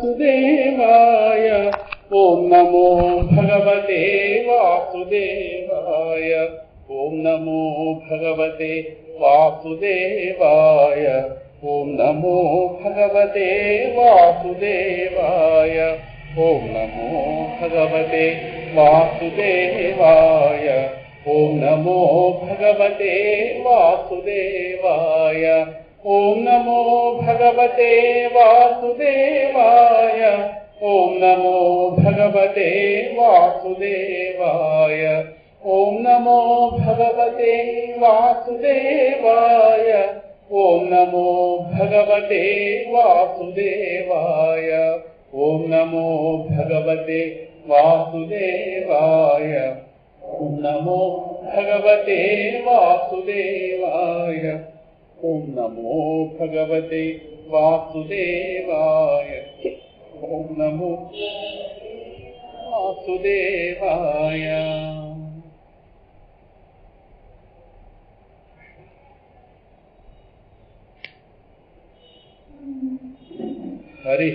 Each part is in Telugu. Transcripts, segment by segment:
वासुदेवाय ओम नमो भगवते वासुदेवाय ओम नमो भगवते वासुदेवाय ओम नमो भगवते वासुदेवाय ओम नमो भगवते वासुदेवाय ओम नमो भगवते वासुदेवाय ओम नमो भगवते वासुदेवाय ओम नमो भगवते वासुदेवाय ओम नमो भगवते वासुदेवाय ओम नमो भगवते वासुदेवाय ओम नमो भगवते वासुदेवाय ओम नमो भगवते वासुदेवाय ओम नमो भगवते वासुदेवाय ओम नमो वासुदेवाय। हरि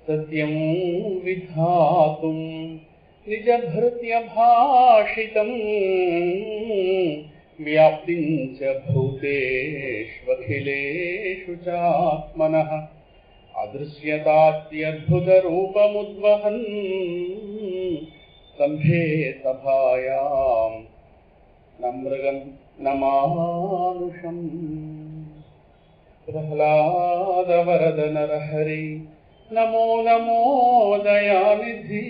सत्यं विधातुं निजभृत्यभाषितं व्याप्तिं च भूतेष्वखिलेषु चात्मनः अदृश्यतात्यद्भुतरूपमुद्वहन् सम्भे सभायां न मृगं न मानुषम्। प्रह्लादवरद नरहरि नमो नमो दयानिधि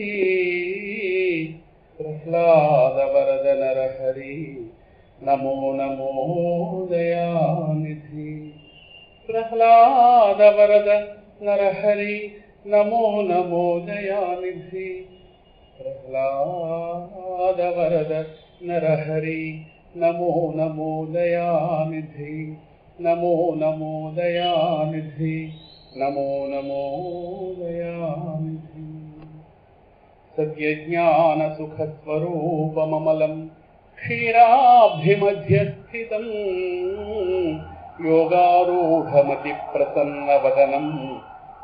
प्रह्लादवरद नरहरि नमो नमो दयानिधि प्रह्लादवरद नरहरि नमो नमो दयानिधि प्रह्लादवरद नरहरि नमो नमो दयानिधि नमो नमो दयानिधि नमो नमो दयानिधि। सत्यज्ञानसुखस्वरूपममलं क्षीराब्धिमध्यस्थितं योगारूढमतिप्रसन्नवदनं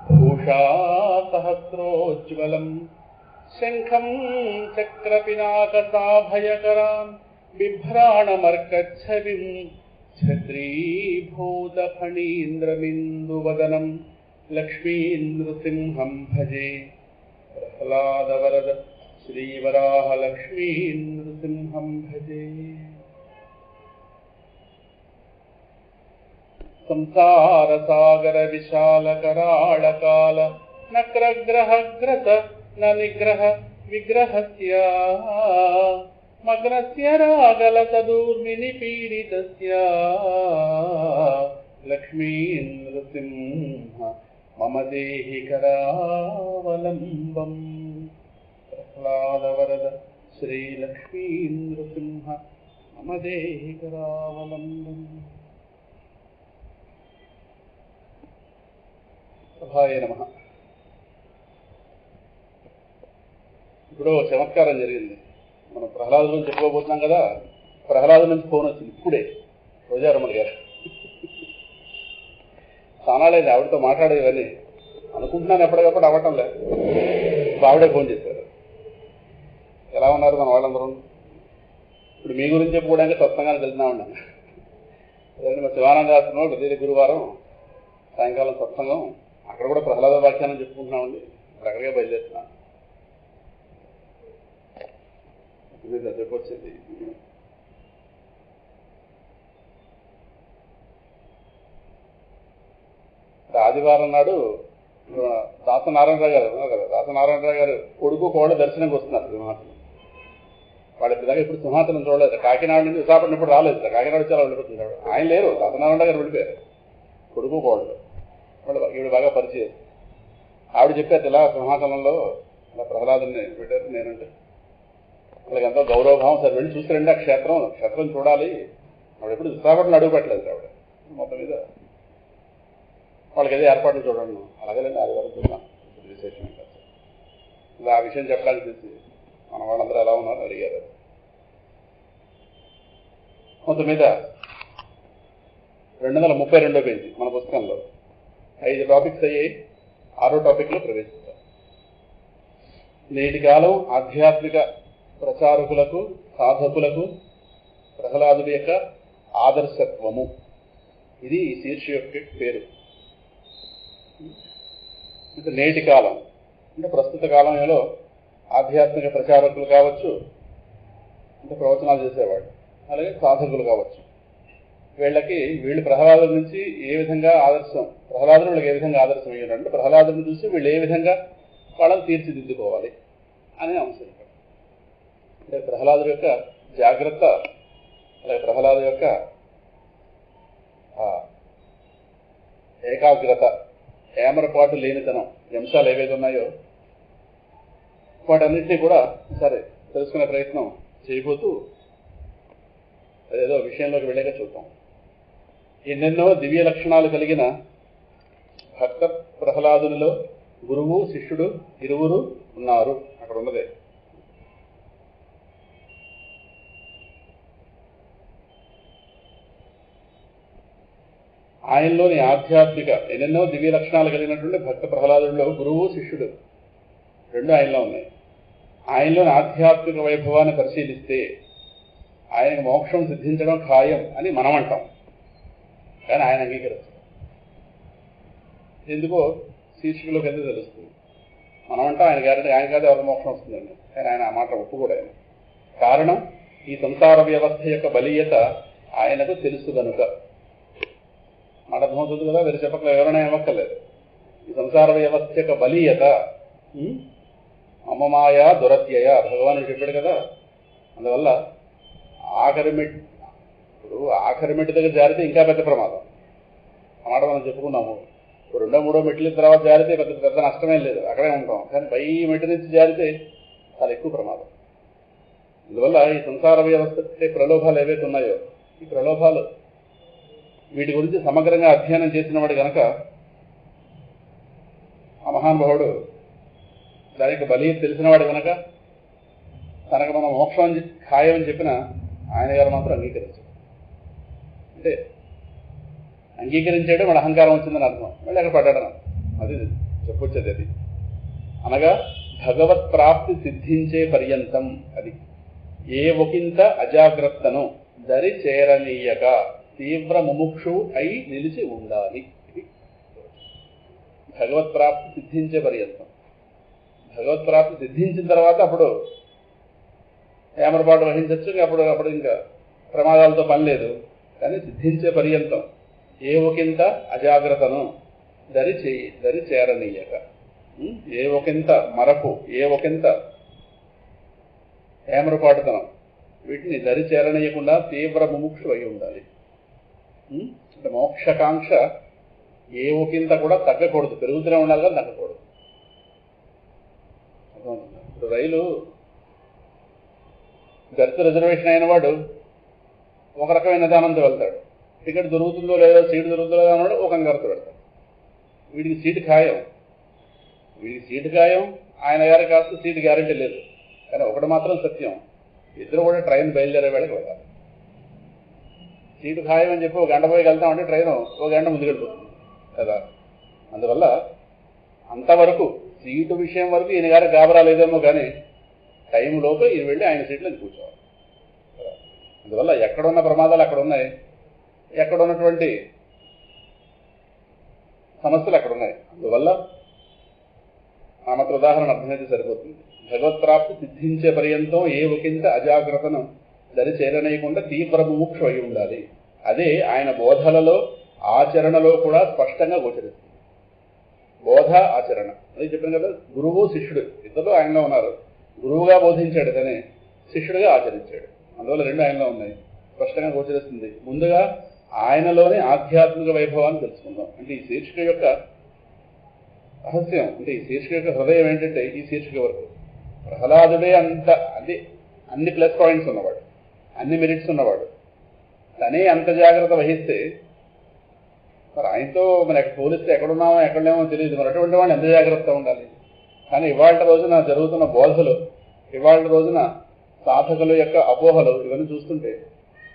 भूषासहस्रोज्ज्वलं शङ्खं चक्रपिनाकसाभयकरां बिभ्राणमर्कच्छविं छत्रीभूतफणीन्द्रमिन्दुवदनं लक्ष्मीनृसिंहं भजे। प्रह्लादवरद श्रीवराहलक्ष्मीनृसिंहं भजे। संसारसागरविशालकराळकाल नक्रग्रहग्रत न निग्रह विग्रहस्य मग्नस्य रागलतदूर्मिनिपीडितस्य लक्ष्मीनृसिंह मम देहि करावलम्बम्। प्रह्लादवरद श्रीलक्ष्मीनृसिंह मम देहि करावलम्बम्। సభాయ నమః. ఇప్పుడు చమత్కారం జరిగింది. మనం ప్రహ్లాదు గురించి చెప్పుకోబోతున్నాం కదా. ప్రహ్లాదు నుంచి ఫోన్ వచ్చింది ఇప్పుడే. రోజారమణ గారు సానాలేదు, ఆవిడతో మాట్లాడేవని అనుకుంటున్నాను, ఎప్పటికప్పుడు అవ్వటం లేదు. ఆవిడే ఫోన్ చేశారు. ఎలా ఉన్నారు మన వాళ్ళందరూ? ఇప్పుడు మీ గురించి చెప్పుకోవడానికి సత్సంగానికి వెళ్తున్నామండి. అదే మా శివానంద ఆశ్రమంలో ప్రతి గురువారం సాయంకాలం సత్సంగం, అక్కడ కూడా ప్రహ్లాద వ్యాఖ్యానం చెప్పుకుంటున్నామండి. ఇప్పుడు అక్కడికే బయలుదేరుతున్నాను. చెప్పొచ్చింది ఆదివారం నాడు దాసనారాయణరావు గారు ఉన్నారు కదా, దాసనారాయణరావు గారు కొడుకు కోళ్ళ దర్శనంకి వస్తున్నారు సింహాసనం. వాళ్ళు ఇప్పటిదాకా ఇప్పుడు సింహాసనం చూడలేదు. కాకినాడ నుంచి విశాఖపట్నం ఇప్పుడు రాలేదు. కాకినాడ వచ్చి అలా వెళ్ళిపోతున్నాడు. ఆయన లేరు, దాసనారాయణరావు గారు వెళ్ళిపోయారు. కొడుకు కోళ్ళు వాళ్ళు ఈవిడ బాగా పరిచయం. ఆవిడ చెప్పారు ఇలా సింహాచలంలో ఇలా ప్రహ్లాదుని పెట్టారు నేనంటే వాళ్ళకి ఎంతో గౌరవభావం. సరే వెళ్ళి చూసారండి ఆ క్షేత్రం చూడాలి. ఆవిడ ఎప్పుడు విశాఖపట్నం అడుగు పెట్టలేదు ఆవిడ. మొత్తం మీద వాళ్ళకి ఏదో ఏర్పాట్లు చూడండి. అలాగేనండి ఆదివారం చూద్దాం విశేషం కాదు. ఇలా ఆ విషయం చెప్పడానికి తెలిసి మన వాళ్ళందరూ ఎలా ఉన్నారు అడిగారు. మొత్తం మీద 232 పేజీ మన పుస్తకంలో 5 టాపిక్స్ అయ్యాయి. 6వ టాపిక్లో ప్రవేశిస్తాం. నేటి కాలం ఆధ్యాత్మిక ప్రచారకులకు సాధకులకు ప్రహ్లాదుడి యొక్క ఆదర్శత్వము, ఇది ఈ శీర్ష యొక్క పేరు. అంటే నేటి కాలం అంటే ప్రస్తుత కాలంలో ఆధ్యాత్మిక ప్రచారకులు కావచ్చు, అంటే ప్రవచనాలు చేసేవాళ్ళు, అలాగే సాధకులు కావచ్చు. వీళ్ళు ప్రహ్లాదుడి నుంచి ఏ విధంగా ఆదర్శం, ప్రహ్లాదుడు వీళ్ళకి ఏ విధంగా ఆదర్శం అయ్యారంటే ప్రహ్లాదుని చూసి వీళ్ళు ఏ విధంగా వాళ్ళని తీర్చిదిద్దుకోవాలి అనే అంశం. అంటే ప్రహ్లాదుడి యొక్క జాగ్రత్త, అలాగే ప్రహ్లాదు యొక్క ఏకాగ్రత, ఏమరపాటు లేనితనం, అంశాలు ఏవైతే ఉన్నాయో వాటన్నింటినీ కూడా సరే తెలుసుకునే ప్రయత్నం చేయబోతూ అదేదో విషయంలోకి వెళ్ళాక చూద్దాం. ఎన్నెన్నో దివ్య లక్షణాలు కలిగిన భక్త ప్రహ్లాదునిలో గురువు శిష్యుడు ఇరువురు ఉన్నారు. అక్కడ ఉన్నదే. ఆయనలోని ఆధ్యాత్మిక ఎన్నెన్నో దివ్య లక్షణాలు కలిగినటువంటి భక్త ప్రహ్లాదుడిలో గురువు శిష్యుడు రెండు ఆయనలో ఉన్నాయి. ఆయనలోని ఆధ్యాత్మిక వైభవాన్ని పరిశీలిస్తే ఆయనకు మోక్షం సిద్ధించడం ఖాయం అని మనం అంటాం, కానీ ఆయన అంగీకరిస్తాం. ఎందుకో శీర్షికలోకి ఎందుకు తెలుస్తుంది. మనం అంటాం ఆయన గ్యారెంటీ, ఆయన కాదు ఎవరి మోక్షం వస్తుందండి, కానీ ఆయన ఆ మాట ఒప్పుకోడు. ఆయన కారణం ఈ సంసార వ్యవస్థ యొక్క బలీయత ఆయనకు తెలుసు కనుక. మాట అర్థమవుతుంది కదా, వేరే చెప్పకలేదు, ఎవరైనా ఇవ్వక్కర్లేదు. ఈ సంసార వ్యవస్థ యొక్క బలీయత అమ్మమాయ దురత్యయ భగవానుడు చెప్పాడు కదా. అందువల్ల ఆఖరి మెట్టు దగ్గర జారితే ఇంకా పెద్ద ప్రమాదం. ఆ మాట మనం చెప్పుకున్నాము. 2వ 3వ మెట్ల తర్వాత జారితే పెద్ద నష్టమేం లేదు, అక్కడే ఉంటాం. కానీ పై మెట్టు నుంచి జారితే చాలా ఎక్కువ ప్రమాదం. అందువల్ల ఈ సంసార వ్యవస్థ ప్రలోభాలు ఏవైతే ఉన్నాయో, ఈ ప్రలోభాలు వీటి గురించి సమగ్రంగా అధ్యయనం చేసిన వాడు కనుక ఆ మహానుభావుడు దానికి బలీయత తెలిసినవాడు కనుక తనకు మనం మోక్షం ఖాయం అని చెప్పిన ఆయన గారు మాత్రం అంగీకరించాడు. అంటే అంగీకరించాడు, మన అహంకారం వచ్చిందని అర్థం. మళ్ళీ అక్కడ పడ్డాడు. అది చెప్పొచ్చేది. అది అనగా భగవత్ ప్రాప్తి సిద్ధించే పర్యంతం అది ఏ ఒకంత అజాగ్రత్తను దరి చేరనీయక తీవ్ర ముముక్షు అయి నిలిచి ఉండాలి. ఇది భగవత్ ప్రాప్తి సిద్ధించే పర్యంతం. భగవత్ ప్రాప్తి సిద్ధించిన తర్వాత అప్పుడు ఏమరపాటు వహించవచ్చు, అప్పుడు ఇంకా ప్రమాదాలతో పని లేదు. కానీ సిద్ధించే పర్యంతం ఏ ఒకంత అజాగ్రత్తను దరి చేరనీయక, ఏ ఒకంత మరపు, ఏ ఒకంత ఏమరపాటుతనం, వీటిని దరి చేరనీయకుండా తీవ్ర ముముక్షు అయి ఉండాలి. అంటే మోక్షకాంక్ష ఏ ఒకంత కూడా తగ్గకూడదు, పెరుగుతూనే ఉండాలి కానీ తగ్గకూడదు. ఇప్పుడు రైలు బెర్త్ రిజర్వేషన్ అయిన వాడు ఒక రకమైన విధానంతో వెళ్తాడు. టికెట్ దొరుకుతుందో లేదో, సీటు దొరుకుతుందో లేదో అన్నాడు ఒక కంగారుతో వెళ్తాడు. వీడికి సీటు ఖాయం, ఆయన గారికి కాస్త సీటు గ్యారెంటీ లేదు. కానీ ఒకటి మాత్రం సత్యం, ఇద్దరు కూడా ట్రైన్ బయలుదేరే వేళకి వెళ్ళాలి. సీటు ఖాయం అని చెప్పి 1 గంట పోయి వెళ్తామంటే ట్రైన్ 1 గంట ముందుకెళ్ళిపోతుంది కదా. అందువల్ల అంతవరకు సీటు విషయం వరకు ఈయన గారికి గాబరా లేదేమో, కానీ టైంలోపు ఈయన వెళ్ళి ఆయన సీట్లో కూర్చోవాలి. అందువల్ల ఎక్కడున్న ప్రమాదాలు అక్కడ ఉన్నాయి, ఎక్కడ ఉన్నటువంటి సమస్యలు అక్కడ ఉన్నాయి. అందువల్ల ఆ మాత్రం ఉదాహరణ అర్థమైతే సరిపోతుంది. భగవత్ప్రాప్తి సిద్ధించే పర్యంతం ఏ ఒకంత అజాగ్రత్తను దరి చేరనీయకుండా తీవ్ర ముముక్షు అయి ఉండాలి. అదే ఆయన బోధలలో ఆచరణలో కూడా స్పష్టంగా గోచరిస్తుంది. బోధ ఆచరణ అది చెప్పాను కదా. గురువు శిష్యుడు ఇద్దరు ఆయనలో ఉన్నారు. గురువుగా బోధించాడు కానీ శిష్యుడిగా ఆచరించాడు. అందువల్ల రెండు ఆయనలో ఉన్నాయి, స్పష్టంగా గోచరిస్తుంది. ముందుగా ఆయనలోని ఆధ్యాత్మిక వైభవాన్ని తెలుసుకుందాం. అంటే ఈ శీర్షిక యొక్క రహస్యం. అంటే ఈ శీర్షిక యొక్క హృదయం ఏంటంటే ఈ శీర్షిక వరకు ప్రహ్లాదుడే అంత అది అన్ని ప్లస్ పాయింట్స్ ఉన్నవాడు, అన్ని మెరిట్స్ ఉన్నవాడు. తనే అంత జాగ్రత్త వహిస్తే మరి ఆయనతో మరి పోలిస్తే ఎక్కడున్నామో ఎక్కడలేమో తెలియదు. మరి అటువంటి వాళ్ళు ఎంత జాగ్రత్తగా ఉండాలి. కానీ ఇవాళ రోజున జరుగుతున్న బోధలు, ఇవాళ రోజున సాధకుల యొక్క అపోహలు ఇవన్నీ చూస్తుంటే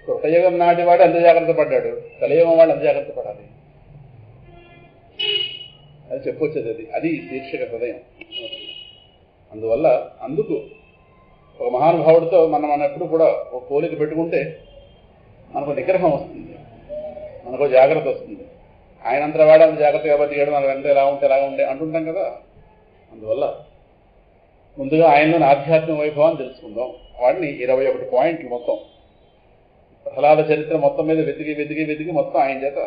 కృతయుగం నాటి వాడు ఎంత జాగ్రత్త పడ్డాడు, కలియుగం వాడు ఎంత జాగ్రత్త పడాలి అది చెప్పొచ్చేది. అది శీర్షిక హృదయం. అందుకు ఒక మహానుభావుడితో మనం ఎప్పుడు కూడా ఒక పోలిక పెట్టుకుంటే మనకు నిగ్రహం వస్తుంది, మనకు జాగ్రత్త వస్తుంది. ఆయనంతా వాడు అంత జాగ్రత్తగా బతికాడు, మనం ఎంత ఎలా ఉంటే అంటుంటాం కదా. అందువల్ల ముందుగా ఆయనలోని ఆధ్యాత్మిక వైభవాన్ని తెలుసుకుందాం. వాడిని 21 పాయింట్లు మొత్తం ప్రహ్లాద చరిత్ర మొత్తం మీద వెతికి మొత్తం ఆయన చేత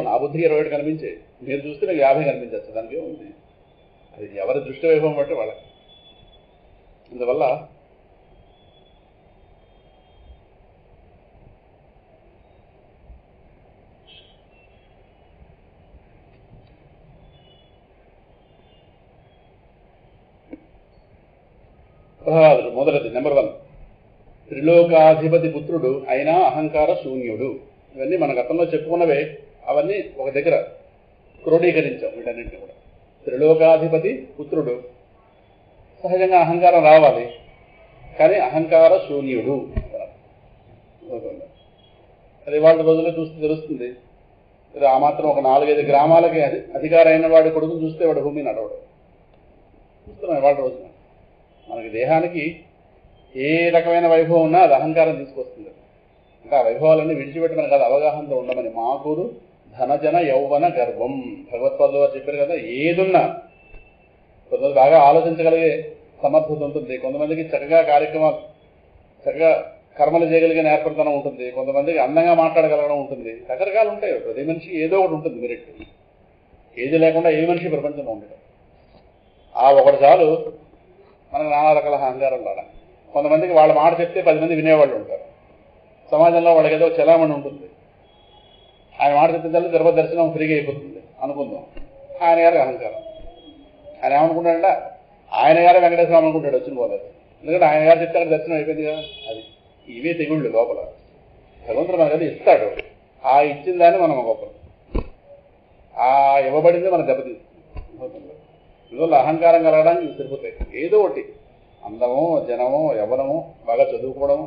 నా బుద్ధికి 21 కనిపించే, మీరు చూస్తే నాకు 50 కనిపించచ్చు. దానికి ఏముంది, అది ఎవరి దృష్టి వైభవం బట్టి వాళ్ళకి. అందువల్ల ప్రహ్లాదుడు మొదటిది నెంబర్ 1, త్రిలోకాధిపతి పుత్రుడు అయినా అహంకార శూన్యుడు. ఇవన్నీ మన గతంలో చెప్పుకున్నవే, అవన్నీ ఒక దగ్గర క్రోడీకరించాం. వీటన్నింటినీ కూడా త్రిలోకాధిపతి పుత్రుడు, సహజంగా అహంకారం రావాలి, కానీ అహంకార శూన్యుడు. అది వాళ్ళ రోజుల్లో చూస్తే తెలుస్తుంది. ఆ మాత్రం ఒక 4-5 గ్రామాలకి అధికారైన వాడి కొడుకుని చూస్తే వాడు భూమి నడవడు. చూస్తున్నాం వాళ్ళ రోజున. మనకి దేహానికి ఏ రకమైన వైభవం ఉన్నా అది అహంకారం తీసుకొస్తుంది. ఇంకా ఆ వైభవాలన్నీ విడిచిపెట్టమని కాదు, అవగాహనతో ఉండమని. మాకుడు ధనజన యౌవన గర్వం భగవత్పాదులు వారు చెప్పారు కదా. ఏదున్నా కొంతమంది బాగా ఆలోచించగలిగే సమర్థత ఉంటుంది, కొంతమందికి చక్కగా కార్యక్రమాలు చక్కగా కర్మలు చేయగలిగిన ఏర్పడతనం ఉంటుంది, కొంతమందికి అందంగా మాట్లాడగలగడం ఉంటుంది. రకరకాలు ఉంటాయి. ప్రతి మనిషి ఏదో ఒకటి ఉంటుంది మెరిట్. ఏది లేకుండా ఏ మనిషి ప్రపంచంలో ఉండదు. ఆ ఒకటి చాలు మనకు నానా రకాల అహంకారం రావడం. కొంతమందికి వాళ్ళ మాట చెప్తే 10 మంది వినేవాళ్ళు ఉంటారు. సమాజంలో వాళ్ళకి ఏదో చలామణి ఉంటుంది. ఆయన మాట చెప్తే తిరుపతి దర్శనం ఫ్రీగా అయిపోతుంది అనుకుందాం. ఆయన గారికి అహంకారం. ఆయన ఏమనుకుంటాడంటే ఆయన గారే వెంకటేశ్వరం అనుకుంటాడు, వచ్చిన పోలేదు. ఎందుకంటే ఆయన గారు చెప్తే అక్కడ దర్శనం అయిపోయింది కదా. అది ఇవే తెగుళ్ళు లోపల. భగవంతుడు మనకు అది ఇస్తాడు, ఆ ఇచ్చిన దాన్ని మనం గొప్పలు, ఆ ఇవ్వబడింది మన దెబ్బతీస్తుంది. ఇందువల్ల అహంకారం కలగడానికి సరిపోతాయి. ఏదో ఒకటి అందమో జనమో యవ్వనమో, బాగా చదువుకోవడము,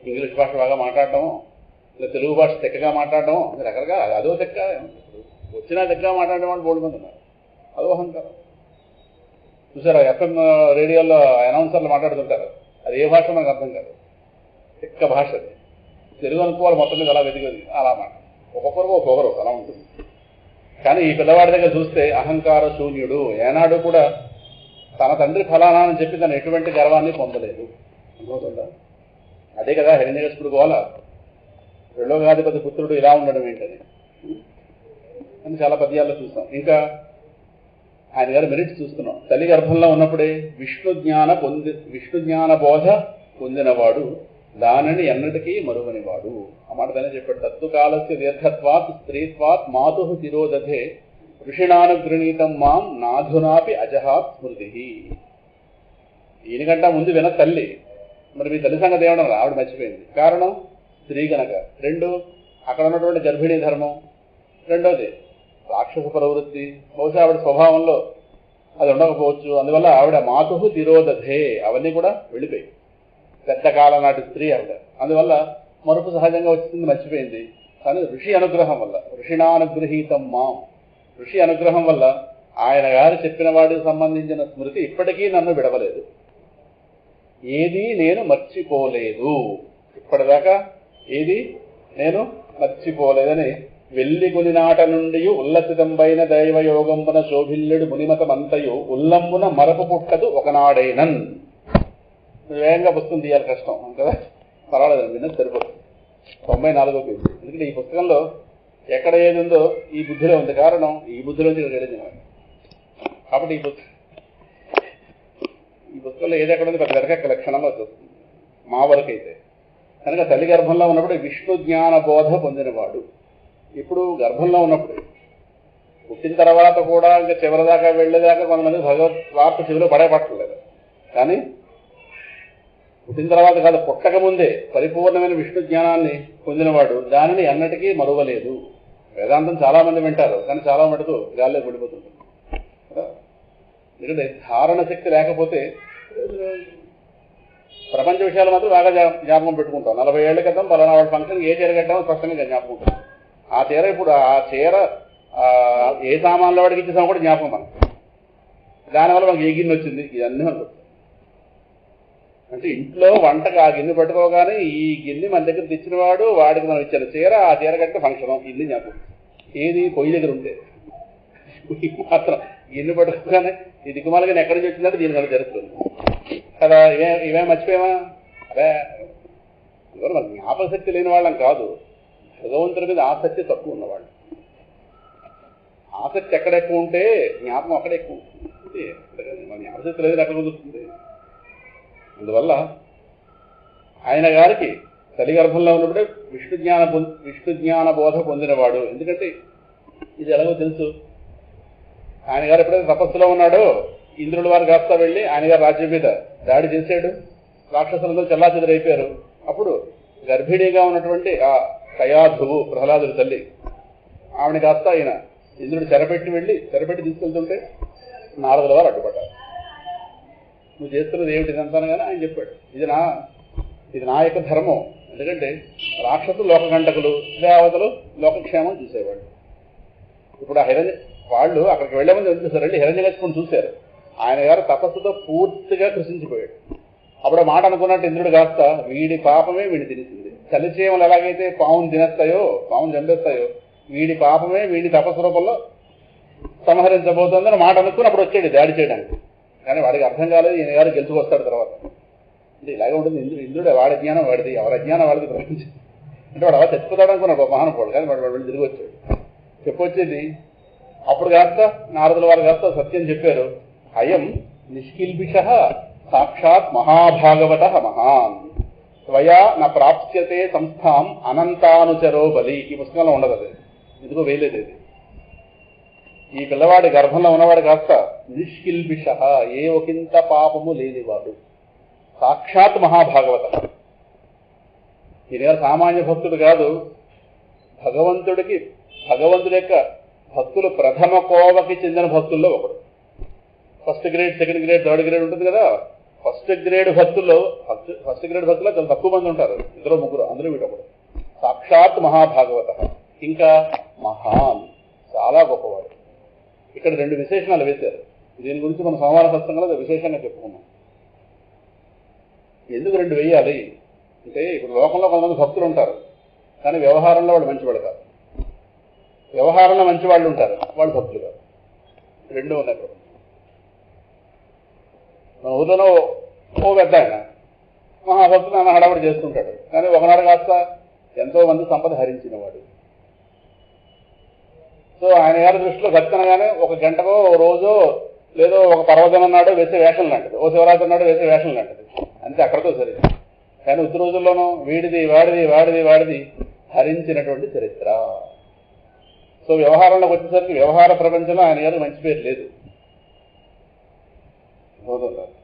ఇంగ్లీష్ భాష బాగా మాట్లాడటము, లేదా తెలుగు భాష తెక్కగా మాట్లాడటము, రకరకాల అదో తెక్క. వచ్చినా తెక్కగా మాట్లాడడం వాళ్ళు 3 మంది ఉన్నారు. అదో అహంకారం. చూసారా, ఎఫ్ఎం రేడియోలో అనౌన్సర్లు మాట్లాడుతుంటారు, అది ఏ భాష మనకు అర్థం కాదు, తెక్క భాష. అది తెలుగు అనుకోవాలి మొత్తం మీద అలా వెతికి అలా మాట, ఒక్కొక్కరు అలా ఉంటుంది. కానీ ఈ పిల్లవాడి దగ్గర చూస్తే అహంకార శూన్యుడు. ఏనాడు కూడా తన తండ్రి ఫలానా అని చెప్పి తను ఎటువంటి గర్వాన్ని పొందలేదు. అనుకుంటుందా? అదే కదా హిరణ్యకశిపుడు గోల, త్రిలోకాధిపతి పుత్రుడు ఇలా ఉండడం ఏంటని అని చాలా పద్యాల్లో చూస్తాం. ఇంకా ఆయన గారి మెరిట్స్ చూస్తున్నాం. తల్లి గర్భంలో ఉన్నప్పుడే విష్ణు జ్ఞాన బోధ పొందినవాడు, దానిని ఎన్నటికీ మరువనివాడు. ఆ మాట దానే చెప్పాడు. తత్తుకాలస్య దీర్ఘత్వాత్ స్త్రీత్వాత్ మాతు తిరోదధే ఋషిణానుగృణీతం మాం నాధునాపి అజహాత్ స్మృతి. ఈయనకంటా ముందు విన తల్లి. మరి మీ తల్లి సంగతి ఏమన్నా ఆవిడ మర్చిపోయింది. కారణం స్త్రీ గనక. 2 అక్కడ ఉన్నటువంటి గర్భిణీ ధర్మం. 2వది రాక్షస ప్రవృత్తి. బహుశా ఆవిడ స్వభావంలో అది ఉండకపోవచ్చు. అందువల్ల ఆవిడ మాతు తిరోదధే అవన్నీ కూడా వెళ్ళిపోయి. పెద్ద కాలం నాటి స్త్రీ ఆవిడ. అందువల్ల మరుపు సహజంగా వచ్చింది, మర్చిపోయింది. కానీ ఋషి అనుగ్రహం వల్ల, ఋషిణానుగృహీతం మాం, ఋషి అనుగ్రహం వల్ల ఆయన గారు చెప్పిన వాడికి సంబంధించిన స్మృతి ఇప్పటికీ నన్ను విడవలేదు, ఏది నేను మర్చిపోలేదు. ఇప్పటిదాకా ఏది నేను మర్చిపోలేదని వెల్లిగుని నాట నుండి ఉల్లసితంబైన దైవయోగంబున శోభిల్లుడు మునిమతమంతయు ఉల్లంబున మరపు పుట్టదు ఒకనాడైనన్. వేగంగా పుస్తకం తీయాలి, కష్టం కదా, పర్వాలేదు, విన్నది సరిపోతుంది. 94వ పేజీ. ఎందుకంటే ఈ పుస్తకంలో ఎక్కడ ఏది ఉందో ఈ బుద్ధిలో ఉంది. కారణం ఈ బుద్ధిలోంచి ఇక్కడ వెళ్ళింది కాబట్టి ఈ పుస్తకంలో ఏది ఎక్కడ ఉంది పెద్ద వెనక లక్షణంలో వస్తుంది మా వరకు అయితే. కనుక తల్లి గర్భంలో ఉన్నప్పుడు విష్ణు జ్ఞాన బోధ పొందినవాడు. ఇప్పుడు గర్భంలో ఉన్నప్పుడు, పుట్టిన తర్వాత కూడా ఇంకా చివరిదాకా వెళ్ళేదాకా కొంతమంది భగవత్ వార్త చెవిలో పట్టలేదు. కానీ పుట్టిన తర్వాత కాదు, పుట్టక ముందే పరిపూర్ణమైన విష్ణు జ్ఞానాన్ని పొందినవాడు దానిని ఎన్నటికీ మరువలేదు. వేదాంతం చాలా మంది వింటారు, కానీ చాలా మటుకు గాల్లో పడిపోతుంటుంది. ఎందుకంటే ధారణ శక్తి లేకపోతే ప్రపంచ విషయాలు మాత్రం బాగా జ్ఞాపకం పెట్టుకుంటాం. 40 ఏళ్ల క్రితం పలానా వాడి ఫంక్షన్ ఏ చీర కట్టామో స్పష్టంగా జ్ఞాపకం ఉంటుంది. ఆ చీర ఇప్పుడు ఆ చీర ఏ సామాన్ల వాడికి ఇచ్చేసామో కూడా జ్ఞాపకం మనకు. దానివల్ల మనకి ఏ గిన్నె వచ్చింది ఇవన్నీ మనకు. అంటే ఇంట్లో వంటకు ఆ గిన్నె పట్టుకోగానే ఈ గిన్నె మన దగ్గర తెచ్చినవాడు, వాడికి మనం ఇచ్చిన చీర, ఆ చీర కట్టిన ఫంక్షన్ ఇన్ని జ్ఞాపకం. ఏది పొయ్యి దగ్గర ఉంటే మాత్రం గిన్నె పట్టుకోగానే ఈ దిక్కుమాలగా ఎక్కడి నుంచి వచ్చిందంటే దీని వల్ల జరుగుతుంది కదా. ఇవే మర్చిపోయామా? అదే ఇవాళ మనకి జ్ఞాపక శక్తి లేని వాళ్ళం కాదు, భగవంతుడి మీద ఆసక్తి తక్కువ ఉన్నవాళ్ళు. ఆసక్తి ఎక్కడ ఎక్కువ ఉంటే జ్ఞాపకం అక్కడ ఎక్కువ ఉంటుంది. మన జ్ఞాపశక్తి లేదని ఎక్కడ కుదురుతుంది? అందువల్ల ఆయన గారికి తల్లి గర్భంలో ఉన్నప్పుడే విష్ణు జ్ఞాన బోధ పొందినవాడు. ఎందుకంటే ఇది ఎలాగో తెలుసు. ఆయన గారు ఎప్పుడైతే తపస్సులో ఉన్నాడో ఇంద్రుల వారు కాస్తా వెళ్ళి ఆయన గారు రాజ్యం మీద దాడి చేశాడు. రాక్షసులందరూ చెల్లాచెదరైపోయారు. అప్పుడు గర్భిణీగా ఉన్నటువంటి ఆ కయాధువు, ప్రహ్లాదుడి తల్లి, ఆవిడ కాస్త ఆయన ఇంద్రుడు చెరపెట్టి తీసుకెళ్తుంటే నారదుల వారు అడ్డుపడ్డారు. నువ్వు చేస్తున్నది ఏమిటి ఇదంతాను కానీ ఆయన చెప్పాడు, ఇది నా యొక్క ధర్మం. ఎందుకంటే రాక్షసులు లోకకంటకులు, దేవతలు లోకక్షేమం చూసేవాళ్ళు. ఇప్పుడు ఆ వాళ్ళు అక్కడికి వెళ్లే ముందు ఎందుకు సార్ వెళ్ళి హిరణ్యకశిపుని చూశారు. ఆయన గారు తపస్సుతో పూర్తిగా కృషించిపోయాడు. అప్పుడు మాట అనుకున్నట్టు ఇంద్రుడు కాస్త వీడి పాపమే వీడిని తినేసింది. చలిచేమలు ఎలాగైతే పావును తినేస్తాయో, పావును చంపేస్తాయో, వీడి పాపమే వీడి తపస్సు రూపంలో సంహరించబోతుందని మాట అనుకుని అప్పుడు వచ్చాడు దాడి చేయడానికి. కానీ వాడికి అర్థం కాలేదు, ఈయన గారు గెలుచుకొస్తాడు తర్వాత. అంటే ఇలాగే ఉంటుంది. ఇంద్రుడు వాడి జ్ఞానం వాడిది, ఎవరి అజ్ఞానం వాడిది ప్రపంచం. అంటే వాడు అలా చచ్చిపోతాడు అనుకున్నాడు మహానుభావుడు. కానీ వాడు వెళ్ళి తిరిగి వచ్చాడు. చెప్పొచ్చేది అప్పుడు కాస్త నారదుల వారు కాస్త సత్యం చెప్పారు. అయం నిష్కిల్బిష సాక్షాత్ మహాభాగవత మహాన్ స్వయా న ప్రాప్స్యతే సంస్థాం అనంతానుచరో బలి. ఈ పుస్తకంలో ఉండదు, అది ఎందుకో వేయలేదు. ఇది ఈ పిల్లవాడి గర్భంలో ఉన్నవాడు కాస్త నిష్కిల్బిష, ఏ ఒకంత పాపము లేనివాడు, సాక్షాత్ మహాభాగవత. ఈయన సామాన్య భక్తుడు కాదు, భగవంతుడి యొక్క భక్తులు ప్రథమ కోవకి చెందిన భక్తుల్లో ఒకడు. First grade, second grade, third grade ఉంటుంది కదా. ఫస్ట్ గ్రేడ్ భక్తుల్లో చాలా తక్కువ మంది ఉంటారు, 2 3, అందులో వీడొకడు. సాక్షాత్ మహాభాగవత. ఇంకా మహాన్, చాలా గొప్పవాడు. ఇక్కడ 2 విశేషణాలు వేశారు. దీని గురించి మనం సోమవార సత్సంగంలో విశేషంగా చెప్పుకున్నాం. ఎందుకు 2 వేయాలి అంటే, ఇప్పుడు లోకంలో కొంతమంది భక్తులు ఉంటారు, కానీ వ్యవహారంలో వాళ్ళు మంచివాడు కాదు. వ్యవహారంలో మంచి వాళ్ళు ఉంటారు, వాళ్ళు భక్తులు కాదు. 2 ఉన్నాయి. మన ఊర్లోనో ఓ పెద్ద ఆయన మహాభక్తులు అన్న హడావుడి చేస్తుంటాడు, కానీ ఒకనాడు కాస్త ఎంతో మంది సంపద హరించినవాడు. సో ఆయన గారి దృష్టిలో భక్తనగానే ఒక గంటకో రోజో లేదో ఒక పర్వదినం నాడు వేసే వేషం లాంటిది, ఓ శివరాత్రి నాడు వేసే వేషం లాంటిది, అంతే, అక్కడితో సరే. కానీ ఉత్తర రోజుల్లోనూ వీడిది వాడిది హరించినటువంటి చరిత్ర. సో వ్యవహారంలోకి వచ్చేసరికి వ్యవహార ప్రపంచంలో ఆయన గారు మంచి పేరు లేదు,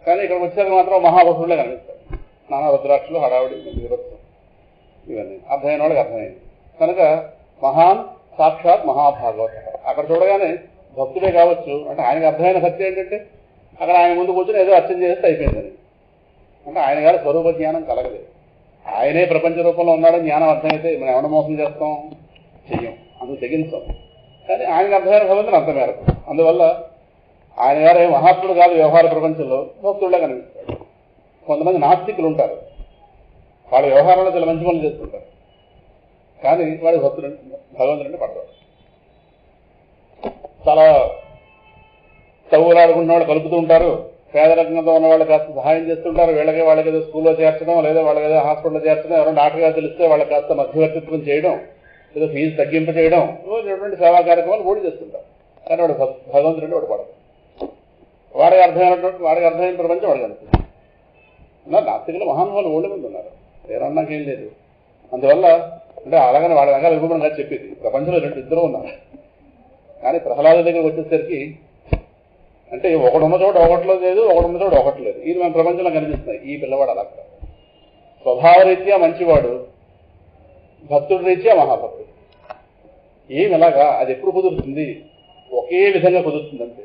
కానీ ఇక్కడికి వచ్చేసరికి మాత్రం మహాభక్తులే కనిపిస్తారు. నానా రుద్రాక్షలు, హడావుడి, ఇవన్నీ అర్థమైన వాళ్ళకి అర్థమైంది కనుక మహాన్ సాక్షాత్ మహాభాగవత. అక్కడ చూడగానే భక్తులే కావచ్చు, అంటే ఆయనకు అర్థమైన సత్యం ఏంటంటే అక్కడ ఆయన ముందు కూర్చొని ఏదో అర్చన చేస్తే అయిపోయిందని. అంటే ఆయన గారి స్వరూప జ్ఞానం కలగలేదు. ఆయనే ప్రపంచ రూపంలో ఉన్నాడని జ్ఞానం అర్థమైతే మనం ఏమైనా మోసం చేస్తాం, చెయ్యం, అందుకు తెగించాం. కానీ ఆయనకు అర్థమైన భగవంతుని అంత మేరకు. అందువల్ల ఆయన గారు మహాత్ముడు కాదు, వ్యవహార ప్రపంచంలో భక్తుడిగా కనిపిస్తాడు. కొంతమంది నాస్తికులు ఉంటారు, వాళ్ళ వ్యవహారంలో చాలా మంచి పనులు చేస్తుంటారు, కానీ వాడి భగవంతుడిని పడతారు. చాలా చదువులాడుకున్న వాళ్ళు కలుపుతూ ఉంటారు, పేదరికంగా ఉన్న వాళ్ళు కాస్త సహాయం చేస్తుంటారు. వాళ్ళకి ఏదో స్కూల్లో చేర్చడం, లేదా వాళ్ళకి ఏదో హాస్పిటల్లో చేర్చడం, ఎవరైనా డాక్టర్గా తెలిస్తే వాళ్ళకి కాస్త మధ్యవర్తిత్వం చేయడం, ఏదో ఫీజు తగ్గింపు చేయడం, ఇటువంటి సేవా కార్యక్రమాలు ఓడి చేస్తుంటారు. కానీ వాడు భగవంతుడిని వాడు పడదు. వాడికి అర్థమైన ప్రపంచం వాడికి అనిపిస్తుంది. నాస్తికులు మహానుభావులు ఓడి మంది ఉన్నారు, వేరన్నాకేం లేదు. అందువల్ల అంటే అలాగని వాళ్ళ వెనకాల వెళ్ళిపోవడం కాదు చెప్పేది. ప్రపంచంలో ఇద్దరు ఉన్నారు. కానీ ప్రహ్లాద దగ్గరకు వచ్చేసరికి అంటే ఒకడున్న చోట ఒకటిలో లేదు, ఒకడున్న చోట ఒకటి లేదు. ఇది మన ప్రపంచంలో కనిపిస్తున్నాయి. ఈ పిల్లవాడు అలా కాదు. స్వభావరీత్యా మంచివాడు, భక్తుడి రీత్యా మహాభక్తుడు. ఏమి ఎలాగా అది ఎప్పుడు కుదురుతుంది? ఒకే విధంగా కుదురుతుందంటే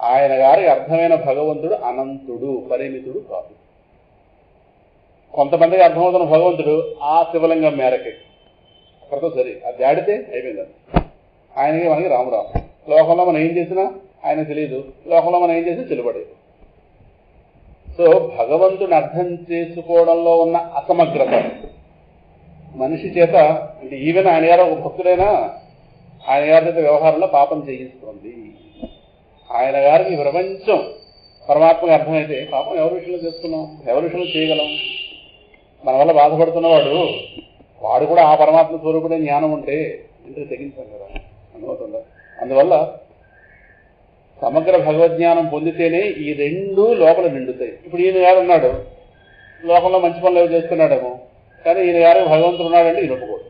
ఆయన గారికి అర్థమైన భగవంతుడు అనంతుడు, పరిమితుడు కాదు. కొంతమందికి అర్థమవుతున్న భగవంతుడు ఆ శివలింగం మేరకే, అక్కడితో సరే. అది దాడితే అయిపోయింది. ఆయనకి మనకి రామురాము. లోకంలో మనం ఏం చేసినా ఆయన తెలియదు, లోకంలో మనం ఏం చేసినా చెలుబడేది. సో భగవంతుని అర్థం చేసుకోవడంలో ఉన్న అసమగ్రత మనిషి చేత, అంటే ఈవెన్ ఆయన గారు ఒక భక్తుడైనా ఆయన గారి చేత వ్యవహారంలో పాపం చేయిస్తుంది. ఆయన గారికి ప్రపంచం పరమాత్మకి అర్థమైతే పాపం ఎవరి విషయంలో చేస్తున్నాం, ఎవరి విషయంలో చేయగలం? మన వల్ల బాధపడుతున్నవాడు వాడు కూడా ఆ పరమాత్మ స్వరూపుడే జ్ఞానం ఉంటే ఇంటికి తెగించాం కదా, అనుమవుతుందా? అందువల్ల సమగ్ర భగవద్జ్ఞానం పొందితేనే ఈ రెండు లోపల నిండుతాయి. ఇప్పుడు ఈయన గారు ఉన్నాడు, లోకంలో మంచి పనులు ఏవో చేస్తున్నాడేమో, కానీ ఈయన గారు భగవంతుడు ఉన్నాడంటే ఈయన ఒప్పుకోడు.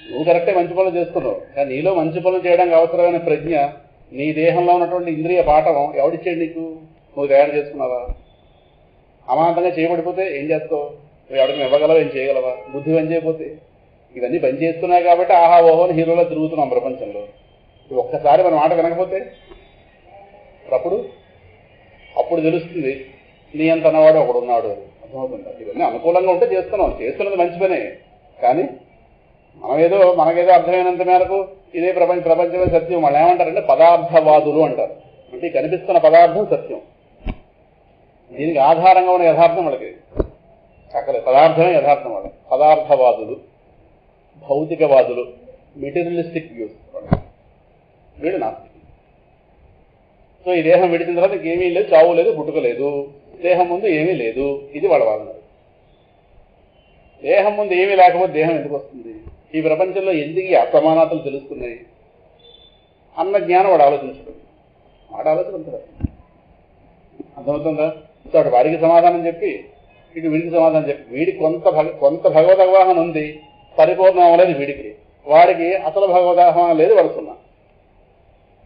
నువ్వు కరెక్టే మంచి పనులు చేస్తున్నావు, కానీ నీలో మంచి పనులు చేయడానికి అవసరమైన ప్రజ్ఞ, నీ దేహంలో ఉన్నటువంటి ఇంద్రియ పాఠం ఎవడిచ్చాడు నీకు? నువ్వు తయారు చేసుకున్నావా? అమాంతంగా చేయబడిపోతే ఏం చేస్తావు? నువ్వు ఎవరికి ఇవ్వగలవా, ఏం చేయగలవా? బుద్ధి పని చేయకపోతే ఇవన్నీ పని చేస్తున్నాయి కాబట్టి ఆహా ఓహో హీరోలో తిరుగుతున్నాం ప్రపంచంలో. ఒక్కసారి మన మాట వినకపోతే అప్పుడు తెలుస్తుంది నీ అంత అన్నవాడు ఒకడు ఉన్నాడు. అర్థమవుతుంది. ఇవన్నీ అనుకూలంగా ఉంటే చేస్తున్నాం, చేస్తున్నది మంచి పనే. కానీ మనకేదో అర్థమైనంత మేరకు ఇదే ప్రపంచమే సత్యం. వాళ్ళు ఏమంటారంటే పదార్థవాదులు అంటారు. అంటే కనిపిస్తున్న పదార్థం సత్యం, దీనికి ఆధారంగా ఉన్న యథార్థం వాళ్ళకి అక్కడ పదార్థమే యథార్థం. వాళ్ళకి పదార్థవాదులు, భౌతికవాదులు, మెటీరియలిస్టిక్ వ్యూస్. వీడు నాస్తికుడు. సో ఈ దేహం విడిచిన తర్వాత ఇంకేమీ లేదు, చావు లేదు, పుట్టుక లేదు, దేహం ముందు ఏమీ లేదు. ఇది వాళ్ళ వాదన. దేహం ముందు ఏమీ లేకపోతే దేహం ఎందుకు వస్తుంది? ఈ ప్రపంచంలో ఎందుకు అసమానతలు తెలుస్తున్నాయి అన్న జ్ఞానం వాడు ఆలోచించడం. ఆలోచన అర్థమవుతుందా? సో అటు వాడికి సమాధానం చెప్పి ఇటు వీడికి సమాధానం చెప్పి, వీడికి కొంత భగవద్ అవగాహన ఉంది, పరిపూర్ణం అవ్వలేదు వీడికి. వాడికి అసలు భగవద్ అవగాహన లేదు, వాడు సున్నా.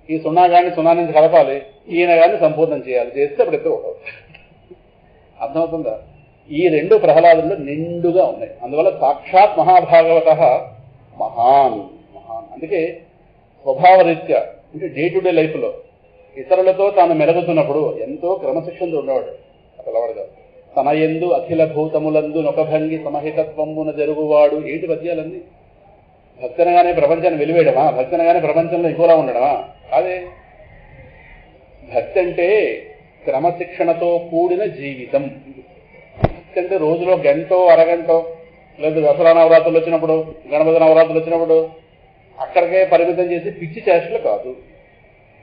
ఈ సున్నా గాని సున్నా నుంచి కలపాలి, ఈయన గాని సంపూర్ణం చేయాలి. చేస్తే అప్పుడు ఎత్తు ఒకటి. అర్థమవుతుందా? ఈ రెండు ప్రహ్లాదుల్లో నిండుగా ఉన్నాయి. అందువల్ల సాక్షాత్ మహాభాగవత మహాన్. అందుకే స్వభావరీత్యా అంటే డే టు డే లైఫ్లో ఇతరులతో తాను మెరుగుతున్నప్పుడు ఎంతో క్రమశిక్షణతో ఉండేవాడు. పిల్లవాడు కాదు. తన యందు అఖిల భూతములందు నొకభంగి సమహితత్వమున జరుగువాడు. ఏంటి పద్యాలన్నీ? భక్తనగానే ప్రపంచాన్ని వెలివేయడమా? భక్తనగానే ప్రపంచంలో ఇంకోలా ఉండడమా? కాదే. భక్తి అంటే క్రమశిక్షణతో కూడిన జీవితం. భక్తి అంటే రోజులో గంటో అరగంటో, లేదా దసరా నవరాత్రులు వచ్చినప్పుడు, గణపతి నవరాత్రులు వచ్చినప్పుడు అక్కడికే పరిమితం చేసి పిచ్చి చేష్టలు కాదు.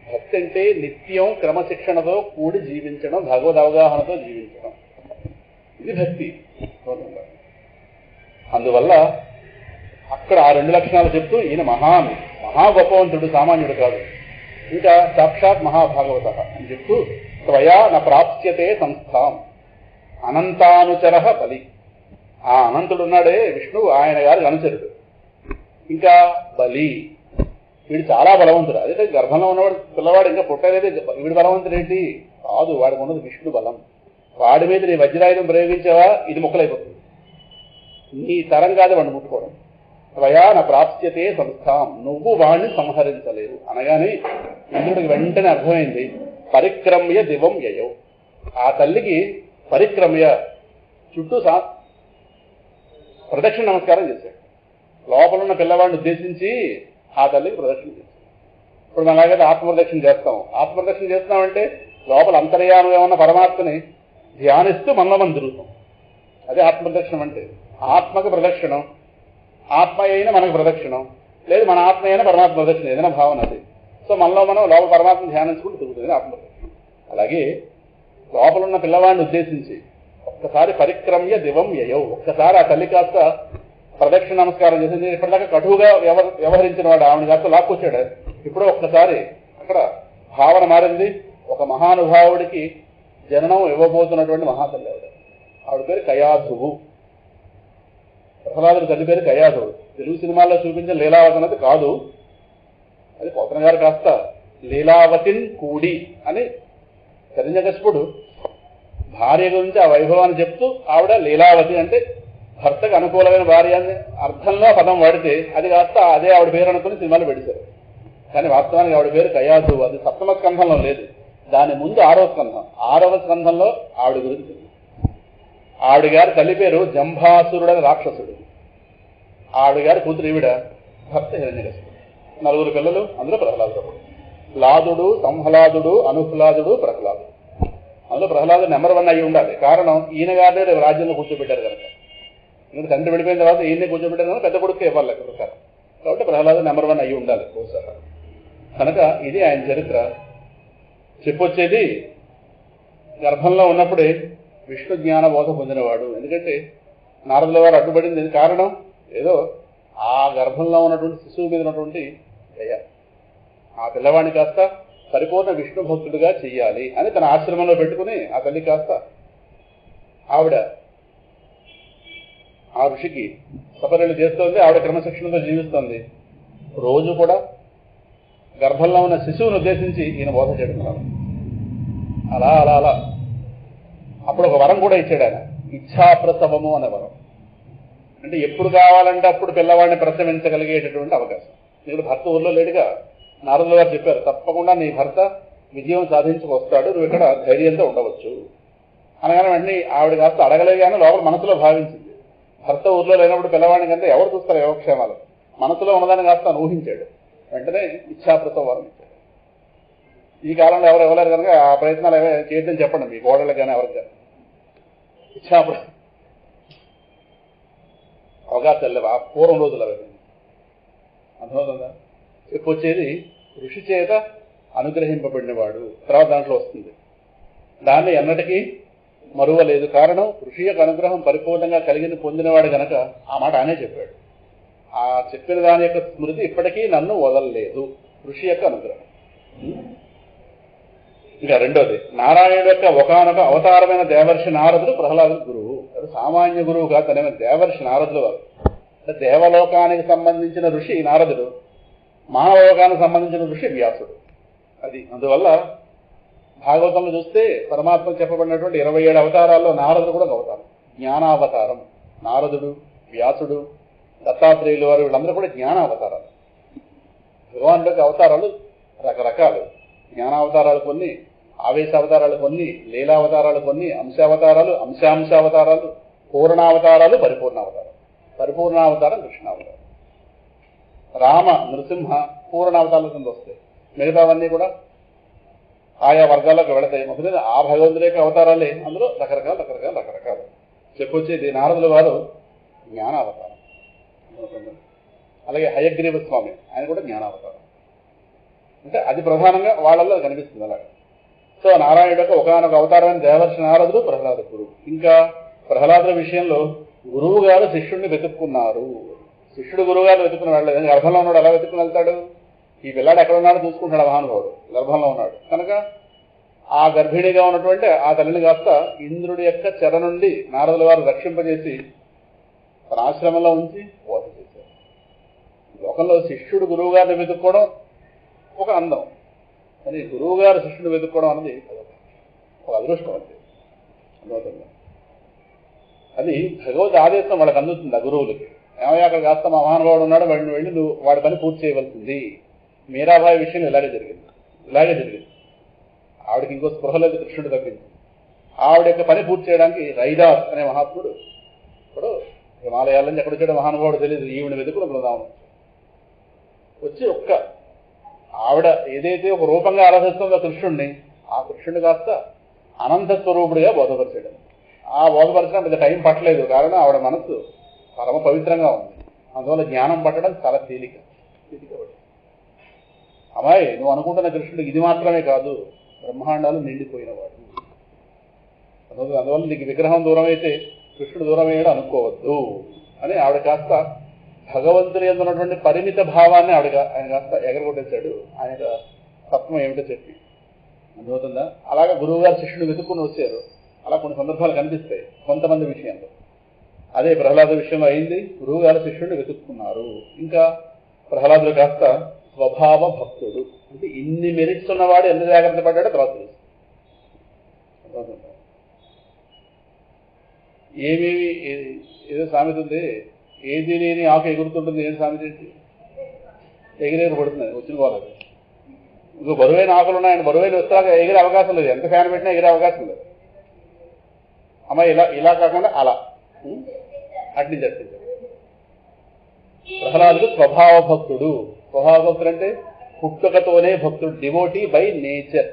భక్తి అంటే నిత్యం క్రమశిక్షణతో కూడి జీవించడం, భగవద్ అవగాహనతో జీవించడం. ఇది భక్తి. అందువల్ల అక్కడ ఆ రెండు లక్షణాలు చెప్తూ ఈయన మహా గొప్పవంతుడు, సామాన్యుడు కాదు. ఇంకా సాక్షాత్ మహాభాగవత అని చెప్తూ త్వయా న ప్రాప్స్యతే సంస్థాం అనంతానుచర బలి. ఆ అనంతుడు ఉన్నాడే విష్ణువు, ఆయన గారి అనుచరుడు. ఇంకా బలి, వీడు చాలా బలవంతుడు. అదే గర్భంలో ఉన్నవాడు పిల్లవాడు ఇంకా పుట్టలేదే, వీడు బలవంతుడు ఏంటి? కాదు, వాడికి ఉన్నది విష్ణు బలం. వాడి మీద నీ వజ్రాయుధం ప్రయోగించావా ఇది ముక్కలైపోతుంది. నీ తరం కాదు వాడిని ముట్టుకోవడం. త్వయా న ప్రాప్స్యతే సంస్థాం, నువ్వు వాడిని సంహరించలేవు అనగానే ఇంద్రుడికి వెంటనే అర్థమైంది. పరిక్రమ్య దివం యయౌ. ఆ తల్లికి పరిక్రమ్య చుట్టూ ప్రదక్షిణ నమస్కారం చేశాడు. లోపల ఉన్న పిల్లవాడిని ఉద్దేశించి ఆ తల్లికి ప్రదక్షిణ చేశాడు. ఇప్పుడు మనం అలాగైతే ఆత్మప్రదక్షిణ చేస్తాం. ఆత్మప్రదక్షిణ చేస్తున్నామంటే లోపల అంతర్యామంగా ఉన్న పరమాత్మని ధ్యానిస్తూ మనలో మనం తిరుగుతాం. అదే ఆత్మప్రదక్షిణం అంటే. ఆత్మకి ప్రదక్షిణం, ఆత్మ అయినా మనకు ప్రదక్షిణం, లేదు మన ఆత్మ అయినా పరమాత్మ ప్రదక్షిణ, ఏదైనా భావన అది. సో మనలో మనం లోపల పరమాత్మ ధ్యానించుకుంటూ తిరుగుతుంది ఆత్మప్రదక్షిణ. అలాగే లోపల ఉన్న పిల్లవాడిని ఉద్దేశించి ఒక్కసారి పరిక్రమ్య దివం యయౌ, ఒక్కసారి ఆ తల్లి కాస్త ప్రదక్షిణ నమస్కారం చేసింది. ఇప్పటిదాకా కటువుగా వ్యవహరించిన వాడు ఆవిడ కాస్త లాక్కొచ్చాడు. ఇప్పుడు ఒక్కసారి అక్కడ భావన మారింది. ఒక మహానుభావుడికి జననం ఇవ్వబోతున్నటువంటి మహాతల్లి ఆవిడ పేరు కయాధువు. ప్రహ్లాదుడు తల్లి పేరు కయాసుడు. తెలుగు సినిమాల్లో చూపించిన లీలావతి అనేది కాదు, అది పోతన గారు కాస్త లీలావతిన్ కూడి అని హిరణ్యకశిపుడు భార్య గురించి ఆ వైభవాన్ని చెప్తూ ఆవిడ లీలావతి అంటే భర్తకు అనుకూలమైన భార్య అని అర్థంలో పదం వాడితే అది కాస్త అదే ఆవిడ పేరు అనుకుని సినిమాలు పెడతారు. కానీ వాస్తవానికి ఆవిడ పేరు కయాసు. అది సప్తమ స్కంధంలో లేదు, దాని ముందు 6వ స్కంధం. 6వ స్కంధంలో ఆవిడ గురించి. ఆవిడ గారి తల్లి పేరు జంభాసురుడని రాక్షసుడు. ఆవిడ గారి కూతురు ఈవిడ, భర్త హిరణ్యకశిపుడు. 4 పిల్లలు, అందులో ప్రహ్లాదుడు. లాదుడు, సంహ్లాదుడు, అనుహ్లాదుడు, ప్రహ్లాదుడు. అందులో ప్రహ్లాదుడు నెంబర్ 1 అయ్యి ఉండాలి. కారణం ఈయన గారినే రేపు రాజ్యంలో కూర్చోబెట్టారు కనుక. ఎందుకంటే తండ్రి విడిపోయిన తర్వాత ఈయనే కూర్చోబెట్టారు కనుక పెద్ద కొడుకు ఇవ్వాలి ప్రకారం. కాబట్టి ప్రహ్లాదుడు నెంబర్ 1 అయ్యి ఉండాలి బహుశా. కనుక ఇది ఆయన చరిత్ర. చెప్పొచ్చేది గర్భంలో ఉన్నప్పుడే విష్ణు జ్ఞాన బోధ పొందినవాడు. ఎందుకంటే నారదుల వారు అడ్డుపడింది కారణం ఏదో ఆ గర్భంలో ఉన్నటువంటి శిశువు మీద ఉన్నటువంటి దయ. ఆ పిల్లవాడిని కాస్త పరిపూర్ణ విష్ణు భక్తుడిగా చెయ్యాలి అని తన ఆశ్రమంలో పెట్టుకుని ఆ తల్లి కాస్త ఆవిడ ఆ ఋషికి సపర్యలు చేస్తోంది. ఆవిడ క్రమశిక్షణతో జీవిస్తోంది. రోజు కూడా గర్భంలో ఉన్న శిశువును ఉద్దేశించి ఈయన బోధ చేస్తున్నారు. అలా అలా అలా అప్పుడు ఒక వరం కూడా ఇచ్చాడు ఆయన, ఇచ్ఛాప్రసవము అనే వరం. అంటే ఎప్పుడు కావాలంటే అప్పుడు పిల్లవాడిని ప్రసవించగలిగేటటువంటి అవకాశం. ఇక్కడ భర్త ఊర్లో లేడుగా. నారదుల గారు చెప్పారు, తప్పకుండా నీ భర్త విజయం సాధించుకొస్తాడు, నువ్వు ఇక్కడ ధైర్యంతో ఉండవచ్చు అనగానే వెంటనే ఆవిడ కాస్త అడగలేగానే లోపల మనసులో భావించింది. భర్త ఊర్లో లేనప్పుడు పిల్లవాడిని కంటే ఎవరు చూస్తారు యోగక్షేమాలు, మనసులో ఉన్నదాన్ని కాస్త ఊహించాడు. వెంటనే ఇచ్ఛాప్రసవ వరం ఇచ్చాడు. ఈ కాలంలో ఎవరు ఇవ్వలేరు కనుక ఆ ప్రయత్నాలు చేయొద్దని చెప్పండి మీ గోడలకు కానీ ఎవరికి కానీ. అవకాశాలు లేవు ఆ పూర్వం రోజులు అవి. అర్థమవుతుందా? చెప్పొచ్చేది ఋషి చేత అనుగ్రహింపబడినవాడు. తర్వాత దాంట్లో వస్తుంది, దాన్ని ఎన్నటికీ మరువలేదు. కారణం ఋషి యొక్క అనుగ్రహం పరిపూర్ణంగా పొందినవాడు గనక ఆ మాట ఆయనే చెప్పాడు. ఆ చెప్పిన దాని యొక్క స్మృతి ఇప్పటికీ నన్ను వదలలేదు, ఋషి యొక్క అనుగ్రహం. ఇంకా రెండోది, నారాయణుడు యొక్క ఒకనొక అవతారమైన దేవర్షి నారదుడు ప్రహ్లాదుడు గురువు. అది సామాన్య గురువు కాదు, తనేమో దేవర్షి నారదుడు వారు. దేవలోకానికి సంబంధించిన ఋషి నారదుడు, మానవలోకానికి సంబంధించిన ఋషి వ్యాసుడు. అది అందువల్ల భాగవతంలో చూస్తే పరమాత్మ చెప్పబడినటువంటి 27 అవతారాల్లో నారదుడు కూడా ఒక అవతారం, జ్ఞానావతారం. నారదుడు, వ్యాసుడు, దత్తాత్రేయులు వారు వీళ్ళందరూ కూడా జ్ఞానావతారాలు. భగవానుడి యొక్క అవతారాలు రకరకాలు. జ్ఞానావతారాలు కొన్ని, ఆవేశావతారాలు కొన్ని, లీలావతారాలు కొన్ని, అంశావతారాలు, అంశాంశావతారాలు, పూర్ణావతారాలు, పరిపూర్ణావతారాలు. పరిపూర్ణావతారం కృష్ణావతారం. రామ, నృసింహ పూర్ణావతారాల కింద వస్తాయి. మిగతావన్నీ కూడా ఆయా వర్గాలకు వెళతాయి. మొదటి ఆ భగవంతుడి యొక్క అవతారాలే, అందులో రకరకాలు చెప్పొచ్చేది. నారదుల వారు జ్ఞానావతారం. అలాగే హయగ్రీవ స్వామి, ఆయన కూడా జ్ఞానావతారం. అంటే అది ప్రధానంగా వాళ్ళల్లో కనిపిస్తుంది అలాగే. సో నారాయణుడు యొక్క ఒకనొక అవతారమైన దేవర్షి నారదుడు ప్రహ్లాద గురువు. ఇంకా ప్రహ్లాదుల విషయంలో గురువు గారు శిష్యుడిని వెతుక్కున్నారు. శిష్యుడు గురువు గారు వెతుక్కుని వెళ్ళలేదు. గర్భంలో ఉన్నాడు, ఎలా వెతుక్కుని వెళ్తాడు? ఈ పిల్లాడు ఎక్కడ ఉన్నాడో చూసుకుంటాడు మహానుభావుడు. గర్భంలో ఉన్నాడు కనుక ఆ గర్భిణిగా ఉన్నటువంటి ఆ తల్లిని కాస్త ఇంద్రుడి యొక్క చెర నుండి నారదుల వారు రక్షింపజేసి తన ఆశ్రమంలో ఉంచి బోధ చేశారు. లోకంలో శిష్యుడు గురువు గారిని వెతుక్కోవడం ఒక అందం, కానీ గురువు గారు శిష్యుడు వెతుక్కోవడం అనేది ఒక అదృష్టం. అంతే అర్థమవుతుంది. అది భగవద్ ఆదేశం వాళ్ళకి అందుతుంది ఆ గురువులకి. ఏమయ్యా అక్కడ కాస్త మా మహానుభావుడు ఉన్నాడు, వాడిని వెళ్ళి నువ్వు వాడి పని పూర్తి చేయవలసింది. మీరాబాయి విషయం ఇలాగే జరిగింది. ఆవిడకి ఇంకో స్పృహలేదు కృష్ణుడు తప్పింది. ఆవిడ యొక్క పని పూర్తి చేయడానికి రైదాస్ అనే మహాత్ముడు ఇప్పుడు హిమాలయాల నుంచి ఎక్కడ వచ్చాడో మహానుభావుడు తెలియదు, ఈవిడ వెతుకుని బృందావనం వచ్చి ఒక్క ఆవిడ ఏదైతే ఒక రూపంగా ఆరాధిస్తుందో కృష్ణుడిని, ఆ కృష్ణుడు కాస్త అనంత స్వరూపుడిగా బోధపరిచాడు. ఆ బోధపరచడం పెద్ద టైం పట్టలేదు, కారణం ఆవిడ మనస్సు పరమ పవిత్రంగా ఉంది. అందువల్ల జ్ఞానం పట్టడం చాలా తేలిక. అమ్మాయి నువ్వు అనుకుంటున్న కృష్ణుడు ఇది మాత్రమే కాదు, బ్రహ్మాండాలు నిండిపోయినవాడు. అందువల్ల నీకు విగ్రహం దూరం అయితే కృష్ణుడు దూరం అయ్యాడు అనుకోవద్దు అని ఆవిడ కాస్త భగవంతుని యందు ఉన్నటువంటి పరిమిత భావాన్ని ఆయన కాస్త ఎగరగొట్టేశాడు. ఆయన తత్వం ఏమిటో చెప్పి. అర్థమవుతుందా? అలాగే గురువు గారు శిష్యుడు వెతుక్కుని వచ్చారు. అలా కొన్ని సందర్భాలు కనిపిస్తాయి కొంతమంది విషయంలో. అదే ప్రహ్లాద విషయంలో అయింది. గురువు గారు శిష్యుడిని వెతుక్కున్నారు. ఇంకా ప్రహ్లాదుడు కాస్త స్వభావ భక్తుడు, అంటే ఇన్ని మెరిట్స్ ఉన్నవాడు ఎంత జాగ్రత్త పడ్డాడో తర్వాత తెలుసు. ఏమేమి ఏదో సామెత ఉంది, ఏది లేని ఆకు ఎగురుతుంటుంది. ఏం సామెత ఏంటి? ఎగిరేరు పడుతుంది వచ్చిన వాళ్ళకి. ఇంకో బరువైన ఆకులు ఉన్నాయని బరువైన వస్తాక ఎగిరే అవకాశం లేదు. ఎంత ఫ్యాన్ పెట్టినా ఎగిరే అవకాశం లేదు. అమ్మాయి ఇలా కాకుండా అలా అట్ని చెప్పింది. ప్రహ్లాదుడు స్వభావ భక్తుడు. స్వభావ భక్తుడు అంటే పుట్టుకతోనే భక్తుడు, డివోటీ బై నేచర్.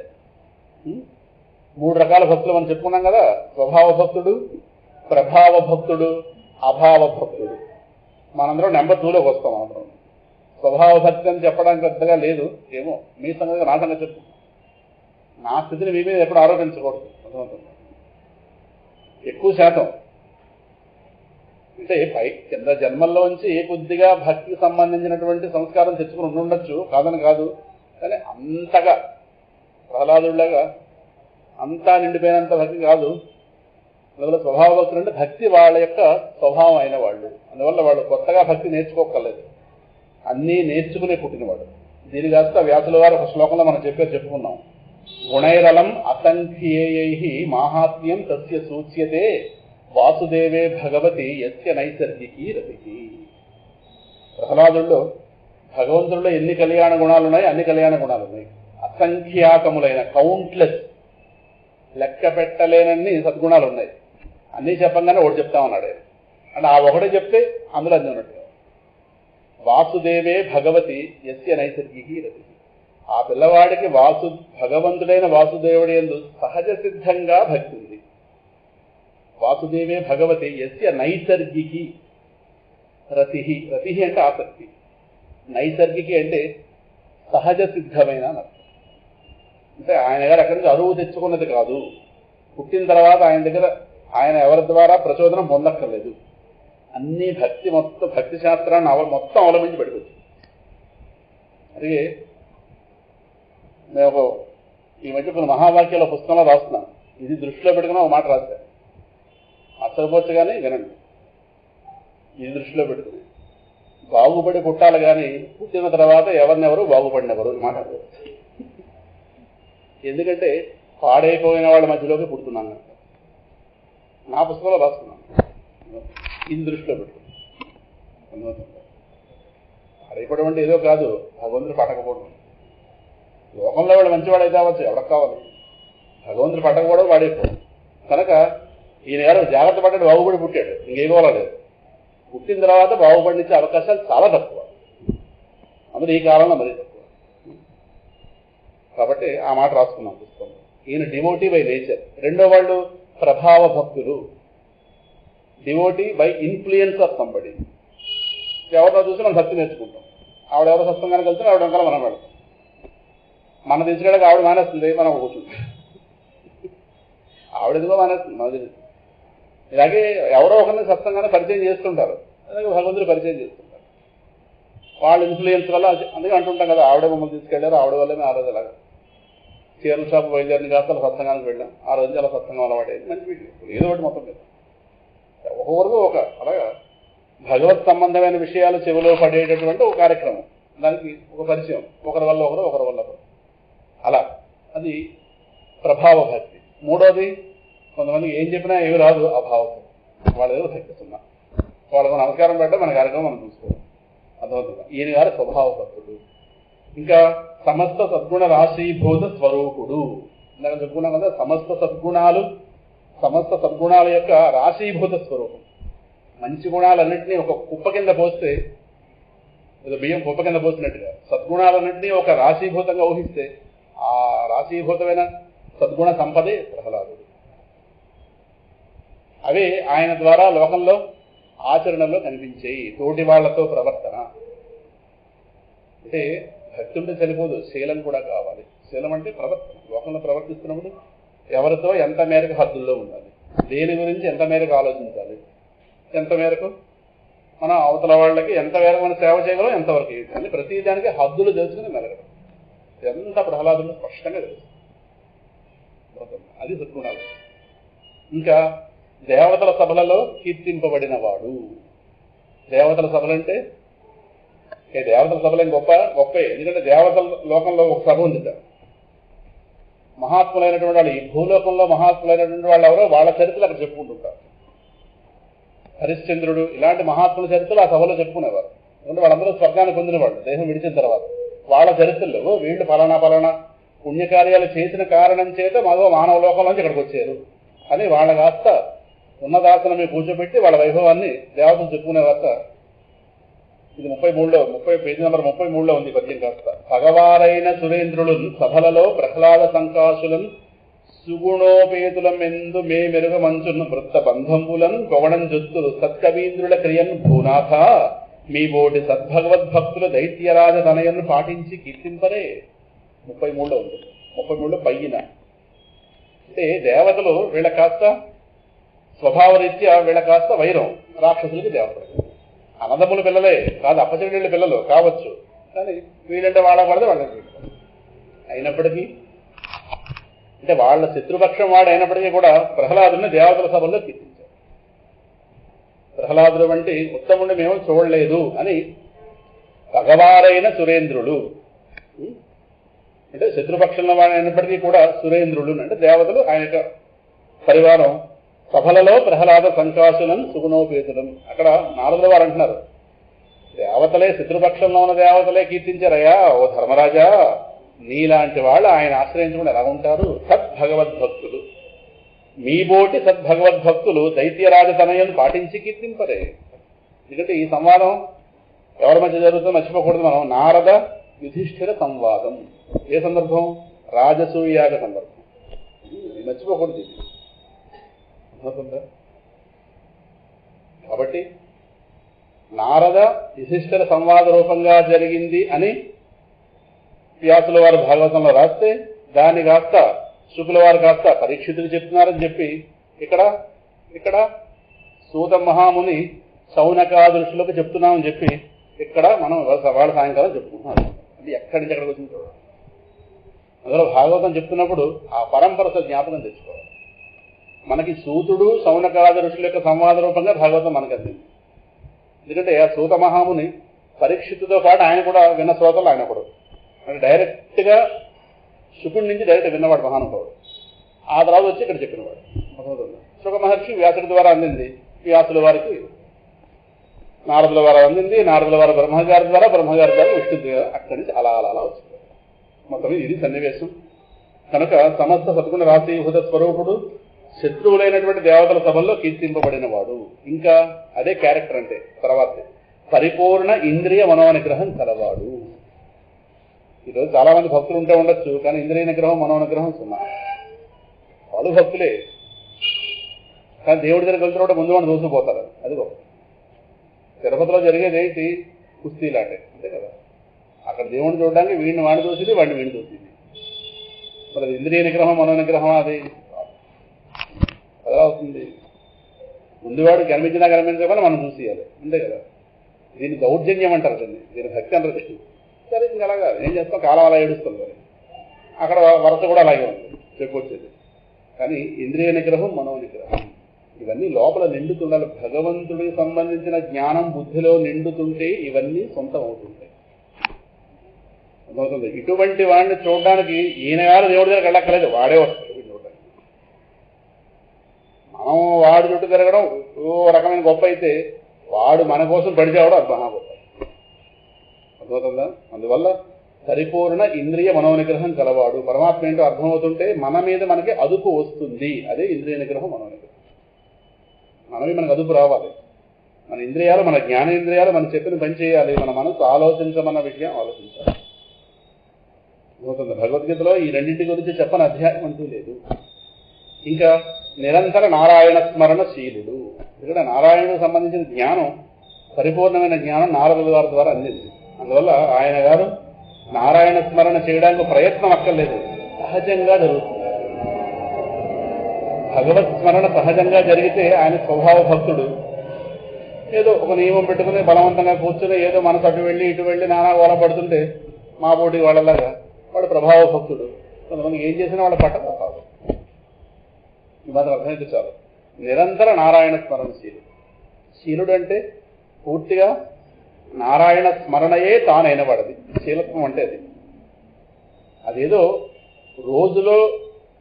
3 రకాల భక్తులు మనం చెప్పుకున్నాం కదా, స్వభావ భక్తుడు, ప్రభావ భక్తుడు, అభావ భక్తుడు. మనందరం నెంబర్ 2లోకి వస్తాం. అందరం స్వభావ భక్తి అని చెప్పడానికి పెద్దగా లేదు. ఏమో మీ సంగతి నా సంగతి చెప్పు. నా స్థితిని మీ మీద ఎప్పుడు ఆరోపించకూడదు. అర్థమవుతుంది. ఎక్కువ శాతం అంటే కింద జన్మల్లోంచి కొద్దిగా భక్తికి సంబంధించినటువంటి సంస్కారం తెచ్చుకుని ఉండొచ్చు, కాదని కాదు. కానీ అంతగా ప్రహ్లాదుడిలాగా అంతా నిండిపోయినంత భక్తి కాదు. అందువల్ల స్వభావ భక్తులు అంటే భక్తి వాళ్ళ యొక్క స్వభావం అయిన వాళ్ళు. అందువల్ల వాళ్ళు కొత్తగా భక్తి నేర్చుకోకర్లేదు, అన్నీ నేర్చుకునే పుట్టినవాడు. దీని కాస్త వ్యాసుల వారు ఒక శ్లోకంలో మనం చెప్పుకున్నాం. గుణైరలం అసంఖ్యేయై మాహాత్మ్యం తస్య సూచ్యతే వాసుదేవే భగవతి యస్య నైసర్గికి రతికి. ప్రహ్లాదుల్లో భగవంతుల్లో ఎన్ని కళ్యాణ గుణాలు ఉన్నాయి, అన్ని కళ్యాణ గుణాలు ఉన్నాయి. అసంఖ్యాకములైన కౌంట్లెస్, లెక్క పెట్టలేనన్ని సద్గుణాలు ఉన్నాయి. అన్నీ చెప్పంగానే ఒకటి చెప్తామన్నాడు. అంటే ఆ ఒకటే చెప్తే అందులో అన్నీ ఉన్నట్టు. వాసుదేవే భగవతి యస్య నైసర్గికి రతికి. ఆ పిల్లవాడికి భగవంతుడైన వాసుదేవుడి యందు సహజ సిద్ధంగా భక్తి ఉంది. వాసుదేవే భగవతి యస్య నైసర్గికి రతి. రతి అంటే ఆసక్తి, నైసర్గికి అంటే సహజ సిద్ధమైన అర్థం. అంటే ఆయన గారు అక్కడి నుంచి అరువు తెచ్చుకున్నది కాదు. పుట్టిన తర్వాత ఆయన దగ్గర ఆయన ఎవరి ద్వారా ప్రచోదనం పొందక్కర్లేదు. అన్ని భక్తి మొత్తం భక్తి శాస్త్రాన్ని మొత్తం అవలంబించి పెట్టుకోవచ్చు. అలాగే మేము ఈ మధ్య కొన్ని మహావాక్యాల పుస్తకంలో రాస్తున్నాను. ఇది దృష్టిలో పెట్టుకుని ఒక మాట రాశాను. అసలుపోవచ్చు కానీ వినండి. ఇది దృష్టిలో పెట్టుకుని బాగుపడి పుట్టాలి కానీ పుట్టిన తర్వాత ఎవరినెవరు బాగుపడినెవరు మాట. ఎందుకంటే పాడైపోయిన వాళ్ళ మధ్యలోకి పుడుతున్నాను. నా పుస్తకంలో రాసుకున్నాను. ఇది దృష్టిలో పెట్టుకుని పాడైపోవడం అంటే ఏదో కాదు, భగవంతుడు పట్టకపోవడం. లోకంలో వాడు మంచివాడు అయితే అవ్వచ్చు, ఎవరికి కావాలి. భగవంతుడు పట్టకపోవడం వాడైపోవడం. కనుక ఈయన గారు జాగ్రత్త పడ్డాడు, బాగుపడి పుట్టాడు. ఇంకేకోలేదు. పుట్టిన తర్వాత బాగుపడించే అవకాశాలు చాలా తక్కువ. అందులో ఈ కాలంలో మరీ తక్కువ. కాబట్టి ఆ మాట రాసుకున్నాం పుస్తకం. ఈయన డివోటీ బై నేచర్. రెండో వాళ్ళు ప్రభావ భక్తులు, devotee by influence of somebody. ఎవరినో చూసి మనం భక్తి నేర్చుకుంటాం. ఆవిడెవరో సత్సంగానికి వెళ్తే ఆవిడ వెనకాల మనం వెళ్తాం. మన తీసుకెళ్ళక ఆవిడ మానేస్తుంది, మనం కూర్చుంటాం. ఆవిడ ఎందుకో మానేస్తుంది మనది. ఇలాగే ఎవరో ఒకరిని సత్సంగానే పరిచయం చేస్తుంటారు, అలాగే భగవంతుడు పరిచయం చేస్తుంటారు. వాళ్ళ ఇన్ఫ్లుయెన్స్ వల్ల అందుకే అంటుంటాం కదా, ఆవిడే మమ్మల్ని తీసుకెళ్లారు, ఆవిడ వల్లే ఆ రోజు అలాగా చీరల షాపు బయలుదేరిన కాస్త అలా సత్సంగానికి వెళ్ళాం. ఆ రోజు అలా సత్సంగం అలవాటేది. మంచి వీడియో ఏదో ఒకటి మొత్తం మీద ఒక్కొక్కరు ఒక అలాగా భగవత్ సంబంధమైన విషయాలు చెవిలో పడేటటువంటి ఒక కార్యక్రమం. దానికి ఒక పరిచయం, ఒకరి వల్ల ఒకరు, ఒకరి వల్ల ఒకరు, అలా. అది ప్రభావ భక్తి. మూడోది, కొంతమందికి ఏం చెప్పినా ఏమి రాదు, అభావం. వాళ్ళు ఏదో భక్తిస్తున్నా వాళ్ళకు నమస్కారం పెట్టడం మన కార్యక్రమం మనం చూసుకోవాలి. అర్థమవుతుందా? ఈయన గారు స్వభావ భక్తుడు. ఇంకా సమస్త సద్గుణ రాశీభూత స్వరూపుడు. ఇందాక చెప్పుకున్నాం కదా, సమస్త సద్గుణాల యొక్క రాశీభూత స్వరూపం. మంచి గుణాలన్నింటినీ ఒక కుప్ప కింద పోస్తే, ఏదో బియ్యం కుప్ప కింద పోసినట్టుగా సద్గుణాలన్నింటినీ ఒక రాశీభూతంగా ఊహిస్తే ఆ రాశీభూతమైన సద్గుణ సంపదే ప్రహ్లాదుడు. అవే ఆయన ద్వారా లోకంలో ఆచరణలో కనిపించేయి. తోటి వాళ్లతో ప్రవర్తన. అంటే భక్తి ఉంటే సరిపోదు, శీలం కూడా కావాలి. శీలం అంటే ప్రవర్తన. లోకంలో ప్రవర్తిస్తున్నప్పుడు ఎవరితో ఎంత మేరకు హద్దుల్లో ఉండాలి, దేని గురించి ఎంత మేరకు ఆలోచించాలి, ఎంత మేరకు మనం అవతల వాళ్ళకి ఎంత మేరకు మనం సేవ చేయగలం, ఎంతవరకు అని ప్రతి దానికి హద్దులు తెలుసుకుని మెలగడం. ఎంత ప్రహ్లాదులు స్పష్టంగా తెలుసు. అది సద్గుణాలు. ఇంకా దేవతల సభలలో కీర్తింపబడిన వాడు. దేవతల సభలంటే దేవతల సభలేం గొప్పే. ఎందుకంటే దేవతల లోకంలో ఒక సభ ఉంది. మహాత్ములైనటువంటి వాళ్ళు, ఈ భూలోకంలో మహాత్ములైనటువంటి వాళ్ళు ఎవరో వాళ్ళ చరిత్రలు అక్కడ చెప్పుకుంటుంటారు. హరిశ్చంద్రుడు ఇలాంటి మహాత్ముల చరిత్రలు ఆ సభలో చెప్పుకునేవారు. ఎందుకంటే వాళ్ళందరూ స్వర్గాన్ని పొందిన వాళ్ళు దేహం విడిచిన తర్వాత. వాళ్ళ చరిత్రలో వీళ్ళు ఫలానా పుణ్యకార్యాలు చేసిన కారణం చేత మానవ లోకంలోంచి ఇక్కడికి వచ్చారు అని వాళ్ళ కాస్త ఉన్నదాసనం మీద కూర్చోబెట్టి వాళ్ళ వైభవాన్ని దేవతలు చెప్పుకునేవారు. ఇది 33 పేజీ నెంబర్ 33లో ఉంది పద్యం కాస్త. భగవారైన సురేంద్రులు సభలలో ప్రహ్లాద సంకాశులను సుగుణోపేతులం ఎందు మే మెరుగ మంచును వృత్త బంధంబులను గొవడం జొత్తులు సత్కవీంద్రుల క్రియన్ భూనాథ మీ బోటి సద్భగవద్భక్తుల దైత్యరాజ తనయను పాటించి కీర్తింపరే. 33లో ఉంది. 33లో పైన అంటే దేవతలు వీళ్ళ కాస్త స్వభావరీత్యా వీళ్ళ కాస్త వైరం, రాక్షసులకి దేవతలు. అన్నదమ్ముల పిల్లలే కాదు, అప్పచెల్లెళ్ళ పిల్లలు కావచ్చు, కానీ వీళ్ళంటే వాడకూడదు వాళ్ళకి. అయినప్పటికీ అంటే వాళ్ళ శత్రుపక్షం వాడు అయినప్పటికీ కూడా ప్రహ్లాదుని దేవతల సభల్లో కీర్తించారు. ప్రహ్లాదుడు వంటి ఉత్తముడిని మేము చూడలేదు అని భగవారైన సురేంద్రులు అంటే శత్రుపక్షంలో వాడు అయినప్పటికీ కూడా సురేంద్రులు అంటే దేవతలు ఆయన యొక్క పరివారం సభలలో ప్రహ్లాద సంకాశులను సుగుణోపేతులం. అక్కడ నారదుల వారు అంటున్నారు, దేవతలే శత్రుపక్షంలో ఉన్న దేవతలే కీర్తించారయ్యా ఓ ధర్మరాజా, నీలాంటి వాళ్ళు ఆయన ఆశ్రయించకుండా ఎలా ఉంటారు? సద్భగవద్భక్తులు, మీ బోటి సద్భగవద్భక్తులు దైత్యరాజ తనయను పాటించి కీర్తింపరే. ఎందుకంటే ఈ సంవాదం ఎవరి మధ్య జరుగుతుందో మర్చిపోకూడదు మనం. నారద యుధిష్ఠిర సంవాదం. ఏ సందర్భం? రాజసూయాగ సందర్భం. మర్చిపోకూడదు. కాబట్టి నారద యుధిష్ఠిర సంవాద రూపంగా జరిగింది అని వ్యాసుల వారు భాగవతంలో రాస్తే దాన్ని కాస్త శుకుల వారు కాస్త పరీక్షితులు చెప్తున్నారని చెప్పి ఇక్కడ సూత మహాముని శౌనకాదృష్టులకు చెప్తున్నామని చెప్పి ఇక్కడ మనం వాళ్ళ సాయంకాలం చెప్పుకుంటున్నాం. అది ఎక్కడి నుంచి ఎక్కడికి వచ్చింది చూడాలి. అందులో భాగవతం చెప్తున్నప్పుడు ఆ పరంపర జ్ఞాపకం తెచ్చుకోవాలి. మనకి సూతుడు శౌనకాది ఋషుల యొక్క సంవాద రూపంగా భాగవతం మనకు అందింది. ఎందుకంటే ఆ సూత మహాముని పరీక్షితుతో పాటు ఆయన కూడా విన్న శ్రోతలు ఆయన కూడా అంటే డైరెక్ట్గా శుకుడి నుంచి డైరెక్ట్ విన్నవాడు మహానుభావుడు. ఆ తర్వాత వచ్చి ఇక్కడ చెప్పినవాడు శుక మహర్షి వ్యాసుడి ద్వారా అందింది. వ్యాసుల వారికి నారదుల వారు అందింది. నారదుల వారు బ్రహ్మగారి ద్వారా విష్ణు అక్కడి నుంచి అలా వచ్చింది. మొత్తం ఇది సన్నివేశం. కనుక సమస్త సద్గుణ రాశీభూత స్వరూపుడు శత్రువులైనటువంటి దేవతల సభల్లో కీర్తింపబడిన వాడు. ఇంకా అదే క్యారెక్టర్ అంటే తర్వాత పరిపూర్ణ ఇంద్రియ మనోనిగ్రహం కలవాడు. ఈరోజు చాలా మంది భక్తులు ఉంటే ఉండొచ్చు, కానీ ఇంద్రియ నిగ్రహం మనోనిగ్రహం సున్నా. వాళ్ళు భక్తులే, కానీ దేవుడి దగ్గర వెళ్తున్నప్పుడు ముందు వాడిని దూసిపోతారు. అదిగో తిరుపతిలో జరిగేది ఏంటి? కుస్తీ లాంటి అంతే కదా. అక్కడ దేవుడిని చూడడానికి వీడిని వాడిని దూసింది, వాడిని వీడిని దూసింది. మరి అది ఇంద్రియ నిగ్రహం మనోనిగ్రహం అది ఎలా అవుతుంది? ముందువాడు కనిపించకపోయినా మనం చూసేయాలి అంతే కదా. దీన్ని దౌర్జన్యం అంటారు, దీని భక్తి అంటారు. సరే ఇంకా అలాగా ఏం చేస్తాం, కాలం అలా ఏడుస్తాం. మరి అక్కడ వరస కూడా అలాగే ఉంది చెప్పొచ్చేది. కానీ ఇంద్రియ నిగ్రహం మనోనిగ్రహం ఇవన్నీ లోపల నిండుతుండాలి. భగవంతుడికి సంబంధించిన జ్ఞానం బుద్ధిలో నిండుతుంటే ఇవన్నీ సొంతం అవుతుంటాయి. అర్థమవుతుంది. ఇటువంటి వాడిని చూడడానికి ఈయన గారు దేవుడి దగ్గర వెళ్ళక్కర్లేదు, వాడే వస్తాడు చూడడానికి. మనం వాడు చుట్టూ తిరగడం ఓ రకమైన గొప్ప అయితే వాడు మన కోసం పడిచేవాడు అది మహా గొప్ప. అర్థమవుతుందా? అందువల్ల పరిపూర్ణ ఇంద్రియ మనోనిగ్రహం కలవాడు. పరమాత్మ ఏంటో అర్థమవుతుంటే మన మీద మనకి అదుపు వస్తుంది. అదే ఇంద్రియ నిగ్రహం మనోనిగ్రహం. మనవి మనకు అదుపు రావాలి. మన ఇంద్రియాలు, మన జ్ఞానేంద్రియాలు మన చెప్పిన పని చేయాలి. మన మనసు ఆలోచించమన్న విషయం ఆలోచించాలి. అవుతుంది. భగవద్గీతలో ఈ రెండింటి గురించి చెప్పని అధ్యాయం అంటూ లేదు. ఇంకా నిరంతర నారాయణ స్మరణ శీలుడు. ఇక్కడ నారాయణుడికి సంబంధించిన జ్ఞానం, పరిపూర్ణమైన జ్ఞానం నారదుల వారి ద్వారా అందింది. అందువల్ల ఆయన గారు నారాయణ స్మరణ చేయడానికి ప్రయత్నం అక్కర్లేదు, సహజంగా జరుగుతుంది. భగవత్ స్మరణ సహజంగా జరిగితే ఆయన స్వభావ భక్తుడు. ఏదో ఒక నియమం పెట్టుకుని బలవంతంగా కూర్చుని ఏదో మనసు అటు వెళ్ళి ఇటు వెళ్ళి నానా గోల పడుతుంటే మా పోటీ వాళ్ళలాగా వాడు ప్రభావ భక్తుడు. కొంతమంది ఏం చేసినా వాళ్ళ పట్ట ప్రభావం. ఈ మాత్రం అర్థమైతే చాలు. నిరంతర నారాయణ స్మరణశీలుడు. శీలుడు అంటే పూర్తిగా నారాయణ స్మరణయే తానైన వాడది శీలత్వం అంటే. అదేదో రోజులో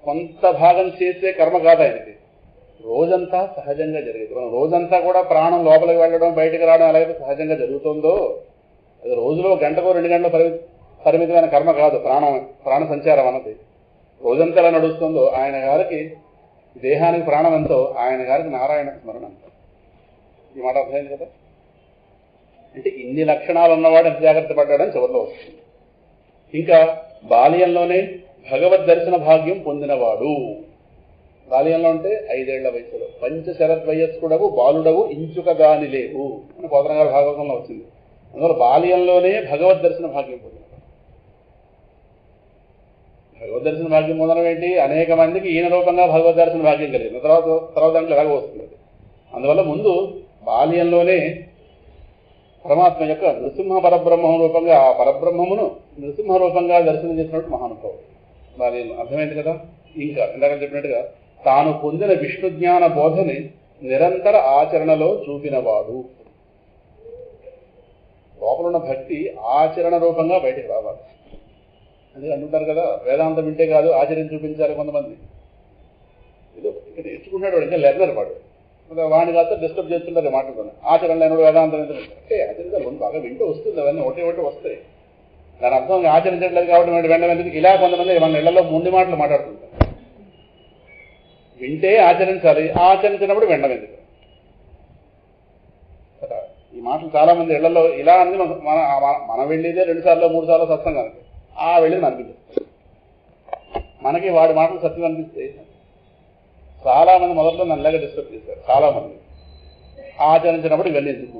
కొంత భాగం చేసే కర్మ కాదు ఆయనకి, రోజంతా సహజంగా జరిగేది. మనం రోజంతా కూడా ప్రాణం లోపలికి వెళ్ళడం బయటకు రావడం ఎలాగైతే సహజంగా జరుగుతుందో, అది రోజులో గంటకో 2 గంటల పరిమితమైన కర్మ కాదు. ప్రాణ సంచారం అన్నది రోజంతా ఎలా నడుస్తుందో, ఆయన గారికి దేహానికి ప్రాణం ఎంతో ఆయన గారికి నారాయణ స్మరణ అంత. ఈ మాట అర్థమైంది కదా. అంటే ఇన్ని లక్షణాలు ఉన్నవాడు ఎంత జాగ్రత్త పడ్డాడని చివరిలో వస్తుంది. ఇంకా బాల్యంలోనే భగవద్ దర్శన భాగ్యం పొందినవాడు. బాల్యంలో అంటే 5 ఏళ్ల వయసులో పంచశరద్వయస్కుడవు బాలుడవు ఇంచుక దాని లేవు అని పోతన గారి భాగవతంలో వచ్చింది. అందువల్ల బాల్యంలోనే భగవద్ దర్శన భాగ్యం పొందినవాడు. భగవద్ దర్శన భాగ్యం పొందడం ఏంటి? అనేక మందికి ఈయన రూపంగా భగవద్ దర్శన భాగ్యం కలిగింది. తర్వాత దాంట్లో ఎలాగ వస్తుంది. అందువల్ల ముందు బాల్యంలోనే పరమాత్మ యొక్క నృసింహ పరబ్రహ్మం రూపంగా ఆ పరబ్రహ్మమును నృసింహ రూపంగా దర్శనం చేసినట్టు మహానుభావుడు. బాల్యంలో అర్థమైంది కదా. ఇంకా ఇందాక చెప్పినట్టుగా తాను పొందిన విష్ణు జ్ఞాన బోధని నిరంతర ఆచరణలో చూపినవాడు. లోపల ఉన్న భక్తి ఆచరణ రూపంగా బయటకు రావాలి. అది అంటుంటారు కదా, వేదాంతం వింటే కాదు ఆచరించి చూపించాలి కొంతమంది. ఏదో ఇక్కడ నేర్చుకుంటాడు వాడు, ఇంకా లెర్నర్ వాడు. వాడిని కాస్త డిస్టర్బ్ చేస్తుంటారు మాట్లాడుతుంది. ఆచరణ లేనివాడు వేదాంతం అంటే ఆచరించాలి. ముందు బాగా వింటూ వస్తుంది, అవన్నీ ఒకటి వస్తాయి. దాని అర్థం ఆచరించట్లేదు కాబట్టి వెంటనే ఇలా కొంతమంది మన ఇళ్లలో ముందు మాటలు మాట్లాడుతుంటారు. వింటే ఆచరించాలి, ఆచరించినప్పుడు వెండం ఎందుకు? ఈ మాటలు చాలా మంది ఇళ్లలో ఇలా అంది. మనం వెళ్ళేదే 2 సార్లు 3 సార్లు సత్సంగం వెళ్ళేది అనిపించదు. మనకి వాడి మాటలు సత్యం అనిపిస్తే చాలా మంది మొదట్లో నన్ను ఇలాగే డిస్టర్బ్ చేశారు. చాలా మంది ఆచరించినప్పుడు ఇవన్నీ ఎందుకు?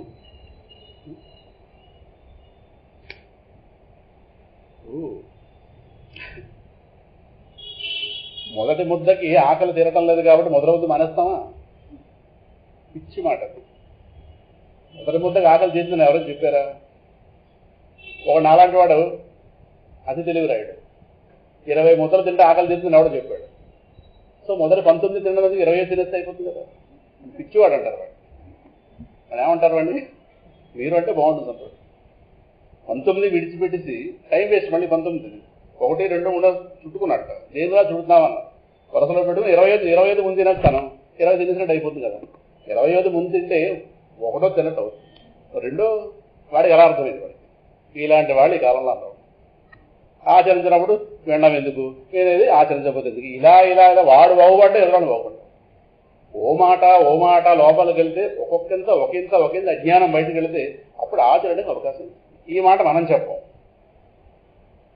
మొదటి ముద్దకి ఆకలి తీరటం లేదు కాబట్టి మొదలవుద్దు మానేస్తామా? పిచ్చి మాట. మొదటి ముద్దకి ఆకలి తీరుతుంది ఎవరైనా చెప్పారా? ఒక నాలాంటి వాడు అతి తెలివిరాయుడు 20 ముద్దలు తింటే ఆకలి తీరుతుంది ఎవడో చెప్పాడు. సో మొదటి 19 తినడం 20 తినేస్తే అయిపోతుంది కదా. పిచ్చివాడు అంటారు వాడు. అని ఏమంటారు వాడిని? మీరు అంటే బాగుంటుంది అంటారు. 19 విడిచిపెట్టేసి టైం వేస్ట్. మళ్ళీ 19 1, 2, 3 చుట్టుకున్నట్ట. దేనిగా చుడుతున్నామన్నా వరసలో పెట్టుకుని 25 ముందు తినేస్తాను. 20 తినేసినట్టు అయిపోతుంది కదా. 25 ముందు తింటే 1 తినట్టు అవుతుంది. 2 వాడికి ఎలా అర్థమైంది? వాడికి ఇలాంటి వాళ్ళు ఈ కాలంలో అర్థం. ఆచరించినప్పుడు వినడం ఎందుకు, నేనేది ఆచరించకపోతే ఎందుకు? ఇలా వాడు బాగుపడ్డా ఎదురాడు బాగుపడ్డా. ఓ మాట లోపలికి వెళ్తే ఒకంత అజ్ఞానం బయటకు వెళితే అప్పుడు ఆచరణకు అవకాశం. ఈ మాట మనం చెప్పం.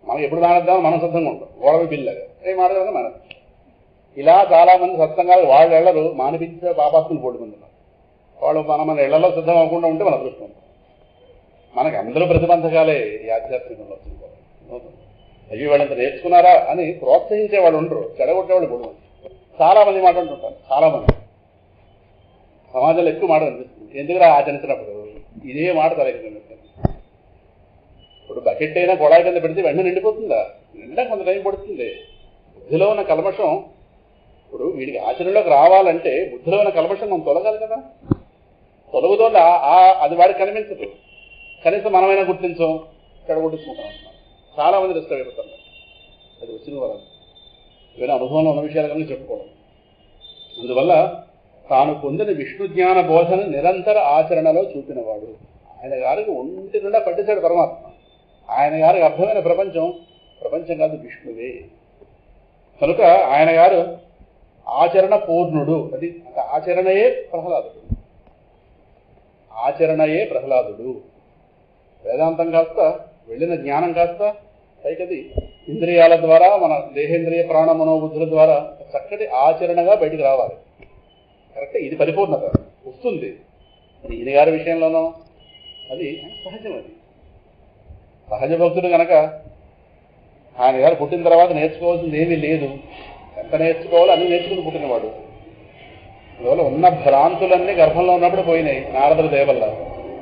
మనం ఎప్పుడు మానేద్దామో మనం సిద్ధంగా ఉంటాం. గొడవ బిల్లగా ఏ మాట కదా మనం. ఇలా చాలా మంది సత్సంగాలు వాళ్ళు ఎళ్ళరు, మానిపించే పాపాత్తులు పోడుకుంటున్నారు. వాళ్ళు మన ఇళ్లలో సిద్ధం అవ్వకుండా ఉంటే మన అదృష్టం. మనకి అందరూ ప్రతిబంధకాలే ఈ ఆధ్యాత్మికంలో వచ్చింది. అయ్యి వాళ్ళంత నేర్చుకున్నారా అని ప్రోత్సహించే వాళ్ళు ఉండరు, చెడగొట్టేవాళ్ళు కూడా చాలా మంది మాట్లాడుతుంటారు. చాలా మంది సమాజంలో ఎక్కువ మాట అనిపిస్తుంది. ఎందుకురా ఆచరించినప్పుడు ఇదే మాట తలెత్తుంది. ఇప్పుడు బకెట్ అయినా గొడవ కింద పెడితే వెంటనే నిండిపోతుందా? నిండా కొంత టైం పడుతుంది. బుద్ధిలో ఉన్న కల్మషం ఇప్పుడు వీడికి ఆచరణలోకి రావాలంటే బుద్ధిలో ఉన్న కల్మషం మనం తొలగాలి కదా. తొలగుతోంది అది వాడికి కనిపించదు. కనీసం మనమైనా గుర్తించం, చెడగొట్టించుకుంటాం. చాలా మంది డిస్టర్బ్ అయిపోతారు. అది వచ్చిన వాళ్ళని ఏదైనా అనుభవంలో ఉన్న విషయాల కన్నా చెప్పుకోవడం. అందువల్ల తాను పొందిన విష్ణు జ్ఞాన బోధన నిరంతర ఆచరణలో చూపినవాడు. ఆయన గారికి ఒంటి నిండా పట్టేశాడు పరమాత్మ. ఆయన గారికి అర్థమైన ప్రపంచం కాదు, విష్ణువే. కనుక ఆయన గారు ఆచరణ పూర్ణుడు. అది ఆచరణయే ప్రహ్లాదుడు. వేదాంతం కాస్త వెళ్ళిన జ్ఞానం కాస్త పైకది ఇంద్రియాల ద్వారా మన దేహేంద్రియ ప్రాణ మనోబుద్ధుల ద్వారా చక్కటి ఆచరణగా బయటికి రావాలి. కరెక్ట్, ఇది పరిపూర్ణత వస్తుంది. ఈయన గారి విషయంలోనూ అది సహజం. అది సహజ భక్తుడు కనుక ఆయన గారు పుట్టిన తర్వాత నేర్చుకోవాల్సింది ఏమీ లేదు. ఎంత నేర్చుకోవాలో అన్ని నేర్చుకుని పుట్టినవాడు. అందువల్ల ఉన్న భ్రాంతులన్నీ గర్భంలో ఉన్నప్పుడు పోయినాయి నారదుల దయ వల్ల.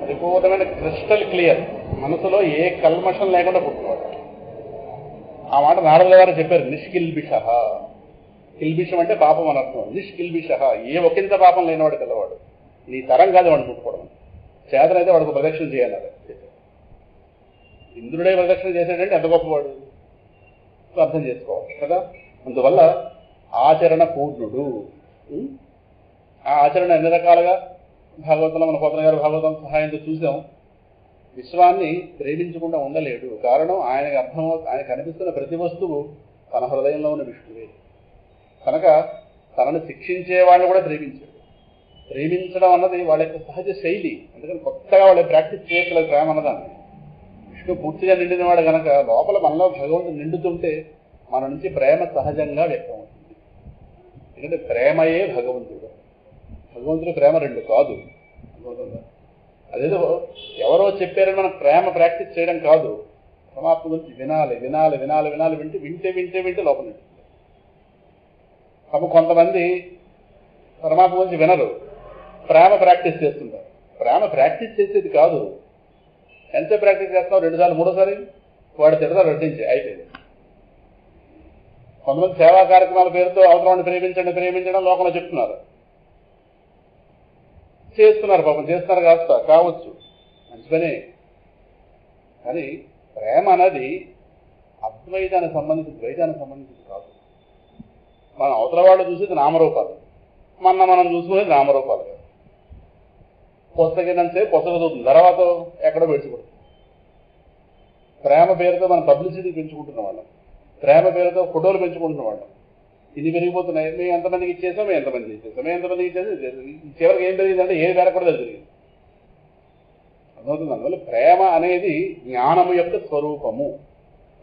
పరిపూర్ణమైన క్రిస్టల్ క్లియర్, మనసులో ఏ కల్మషం లేకుండా పుట్టినవాడు. ఆ మాట నారదుల గారు చెప్పారు, నిష్కిల్బిష. కిల్బిషం అంటే పాపం అని అర్థం. నిష్కిల్బిష, ఏ ఒకంత పాపం లేనివాడు పిల్లవాడు. నీ తరం కాదు వాడిని ముట్టుకోవడం. చేతనైతే వాడికి ప్రదక్షిణ చేయాలి. ఇంద్రుడే ప్రదక్షిణ చేశాడంటే ఎంత గొప్పవాడు అర్థం చేసుకోవాలి కదా. అందువల్ల ఆచరణ పూర్ణుడు. ఆ ఆచరణ ఎన్ని రకాలుగా భాగవతంలో మన పోతన గారు భాగవతం సహాయంతో చూసాం. విశ్వాన్ని ప్రేమించకుండా ఉండలేడు. కారణం ఆయనకు ఆయనకు అనిపిస్తున్న ప్రతి వస్తువు తన హృదయంలో ఉన్న విష్ణువే కనుక తనను శిక్షించే వాళ్ళని కూడా ప్రేమించాడు. ప్రేమించడం అన్నది వాళ్ళ యొక్క సహజ శైలి. అందుకని కొత్తగా వాళ్ళు ప్రాక్టీస్ చేయగలరు ప్రేమ అన్నదాన్ని. విష్ణు పూర్తిగా నిండినవాడు కనుక లోపల మనలో భగవంతుడు నిండుతుంటే మన నుంచి ప్రేమ సహజంగా వ్యక్తం అవుతుంది. ఎందుకంటే ప్రేమయే భగవంతుడు. భగవంతుడు ప్రేమ రెండు కాదు. అదేదో ఎవరో చెప్పారని మనం ప్రేమ ప్రాక్టీస్ చేయడం కాదు. పరమాత్మ గురించి వినాలి వినాలి వినాలి వినాలి వింటే వింటే వింటే వింటే లోపల. పాపం కొంతమంది పరమాత్మ గురించి వినరు, ప్రేమ ప్రాక్టీస్ చేస్తుంటారు. ప్రేమ ప్రాక్టీస్ చేసేది కాదు. ఎంత ప్రాక్టీస్ చేస్తాం? 2 సార్లు 3 సారి వాడు తిడతారు, రచించి అయిపోయింది. కొంతమంది సేవా కార్యక్రమాల పేరుతో అవసరాన్ని ప్రేమించండి ప్రేమించడం లోకంలో చెప్తున్నారు, చేస్తున్నారు. పాపం చేస్తున్నారు కావచ్చు, మంచి పనే. కానీ ప్రేమ అనేది అద్వైతానికి సంబంధించి ద్వైతానికి సంబంధించింది కాదు. మనం అవతల వాళ్ళు చూసేది నామరూపాలు, మనం చూసుకునేది నామరూపాలు కాదు. పుస్తకం సేపు పుస్తకం చదువుతుంది, తర్వాత ఎక్కడో పెంచుకుంటుంది. ప్రేమ పేరుతో మనం పబ్లిసిటీ పెంచుకుంటున్న వాళ్ళం, ప్రేమ పేరుతో ఫోటోలు పెంచుకుంటున్న వాళ్ళం. ఇన్ని పెరిగిపోతున్నాయి. మేము ఎంతమందికి ఇచ్చేసాం, మేము ఎంతమందికి ఇచ్చేసాం, మేము ఎంతమందికి ఇచ్చేసాం. చివరికి ఏం పెరిగిందంటే ఏది పెరగకూడదు అది పెరిగింది. అర్థమవుతుంది. అందువల్ల ప్రేమ అనేది జ్ఞానము యొక్క స్వరూపము.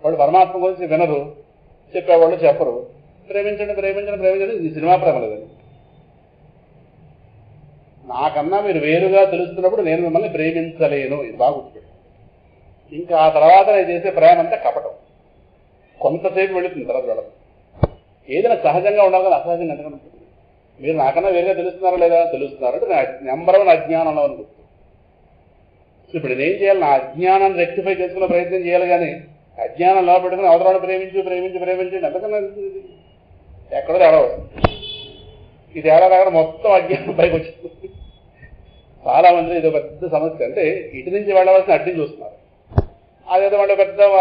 వాళ్ళు పరమాత్మ గురించి వినరు, చెప్పేవాళ్ళు చెప్పరు. ప్రేమించండి ప్రేమించండి ప్రేమించండి, ఇది సినిమా ప్రేమ లేదండి. నాకన్నా మీరు వేరుగా తెలుస్తున్నప్పుడు నేను మిమ్మల్ని ప్రేమించలేను. ఇది బాగా గుర్తుపెట్టు. ఇంకా ఆ తర్వాత నేను చేసే ప్రేమ అంతా కపటం. కొంతసేపు వెళుతుంది, తర్వాత వెళ్ళదు. ఏదైనా సహజంగా ఉండాలి కానీ అసహజంగా ఎంతకన్నా ఉంటుంది. మీరు నాకన్నా వేరుగా తెలుస్తున్నారా లేదా? తెలుస్తున్నారంటే నెంబర్ 1 అజ్ఞానంలో అని గుర్తు. ఇప్పుడు నేనేం చేయాలి? నా అజ్ఞానాన్ని రెక్టిఫై చేసుకునే ప్రయత్నం చేయాలి. కానీ అజ్ఞానంలో పెట్టుకుని అవతరాన్ని ప్రేమించండి ఎంతకన్నా ఎక్కడో తేడా వస్తుంది. ఇది తేడా రాగానే మొత్తం అజ్ఞానం పైకి వచ్చింది. చాలా మంది ఇదో పెద్ద సమస్య. అంటే ఇటు నుంచి వెళ్ళవలసిన అడ్డం చూస్తున్నారు. అదేదో అంటే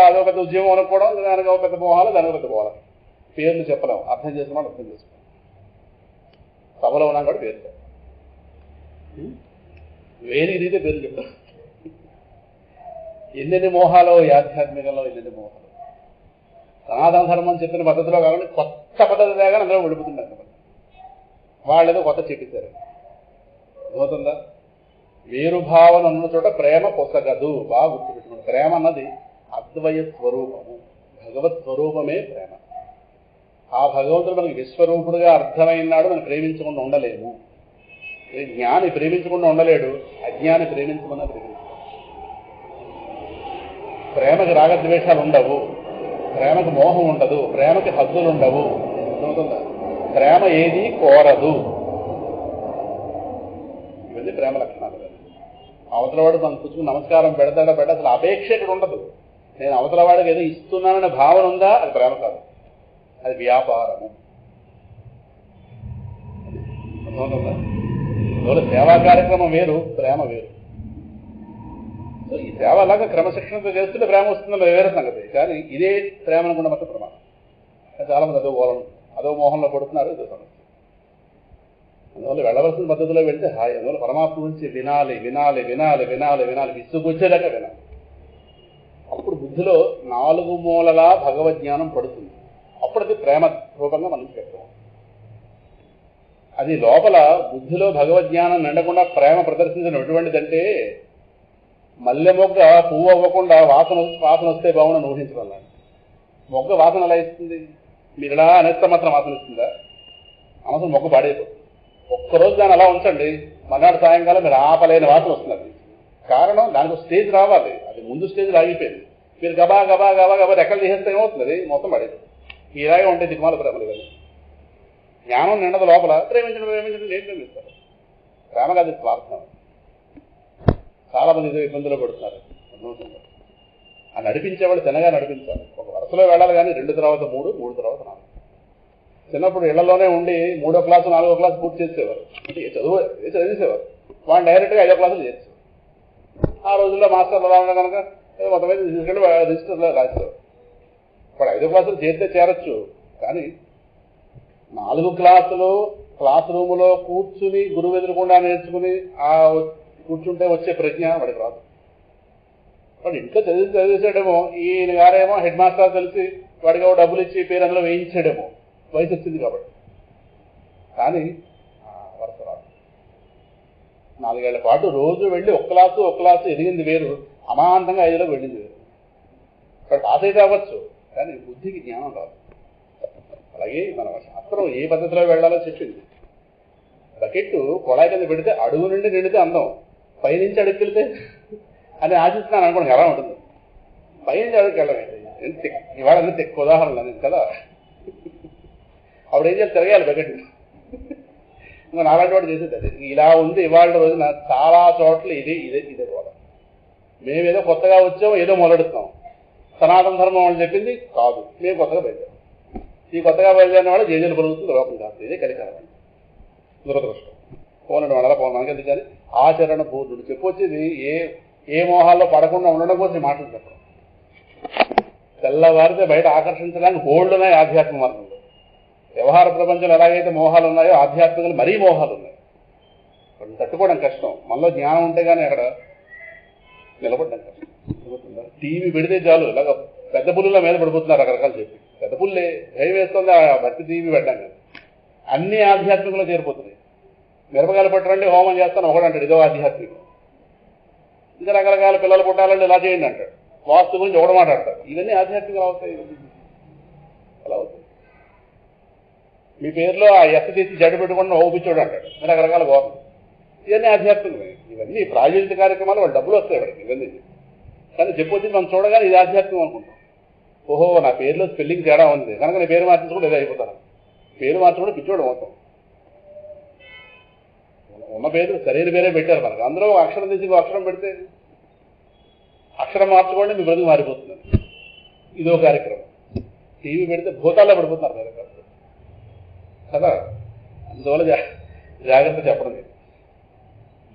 అదో పెద్ద ఉద్యమం అనుకోవడం, దానికి ఒక పెద్ద మోహాలు, దానికి పెద్ద పోవాలి. పేర్లు చెప్పలేము, అర్థం చేసుకున్నాడు అర్థం చేసుకోవాలి. సభలో ఉన్నాం కూడా పేరు చెప్పాలి. వేరే రీతే పేర్లు చెప్తాం. ఎన్నెన్ని మోహాలు ఈ ఆధ్యాత్మికంలో, ఎన్నెన్ని మోహాలు. సనాతన ధర్మం చెప్పిన పద్ధతిలో కాకుండా కొత్త పద్ధతి లేగా అందరూ వెళ్ళిపోతున్నారు. వాళ్ళేదో కొత్త చెప్పేశారు. అర్థమవుతుందా? వేరు భావన ఉన్న చోట ప్రేమ పొసగదు. బాగా గుర్తుపెట్టుకోండి. ప్రేమ అన్నది అద్వయ స్వరూపము, భగవత్ స్వరూపమే ప్రేమ. ఆ భగవంతుడు మనకి విశ్వరూపుడుగా అర్థమైనాడు. మనం ప్రేమించకుండా ఉండలేము. జ్ఞాని ప్రేమించకుండా ఉండలేడు, అజ్ఞాని ప్రేమించకుండా ప్రేమించు. ప్రేమకి రాగద్వేషాలు ఉండవు, ప్రేమకు మోహం ఉండదు, ప్రేమకి హద్దులు ఉండవు. అర్థమవుతుందా? ప్రేమ ఏది కోరదు. ఇవన్నీ ప్రేమ లక్షణాలు. అవతలవాడు మనం కూర్చుని నమస్కారం పెడతాడా అసలు అపేక్ష ఇక్కడ ఉండదు. నేను అవతలవాడికి ఏదో ఇస్తున్నాననే భావన ఉందా? అది ప్రేమ కాదు, అది వ్యాపారము. అర్థమవుతుందా? అందువల్ల సేవా కార్యక్రమం వేరు, ప్రేమ వేరు. సో ఈ సేవలాగా క్రమశిక్షణతో చేస్తుంటే ప్రేమ వస్తుందో వేరే సంగతి. కానీ ఇదే ప్రేమ అనుకున్న మొత్తం ప్రమాదం. చాలా మంది అదో మోహంలో పడుతున్నారు. ఇదో సమస్య. అందువల్ల వెళ్ళవలసిన పద్ధతిలో వెళ్తే హాయి. అందువల్ల పరమాత్మ గురించి వినాలి వినాలి వినాలి వినాలి వినాలి, విసుగొచ్చేదాకా వినాలి. అప్పుడు బుద్ధిలో 4 మూలలా భగవజ్ఞానం పడుతుంది. అప్పటికి ప్రేమ రూపంగా మనం చెప్తాం. అది లోపల బుద్ధిలో భగవజ్ఞానం నిండకుండా ప్రేమ ప్రదర్శించడం ఎటువంటిదంటే, మల్లె మొగ్గ పువ్వు అవ్వకుండా వాసన వస్తే బాగుండని ఊహించడం. మొగ్గ వాసన ఎలా ఇస్తుంది? మీరు ఇలా అనేస్తే మాత్రం వాసన ఇస్తుందా? అవసరం మొగ్గ పాడైపోతుంది. ఒక్కరోజు దాన్ని అలా ఉంచండి, మర్నాడు సాయంకాలం మీరు ఆపలేని వాసన వస్తున్నది. కారణం దానికి స్టేజ్ రావాలి. అది ముందు స్టేజ్ ఆగిపోయింది. మీరు గబా గబా గబా గబా రెక్కలు తీసేస్తే ఏమవుతుంది? మొత్తం పడేది. ఇలాగే ఉంటే దిక్కుమాల ప్రేమలు కానీ జ్ఞానం నిండదు. లోపల ప్రేమించడం ఏం ప్రేమిస్తారు? ప్రేమ కాదు, స్వార్థం. చాలా మంది ఇదో ఇబ్బందులు పడుతున్నారు. ఆ నడిపించేవాళ్ళు తినగా నడిపించాలి. ఒక వరుసలో వెళ్ళాలి కానీ 2 తర్వాత 3, 3 తర్వాత 4. చిన్నప్పుడు ఇళ్లలోనే ఉండి 3వ క్లాసు 4వ క్లాసు పూర్తి చేసేవారు, అంటే చదివేసేవారు. వాళ్ళు డైరెక్ట్గా 5వ క్లాసులు చేసేవారు. ఆ రోజుల్లో మాస్టర్లు ఎలా ఉన్నా కనుక మొత్తం మీద తీసుకెళ్ళి రిజిస్టర్లో రాసేవారు. ఇప్పుడు 5వ క్లాసులు చేస్తే చేరొచ్చు, కానీ 4 క్లాసులు క్లాస్ రూములో కూర్చుని గురువు ఎదురకుండా నేర్చుకుని కూర్చుంటే వచ్చే ప్రజ్ఞ వాడికి రాదు. వాడు ఇంట్లో చదివేసాడేమో, ఈయన గారేమో హెడ్ మాస్టర్ తెలిసి వాడికి డబ్బులు ఇచ్చి పేరు అందులో వేయించాడేమో, వయసు వచ్చింది కాబట్టి. కానీ వరుస రాదు. 4 ఏళ్ల పాటు రోజు వెళ్ళి ఒక క్లాసు ఎదిగింది వేరు, అమాంతంగా 5లోకి వెళ్ళింది వేరు. ఇక్కడ పాస్ అయితే అవ్వచ్చు, కానీ బుద్ధికి జ్ఞానం రాదు. అలాగే మన శాస్త్రం ఏ పద్ధతిలో వెళ్ళాలో చెప్పింది. బకెట్ కొళాయి కింద పెడితే అడుగు నుండి నిండితే అందం, పైనుంచి అడుగుకి వెళ్తే అని ఆశిస్తున్నాను అనుకోండి, ఎలా ఉంటుంది? పైనుంచి అడుగుకి వెళ్ళలేదు. ఇవాళ ఎక్కువ ఉదాహరణ నేను కదా. అప్పుడు ఏం చేయాలి? తిరగాలి బకెట్. ఇంకా నాలాంటి వాడు చేసేది అది. ఇలా ఉంది ఇవాళ రోజున చాలా చోట్ల ఇదే పోదా. మేమేదో కొత్తగా వచ్చాము, ఏదో మొదలెడుతున్నాం. సనాతన ధర్మం వాళ్ళు చెప్పింది కాదు, మేము కొత్తగా బయలుదేరాం. ఈ కొత్తగా బయలుదేరిన వాళ్ళు జేజలు పలుకుతుంది, లోపం కాదు. ఇదే కలికాలం, దురదృష్టం. పోనడం వల్ల మనకి ఎందుకు కానీ ఆచరణ పూర్ణుడు చెప్పొచ్చేది ఏ మోహాల్లో పడకుండా ఉండడం కోసం మాటలు చెప్పడం. తెల్లవారితే బయట ఆకర్షించడానికి బోల్డ్న్నాయి ఆధ్యాత్మిక మార్గంలో. వ్యవహార ప్రపంచంలో ఎలాగైతే మోహాలు ఉన్నాయో ఆధ్యాత్మికలు మరీ మోహాలు ఉన్నాయి. వాటిని తట్టుకోవడం కష్టం. మనలో జ్ఞానం ఉంటే కానీ అక్కడ నిలబడడం కష్టం. టీవీ పెడితే చాలు ఇలాగ పెద్ద పుల్లుల మీద పడిపోతున్నారు రకరకాలు చెప్పి. పెద్ద పుల్లే భయం వేస్తుంది ఆ భక్తి టీవీ పెట్టాం కదా. అన్ని ఆధ్యాత్మికంలో చేరిపోతున్నాయి. మిరపకాయలు పట్టరండి హోమం చేస్తాను ఒకడంటాడు, ఇదో ఆధ్యాత్మికం. ఇంకా రకరకాల పిల్లలు పుట్టాలంటే ఇలా చేయండి అంటాడు. వాస్తు గురించి ఒకటి మాట్లాడతారు. ఇవన్నీ ఆధ్యాత్మికలు అవుతాయి. అలా అవుతాయి. మీ పేరులో ఆ ఎస్ తీసి జడ్డు పెట్టుకుని ఓపించోడు అంటాడు. రకరకాల గోపం. ఇవన్నీ ఆధ్యాత్మికమే. ఇవన్నీ ప్రాయోజిత కార్యక్రమాలు వాళ్ళు డబ్బులు వస్తాయి వాడికి. ఇవన్నీ కానీ చెప్పొచ్చింది మనం చూడగానే ఇది ఆధ్యాత్మికం అనుకుంటాం. ఓహో నా పేరులో స్పెల్లింగ్ తేడా ఉంది కనుక నేను పేరు మార్చుకుంటే ఏదో అయిపోతాను. పేరు మార్చుకుంటే పిచ్చోడు మొత్తం. ఉన్న పేరు సరైన పేరే పెట్టారు మనకు. అందులో అక్షరం తీసి అక్షరం పెడితే అక్షరం మార్చుకోండి మీ బ్రతుకు మారిపోతుంది. ఇదో కార్యక్రమం. టీవీ పెడితే భూతాల్లో పడిపోతున్నారు మీరు కదా. అందువల్ల జాగ్రత్త చెప్పడం.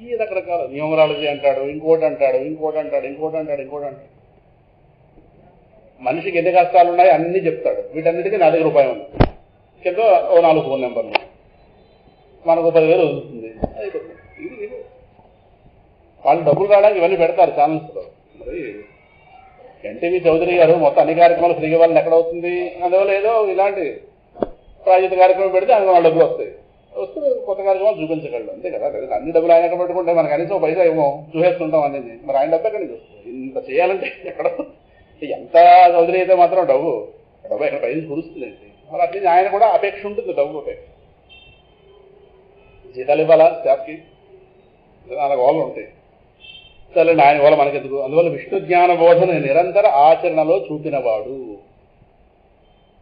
ఈ రకరకాల న్యూమరాలజీ అంటాడు, ఇంకోటి అంటాడు. మనిషికి ఎన్ని కష్టాలు ఉన్నాయో అన్నీ చెప్తాడు. వీటన్నిటికీ నా దగ్గర రూపాయి ఉంది. కింద ఓ 4 ఫోన్ నెంబర్లు, మనకు 10,000 వదులుతుంది. ఇది వాళ్ళు డబ్బులు రావడానికి ఇవన్నీ పెడతారు ఛానల్స్లో. మరి ఎన్టీవీ చౌదరి గారు మొత్తం అన్ని కార్యక్రమాలు ఫ్రీగా వాళ్ళని ఎక్కడ అవుతుంది? అందువల్ల ఏదో ఇలాంటి ప్రాయోజిత కార్యక్రమం పెడితే అందులో వాళ్ళ డబ్బులు వస్తాయి. వస్తే కొత్త కార్యక్రమాలు చూపించగలడు అంతే కదా. అన్ని డబ్బులు ఆయన ఎక్కడ పెట్టుకుంటే మనకు కనీసం పైసా ఏమో చూసేస్తుంటాం అనేది. మరి ఆయన డబ్బు ఎక్కడి నుంచి వస్తుంది? ఇంత చేయాలంటే ఎక్కడ ఎంత చౌదరి అయితే మాత్రం డబ్బు ఎక్కడ పైన కురుస్తుందండి. మరి అట్లే ఆయన కూడా అపేక్ష ఉంటుంది, డబ్బు అపేక్ష. జీతాలు ఇవ్వాలా స్టాఫ్కి, నాలుగు వాళ్ళు ఉంటాయి. సరే ఆయన వల్ల మనకెందుకు. అందువల్ల విష్ణు జ్ఞాన బోధన నిరంతర ఆచరణలో చూపినవాడు.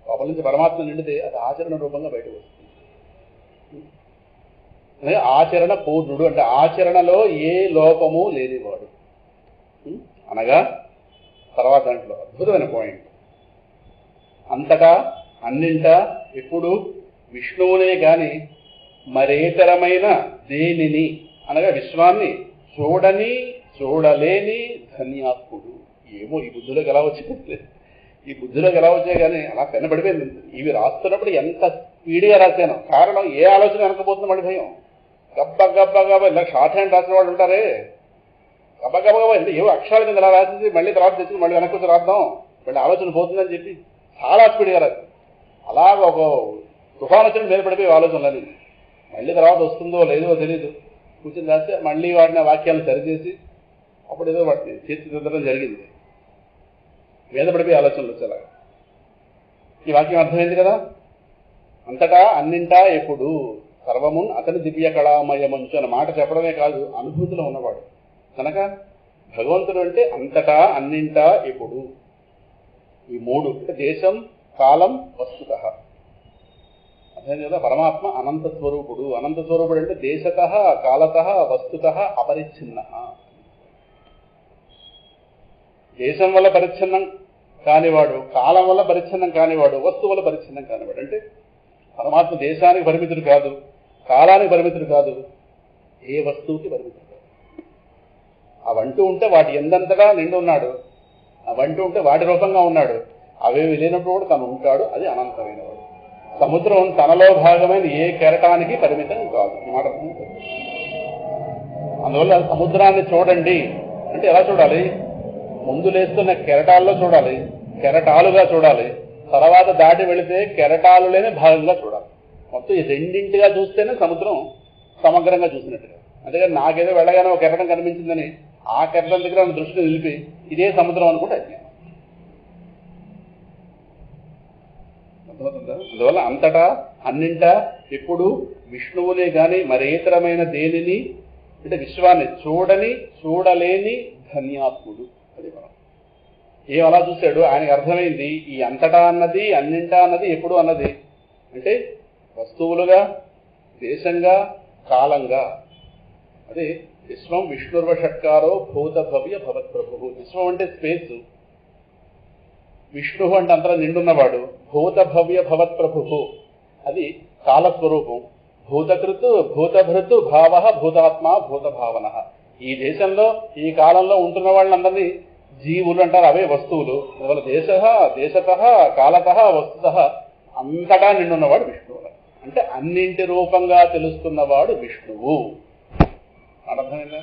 లోపల నుంచి పరమాత్మ నిండితే అది ఆచరణ రూపంగా బయటకు వస్తుంది. ఆచరణ పూర్ణుడు అంటే ఆచరణలో ఏ లోపము లేనివాడు అనగా. తర్వాత దాంట్లో అద్భుతమైన పాయింట్, అంతటా అన్నింటా ఎప్పుడు విష్ణువునే గాని మరేతరమైన దేనిని అనగా విశ్వాన్ని చూడలేని ధన్యాత్ముడు. ఏమో ఈ బుద్ధిలోకి ఎలా వచ్చాయి కానీ అలా పెనబడిపోయింది. ఇవి రాస్తున్నప్పుడు ఎంత స్పీడ్గా రాశాను. కారణం ఏ ఆలోచన వెనకపోతుంది మళ్ళీ భయం. గబ్బ ఇలా షార్ట్ హ్యాండ్ రాసిన వాళ్ళు ఉంటారే, గబ్బ అంటే ఏవో అక్షరాల కింద ఇలా రాసేసి మళ్ళీ తర్వాత తెచ్చుకుని మళ్ళీ వెనక్కి వచ్చి రాద్దాం, మళ్ళీ ఆలోచన పోతుందని చెప్పి చాలా స్పీడ్గా రాదు. అలాగ ఒక తుఫాను వచ్చిన మీద పడిపోయి ఆలోచనలని మళ్ళీ తర్వాత వస్తుందో లేదో తెలియదు. కూర్చొని రాస్తే మళ్ళీ వాటిని వాక్యాలను సరిచేసి అప్పుడు ఏదో వాటిని తీర్చిదిద్దడం జరిగింది. మీద పడిపోయి ఆలోచనలు వచ్చేలా. ఈ వాక్యం అర్థమైంది కదా. అంతటా అన్నింటా ఎప్పుడు సర్వమున్ అతని దివ్య కళామయమంచు అన్న మాట చెప్పడమే కాదు, అనుభూతిలో ఉన్నవాడు కనుక భగవంతుడు అంటే అంతటా అన్నింటా ఎప్పుడు. ఈ మూడు అంటే దేశం, కాలం, వస్తుత. అర్థం కదా. పరమాత్మ అనంత స్వరూపుడు. అనంత స్వరూపుడు అంటే దేశత, కాలత, వస్తుత అపరిచ్ఛిన్న. దేశం వల్ల పరిచ్ఛిన్నం కానివాడు, కాలం వల్ల పరిచ్ఛిన్నం కానివాడు, వస్తువు వల్ల పరిచ్ఛిన్నం కానివాడు. అంటే పరమాత్మ దేశానికి పరిమితుడు కాదు, కాలానికి పరిమితుడు కాదు, ఏ వస్తువుకి పరిమితుడు కాదు. అవంటూ ఉంటే వాటి ఎందంతగా నిండి ఉన్నాడు, అవంటూ ఉంటే వాటి రూపంగా ఉన్నాడు. అవేవి లేనప్పుడు కూడా తను ఉంటాడు. అది అనంతమైన వాడు. సముద్రం తనలో భాగమైన ఏ కెరటానికి పరిమితం కాదు. ఈ మాట అందువల్ల సముద్రాన్ని చూడండి అంటే ఎలా చూడాలి? ముందు లేస్తున్న కెరటాల్లో చూడాలి, కెరటాలుగా చూడాలి. తర్వాత దాటి వెళితే కెరటాలు లేని భాగంగా చూడాలి. మొత్తం ఈ రెండింటిగా చూస్తేనే సముద్రం సమగ్రంగా చూసినట్టుగా. అంతేగాని నాకేదో వెళ్ళగానే ఒక కెరటం కనిపించిందని ఆ కెరటం దగ్గర దృష్టిని నిలిపి ఇదే సముద్రం అనుకుంటే అజ్ఞానం. అందువల్ల అంతటా అన్నింటా ఎప్పుడు విష్ణువునే గాని మరేతరమైన దేనిని అంటే విశ్వాన్ని చూడని చూడలేని ధన్యాత్ముడు. అది మనం ఏం అలా చూశాడు, ఆయనకు అర్థమైంది ఈ అంతటా అన్నది అన్నింటా అన్నది ఎప్పుడు అన్నది అంటే వస్తువులుగా, దేశంగా, కాలంగా. అదే విశ్వం విష్ణుర్వ షట్కారో భూత భవ్య భవత్ ప్రభు. విశ్వం అంటే స్పేస్, విష్ణు అంటే అంతలో నిండున్నవాడు, భూత భవ్య భవత్ ప్రభు అది కాలస్వరూపం. భూతకృత్ భూతభృత్ భావ భూతాత్మ భూత భావన. ఈ దేశంలో ఈ కాలంలో ఉంటున్న వాళ్ళందరినీ జీవులు అంటారు, అవే వస్తువులు. అందువల్ల దేశత కాలత వస్తుత అంతటా నిండున్నవాడు విష్ణువు. అంటే అన్నింటి రూపంగా తెలుస్తున్నవాడు విష్ణువు. అర్థమైందా?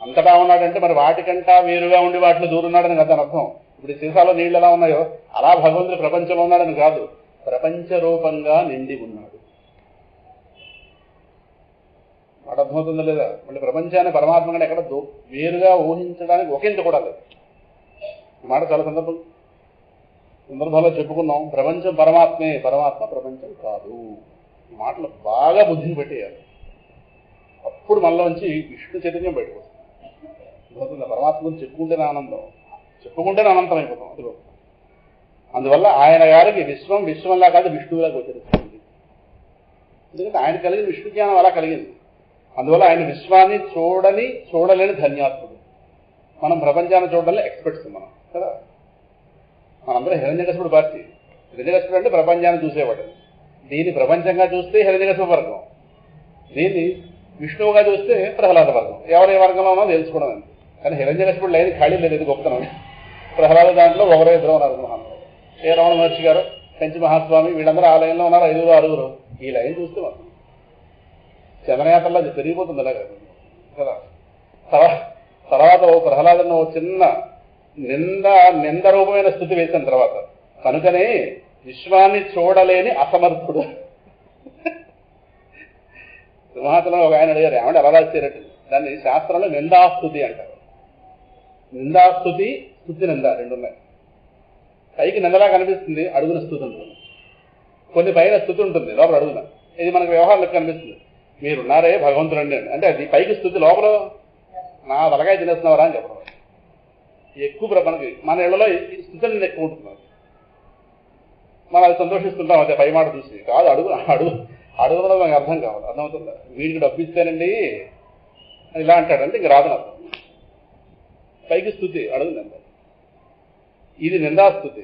అంతటా ఉన్నాడంటే మరి వాటికంటా వేరుగా ఉండి వాటిలో దూరున్నాడని కదా అర్థం. ఇప్పుడు ఈ సీసాలో నీళ్ళు ఎలా ఉన్నాయో అలా భగవంతుడు ప్రపంచంలో ఉన్నాడని కాదు, ప్రపంచ రూపంగా నిండి ఉన్నాడు. వాడు అర్థమవుతుందో లేదా? మళ్ళీ ప్రపంచాన్ని పరమాత్మగా ఎక్కడ వేరుగా ఊహించడానికి ఒకంత కూడా లేదు. ఈ మాట చాలా సందర్భాల్లో చెప్పుకున్నాం. ప్రపంచం పరమాత్మే, పరమాత్మ ప్రపంచం కాదు. ఈ మాటలు బాగా బుద్ధిని పెట్టేయాలి. అప్పుడు మనలోంచి విష్ణు చైతన్యం బయటకు వస్తుంది. పరమాత్మ గురించి చెప్పుకుంటేనే ఆనందం, చెప్పుకుంటేనే అనంతం అయిపోతాం. అదిగో అందువల్ల ఆయన గారికి విశ్వం విశ్వంలా కాదు విష్ణువులా గోచరిస్తుంది. ఎందుకంటే ఆయన కలిగిన విష్ణు జ్ఞానం అలా కలిగింది. అందువల్ల ఆయన విశ్వాన్ని చూడలేని ధన్యాత్ముడు. మనం ప్రపంచాన్ని చూడడంలో ఎక్స్పర్ట్స్ మనం కదా. మనందరం హిరణ్యకశిపుడు పార్టీ. హిరణ్యకశిపుడు అంటే ప్రపంచాన్ని చూసేవాడు. దీన్ని ప్రపంచంగా చూస్తే హిరణ్యకశిపు వర్గం, దీన్ని విష్ణువుగా చూస్తే ప్రహ్లాద వర్గం. ఎవరి వర్గంలో ఉన్నా తెలుసుకోవడం అంతే. కానీ హిరణ్యకశిపుడు లేదు, ఖాళీ లేదు. ఇది గొప్పతనం. ప్రహ్లాద దాంట్లో ఒకరో ఇద్దరు ఉన్నారు మహానుభావులు. ఏ రమణ మహర్షి గారు, కంచి మహాస్వామి, వీళ్ళందరూ ఆ లైన్లో ఉన్నారు. 5-6. ఈ లైన్ చూస్తే మనం చంద్రయాత్రలో అది పెరిగిపోతుంది అలాగే కదా. తర్వాత ఓ ప్రహ్లాదను ఓ చిన్న నింద రూపమైన స్థుతి వేసిన తర్వాత కనుకనే విశ్వాన్ని చూడలేని అసమర్థుడు. సింహాచలం ఒక ఆయన అడిగారు, ఏమంటే ఎలా రాసేటట్టు దాన్ని శాస్త్రంలో నిందాస్తుతి అంటారు. నిందాస్తుతి, స్తుతి నింద రెండు ఉన్నాయి. పైకి నిందలా కనిపిస్తుంది, అడుగున స్తుతి ఉంటుంది. కొన్ని పైన స్తుతి ఉంటుంది, లోపల అడుగున. ఇది మనకు వ్యవహారంలో కనిపిస్తుంది. మీరున్నారే భగవంతుడు అండి అంటే అది పైకి స్థుతి, లోపల నా తలకాయ తినేస్తున్నావరా అని చెప్పడం. ఎక్కువ మనకి మన ఇళ్లలో స్థుతి ఎక్కువ ఉంటుంది. మనం అది సంతోషిస్తుంటాం అదే పై మాట చూసి. కాదు, అడుగులో మనకు అర్థం కావాలి. అర్థమవుతుందా? వీడికి డబ్బు ఇస్తేనండి ఇలా అంటాడంటే ఇంక రాదని అర్థం. పైకి స్థుతి, అడుగునంత. ఇది నిందాస్తుతి.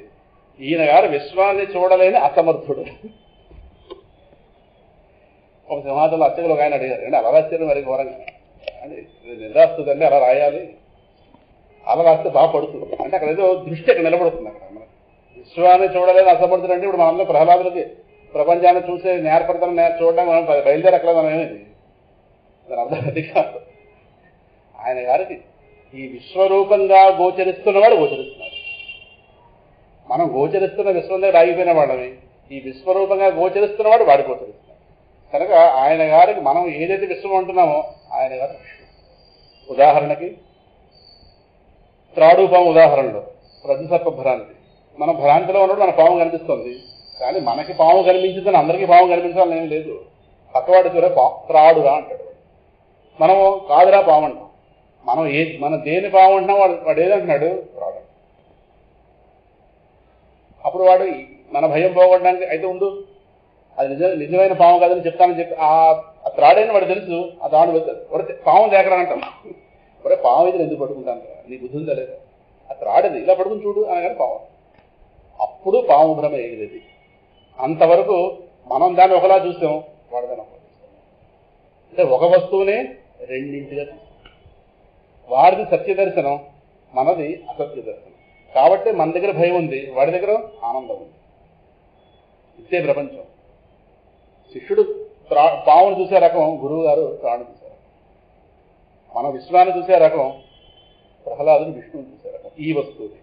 ఈయన గారు విశ్వాన్ని చూడలేని అసమర్థుడు. ఒక సింహాచలంలో అర్చకులు ఒక ఆయన అడిగారు, అంటే అలా రాశారు మరి ఘోరంగా అంటే నిందాస్తుతి అంటే అలా రాయాలి, అలా రాస్తే బాగా పడుతుంది అంటే అక్కడ ఏదో దృష్టి అక్కడ నిలబడుతుంది. అక్కడ మన విశ్వాన్ని చూడలేని అసమర్థుడు అంటే ఇప్పుడు మనందరూ ప్రహ్లాదులకి ప్రపంచాన్ని చూసే నేర్పడతాను చూడడం మనం బయలుదేరక్కలేదు. మనం ఏమిటి దాని అర్థం అది కాదు. ఆయన గారికి ఈ విశ్వరూపంగా గోచరిస్తున్నవాడు గోచరిస్తున్నాడు. మనం గోచరిస్తున్న విశ్వం దగ్గర ఆగిపోయిన వాళ్ళని ఈ విశ్వరూపంగా గోచరిస్తున్నవాడు వాడు గోచరిస్తున్నాడు. కనుక ఆయన గారికి మనం ఏదైతే విశ్వం అంటున్నామో ఆయన గారు విష్ణు. ఉదాహరణకి త్రాడు పాము ఉదాహరణలో రజసర్ప భ్రాంతి. మనం భ్రాంతిలో ఉన్నప్పుడు మన పాము కనిపిస్తుంది, కానీ మనకి పాము కనిపించిందని అందరికీ పాము కనిపించాలని ఏం లేదు. పక్కవాడి చూరే త్రాడురా అంటాడు. మనము కాదురా పాము అంటాం. మనం దేని పాము అంటున్నాం, వాడు ఏదంటున్నాడు త్రాడు. అప్పుడు వాడు మన భయం పోగొట్టడానికి అయితే ఉండు, అది నిజమైన పాము కాదని చెప్తానని చెప్పి ఆ త్రాడైన వాడు తెలుసు, ఆ త్రాడు వెళ్తాడు. ఒరే పాము దేకరా అంటాం. ఒరే పాము అయితే ఎందుకు పట్టుకుంటాను, నీ బుద్ధి ఉందా లేదా, ఆ త్రాడది ఇలా పడుకుని చూడు అనగానే పాము. అప్పుడు పాము భ్రమ ఎగిరేది. అంతవరకు మనం దాన్ని ఒకలా చూస్తాం, వాడు దాన్ని ఒకలా చూస్తాం. అంటే ఒక వస్తువునే రెండింటిగా చూస్తాం. వాడిది సత్య దర్శనం, మనది అసత్య దర్శనం. కాబట్టి మన దగ్గర భయం ఉంది, వాడి దగ్గర ఆనందం ఉంది. ఇదే ప్రపంచం. శిష్యుడు పావును చూసే రకం, గురువు గారు త్రాణు చూసే రకం. మన విశ్వాన్ని చూసే రకం, ప్రహ్లాదుడు విష్ణువుని చూసే రకం. ఈ వస్తువుది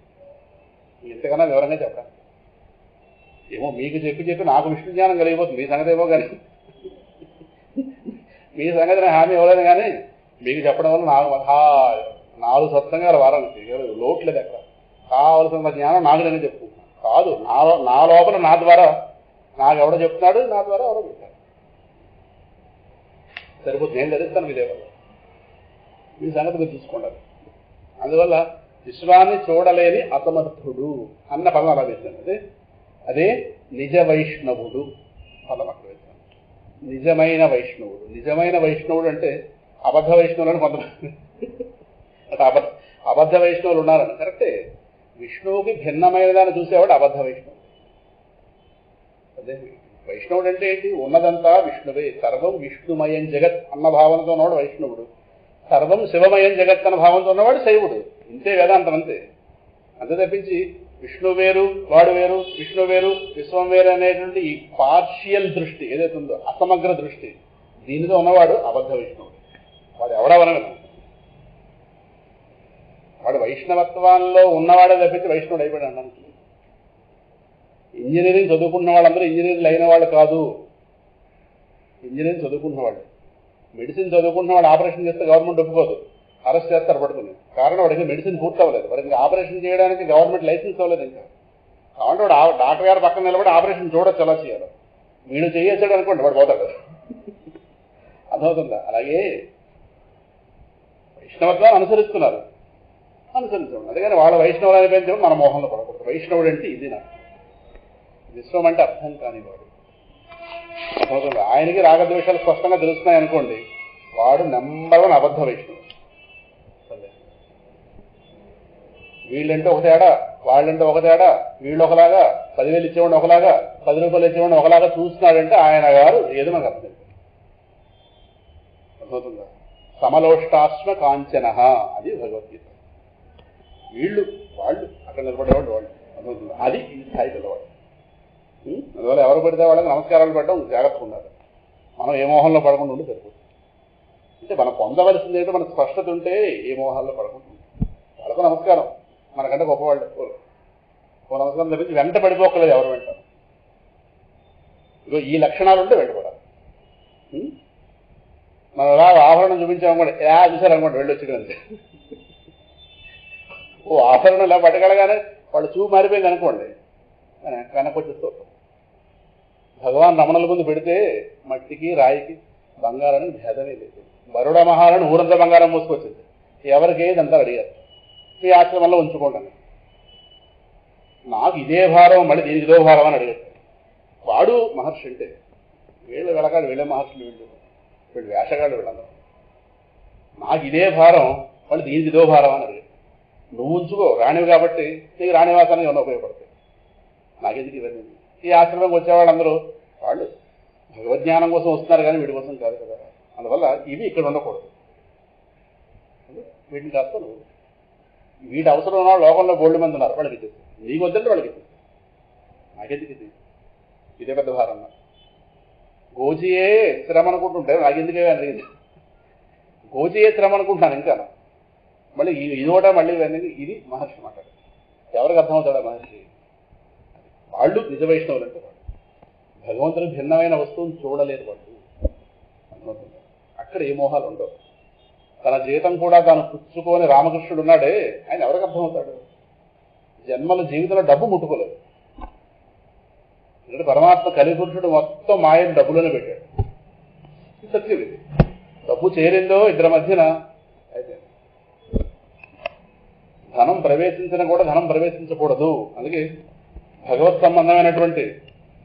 ఇంతకన్నా వివరంగా చెప్పాలి. ఏమో మీకు చెప్పి నాకు విష్ణు జ్ఞానం కలిగిపోతుంది. మీ సంగతి ఏమో కానీ, మీ సంగతి నేను హామీ ఇవ్వలేదు. కానీ మీకు చెప్పడం వల్ల నాకు 4 సత్సంగాల వారానికి లోటు లేదు. ఎక్కడ కావలసిన జ్ఞానం నాకు నేను చెప్పుకుంటున్నాను. కాదు, నా లోపల నా ద్వారా నాకు ఎవడో చెప్తున్నాడు, నా ద్వారా ఎవడో చెప్తాడు. సరిపోతుంది. నేను ధరిస్తాను మీ దేవల్ల. మీ సంగతి మీరు చూసుకోండి. అందువల్ల విశ్వాన్ని చూడలేని అసమర్థుడు అన్న పదం అలా వేశాను. అదే నిజ వైష్ణవుడు పదం అక్కడ వేశాను. నిజమైన వైష్ణవుడు. నిజమైన వైష్ణవుడు అంటే అబద్ధ వైష్ణవులు అని కొంతమంది అంటే అబద్ధ వైష్ణవులు ఉన్నారని. కరెక్టే. విష్ణువుకి భిన్నమైన దాన్ని చూసేవాడు అబద్ధ వైష్ణవుడు. అదే వైష్ణవుడు అంటే ఏంటి? ఉన్నదంతా విష్ణువే, సర్వం విష్ణుమయం జగత్ అన్న భావనతో ఉన్నవాడు వైష్ణవుడు. సర్వం శివమయం జగత్ అన్న భావంతో ఉన్నవాడు శైవుడు. ఇంతే వేదాంతం అంతే. అంతే తప్పించి విష్ణు వేరు, వాడు వేరు, విష్ణు వేరు, విశ్వం వేరు అనేటువంటి ఈ పార్షియల్ దృష్టి ఏదైతే ఉందో, అసమగ్ర దృష్టి, దీనితో ఉన్నవాడు అబద్ధ వైష్ణవుడు. వాడు ఎవడవనగా వాడు వైష్ణవత్వంలో ఉన్నవాడే తప్పించి వైష్ణవుడు అయిపోయాడు అన్నానికి. ఇంజనీరింగ్ చదువుకున్న వాళ్ళందరూ ఇంజనీర్లు అయిన వాళ్ళు కాదు. ఇంజనీరింగ్ చదువుకున్నవాడు. మెడిసిన్ చదువుకుంటున్న వాడు ఆపరేషన్ చేస్తే గవర్నమెంట్ ఒప్పుకోదు, అరెస్ట్ చేస్తారు పడుతుంది. కారణం వాడికి మెడిసిన్ పూర్తి అవ్వలేదు. వాడికి ఆపరేషన్ చేయడానికి గవర్నమెంట్ లైసెన్స్ అవ్వలేదు ఇంకా. కాబట్టి వాడు డాక్టర్ గారు పక్కన నిలబడి ఆపరేషన్ చూడొచ్చు, ఎలా చేయాలి. వీడు చేయొచ్చాడు అనుకోండి, వాడు పోతాడు. అర్థమవుతుందా? అలాగే వైష్ణవత్వాన్ని అనుసరిస్తున్నారు, అనుసరించడం. అందుకని వాళ్ళ వైష్ణవులని పెంచడం మన మోహంలో పడకూడదు. వైష్ణవుడు అంటే ఇది నాకు విశ్వం అంటే అర్థం కాని వాడు. అర్థమవుతుందా? ఆయనకి రాగద్వేషాలు స్పష్టంగా తెలుస్తున్నాయి అనుకోండి, వాడు నెంబర్ 1 అబద్ధ వైష్ణవుడు. వీళ్ళంటే ఒక తేడా, వాళ్ళంటే ఒక తేడా, వీళ్ళు ఒకలాగా, 10,000 ఇచ్చేవాడిని ఒకలాగా, 10 రూపాయలు ఇచ్చేవాడిని ఒకలాగా చూస్తున్నాడంటే ఆయన గారు ఏదో మనకు అర్థం. అర్థమవుతుందా? సమలోష్టాశ్మ కాంచన, అది భగవద్గీత. వీళ్ళు వాళ్ళు అక్కడ నిలబడేవాళ్ళు వాళ్ళు. అర్థమవుతుందా? అది ఈ స్థాయి పిల్లవాడు. అందువల్ల ఎవరు పడితే వాళ్ళకి నమస్కారాలు పెట్టడం జాగ్రత్తగా ఉండాలి. మనం ఏ మోహంలో పడకుండా ఉండి సరిపోతుంది. అంటే మనం పొందవలసింది ఏంటో మనకు స్పష్టత ఉంటే ఏ మోహాల్లో పడకుండా ఉంటుంది. వాళ్ళకు నమస్కారం, మనకంటే గొప్పవాళ్ళు ఓ నమస్కారం తప్పించి వెంట పడిపోకలేదు ఎవరు వెంట. ఇగో ఈ లక్షణాలు ఉంటే వెంటపడాలి. మనం ఎలా ఆభరణం చూపించామనుకోండి, ఎలా చూసారనుకోండి వెళ్ళొచ్చి అంతే. ఓ ఆభరణం ఇలా పట్టగలగానే వాళ్ళు చూపు మారిపోయింది అనుకోండి, వెనకొచ్చేస్తూ భగవాన్ రమణుల ముందు పెడితే మట్టికి రాయికి బంగారానికి భేదమే లేదు. బరుడ మహారాణి ఊరంతా బంగారం మోసుకొచ్చింది. ఎవరికి ఏదంతా అడిగారు, ఈ ఆశ్రమంలో ఉంచుకోండి. నాకు ఇదే భారం, మళ్ళీ దీనికి ఇదో భారం అని అడిగారు. వాడు మహర్షి అంటే వీళ్ళు వెలగాడు, వీళ్ళే మహర్షులు, వీళ్ళు వేషగాళ్ళు, వీళ్ళందరూ. నాకు ఇదే భారం, మళ్ళీ దీనికి ఇదో భారం అని అడిగారు. నువ్వు ఉంచుకో, రాణివి కాబట్టి నీకు రాణివాసానికి ఏమన్నా ఉపయోగపడతాయి, నాకెందుకు ఇవన్నీ. ఈ ఆశ్రమంకి వచ్చేవాళ్ళందరూ వాళ్ళు భగవద్జ్ఞానం కోసం వస్తున్నారు కానీ వీడి కోసం కాదు కదా. అందువల్ల ఇవి ఇక్కడ ఉండకూడదు. వీటిని కాస్త నువ్వు, వీటి అవసరం ఉన్న లోకంలో బోల్డ్ మంది ఉన్నారు, వాళ్ళకి ఇచ్చేసి నీకు వద్దంటే వాళ్ళకి ఇచ్చేసి నాకెందుకు ఇది, ఇదే పెద్ద భారం. గోచియే శ్రమ అనుకుంటుంటే నాకెందుకే అడిగింది. గోచియే శ్రమ అనుకుంటున్నాను ఇంకా. మళ్ళీ ఇది కూడా మళ్ళీ ఇది మహర్షి మాట. ఎవరికి అర్థమవుతాడా మహర్షి? వాళ్ళు నిజ వైష్ణవులు అంటే వాళ్ళు భగవంతుని భిన్నమైన వస్తువుని చూడలేరు. వాళ్ళు అర్థమవుతుంది. అక్కడ ఏ మోహాలు ఉండవు. తన జీవితం కూడా తాను పుచ్చుకొని రామకృష్ణుడు ఉన్నాడే, ఆయన ఎవరికి అర్థమవుతాడు? జన్మల జీవితంలో డబ్బు ముట్టుకోలేదు. ఎందుకంటే పరమాత్మ కలిపురుషుడు మొత్తం మాయను డబ్బులోనే పెట్టాడు. సత్యం ఇది. డబ్బు చేరిందో ఇద్దరి మధ్యన అయితే ధనం ప్రవేశించినా కూడా ధనం ప్రవేశించకూడదు. అందుకే భగవత్ సంబంధమైనటువంటి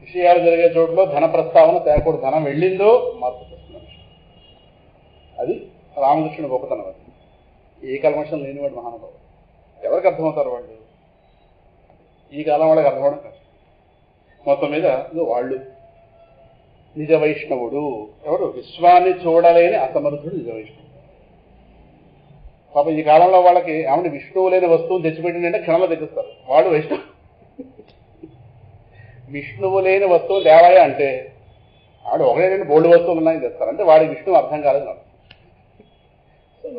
విషయాలు జరిగే చోట్ల ధన ప్రస్తావన తేకూడదు. ధనం వెళ్ళిందో మార్పు చేస్తున్నాను. అది రామకృష్ణుడు గొప్పతనం. అది ఏ కల్మషం లేనివాడు మహానుభావుడు. ఎవరికి అర్థమవుతారు వాళ్ళు? ఈ కాలం వాళ్ళకి అర్థమవడం కష్టం. మొత్తం మీద వాళ్ళు నిజ వైష్ణవుడు. ఎవరు? విశ్వాన్ని చూడలేని అసమర్థుడు నిజ వైష్ణవుడు. పాప ఈ కాలంలో వాళ్ళకి ఏమంటే విష్ణువు లేని వస్తువులు తెచ్చిపెట్టిందంటే క్షణంలో తెచ్చిస్తారు వాళ్ళు. విష్ణువు లేని వస్తువులు దేవాయ అంటే ఆవిడ ఒకటే రెండు బోల్డ్ వస్తువులు ఉన్నాయని తెస్తారు. అంటే వాడికి విష్ణువు అర్థం కాలేదు నాకు.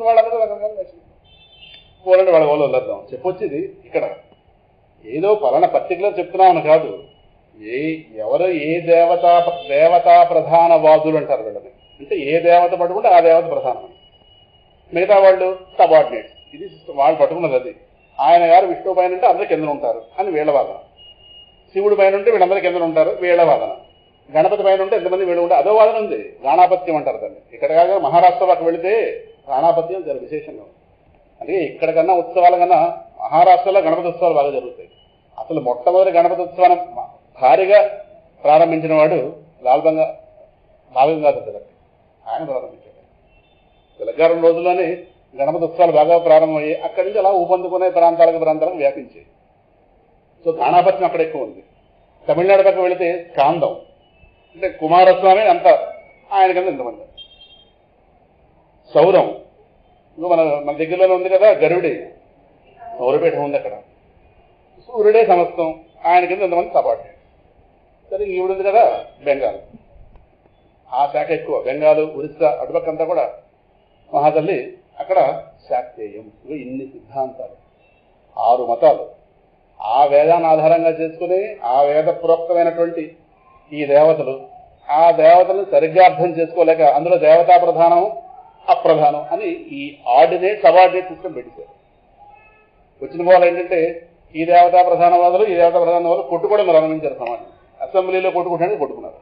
వాళ్ళందరూ రకరకాల పోలండి వాళ్ళ వాళ్ళు వదిలేద్దాం. చెప్పొచ్చేది ఇక్కడ ఏదో పలానా పర్టికులర్ చెప్తున్నామని కాదు. ఎవరు ఏ దేవతా ప్రధాన వాదులు అంటారు వీళ్ళని. అంటే ఏ దేవత పట్టుకుంటే ఆ దేవత ప్రధానం, మిగతా వాళ్ళు సబార్డినేట్స్. ఇది వాళ్ళు పట్టుకున్నది అది. ఆయన గారు విష్ణువు పైన ఉంటే అందరూ కింద ఉంటారు అని వీళ్ళ వాదన. శివుడి పైన ఉంటే వీళ్ళందరూ కింద ఉంటారు వీళ్ళ వాదన. గణపతి పైన ఉంటే ఎంతమంది వీళ్ళు ఉంటే అదో వాదన ఉంది. గాణాపత్యం అంటారు దాన్ని. ఇక్కడ కాగా మహారాష్ట్రలోకి వెళితే గాణాపత్యం చాలా విశేషంగా ఉంది. అందుకే ఇక్కడ కన్నా ఉత్సవాల కన్నా మహారాష్ట్రలో గణపతి ఉత్సవాలు బాగా జరుగుతాయి. అసలు మొట్టమొదటి గణపతి ఉత్సవాన్ని భారీగా ప్రారంభించిన వాడు బాలగంగాధర తిలక్. ఆయన ప్రారంభించాడు. తెలంగాణ రోజుల్లోనే గణపతి ఉత్సవాలు బాగా ప్రారంభమయ్యాయి. అక్కడి నుంచి అలా ఊపందుకునే ప్రాంతాలకు వ్యాపించాయి. సో గాణాపత్యం అక్కడ ఎక్కువ ఉంది. తమిళనాడు పక్క వెళితే కాందం అంటే కుమారస్వామి అంత ఆయన కింద ఇంతమంది. సౌరం మన దగ్గరలోనే ఉంది కదా గరుడి, సౌరపేట ఉంది అక్కడ. సూర్యుడే సమస్తం, ఆయన కింద ఇంతమంది సపాటి. సరే ఈవిడ ఉంది కదా బెంగాల్, ఆ శాఖ ఎక్కువ. బెంగాల్, ఒరిస్సా అటుపక్కంతా కూడా మహాతల్లి, అక్కడ శాక్తేయం. ఇన్ని సిద్ధాంతాలు, 6 మతాలు. ఆ వేదాన్ని ఆధారంగా చేసుకుని ఆ వేద పురోక్తమైనటువంటి ఈ దేవతలు, ఆ దేవతలను సరిగ్గా అర్థం చేసుకోలేక అందులో దేవతా ప్రధానం అప్రధానం అని ఈ ఆర్డినేట్ సబార్డినేట్ సిస్టమ్ పెట్టారు. వచ్చిన వాళ్ళు ఏంటంటే ఈ దేవతా ప్రధానవాదులు ఈ దేవతా ప్రధానవాదులు కొట్టుకోవడం ప్రారంభించారు. సమాజం అసెంబ్లీలో కొట్టుకున్నారు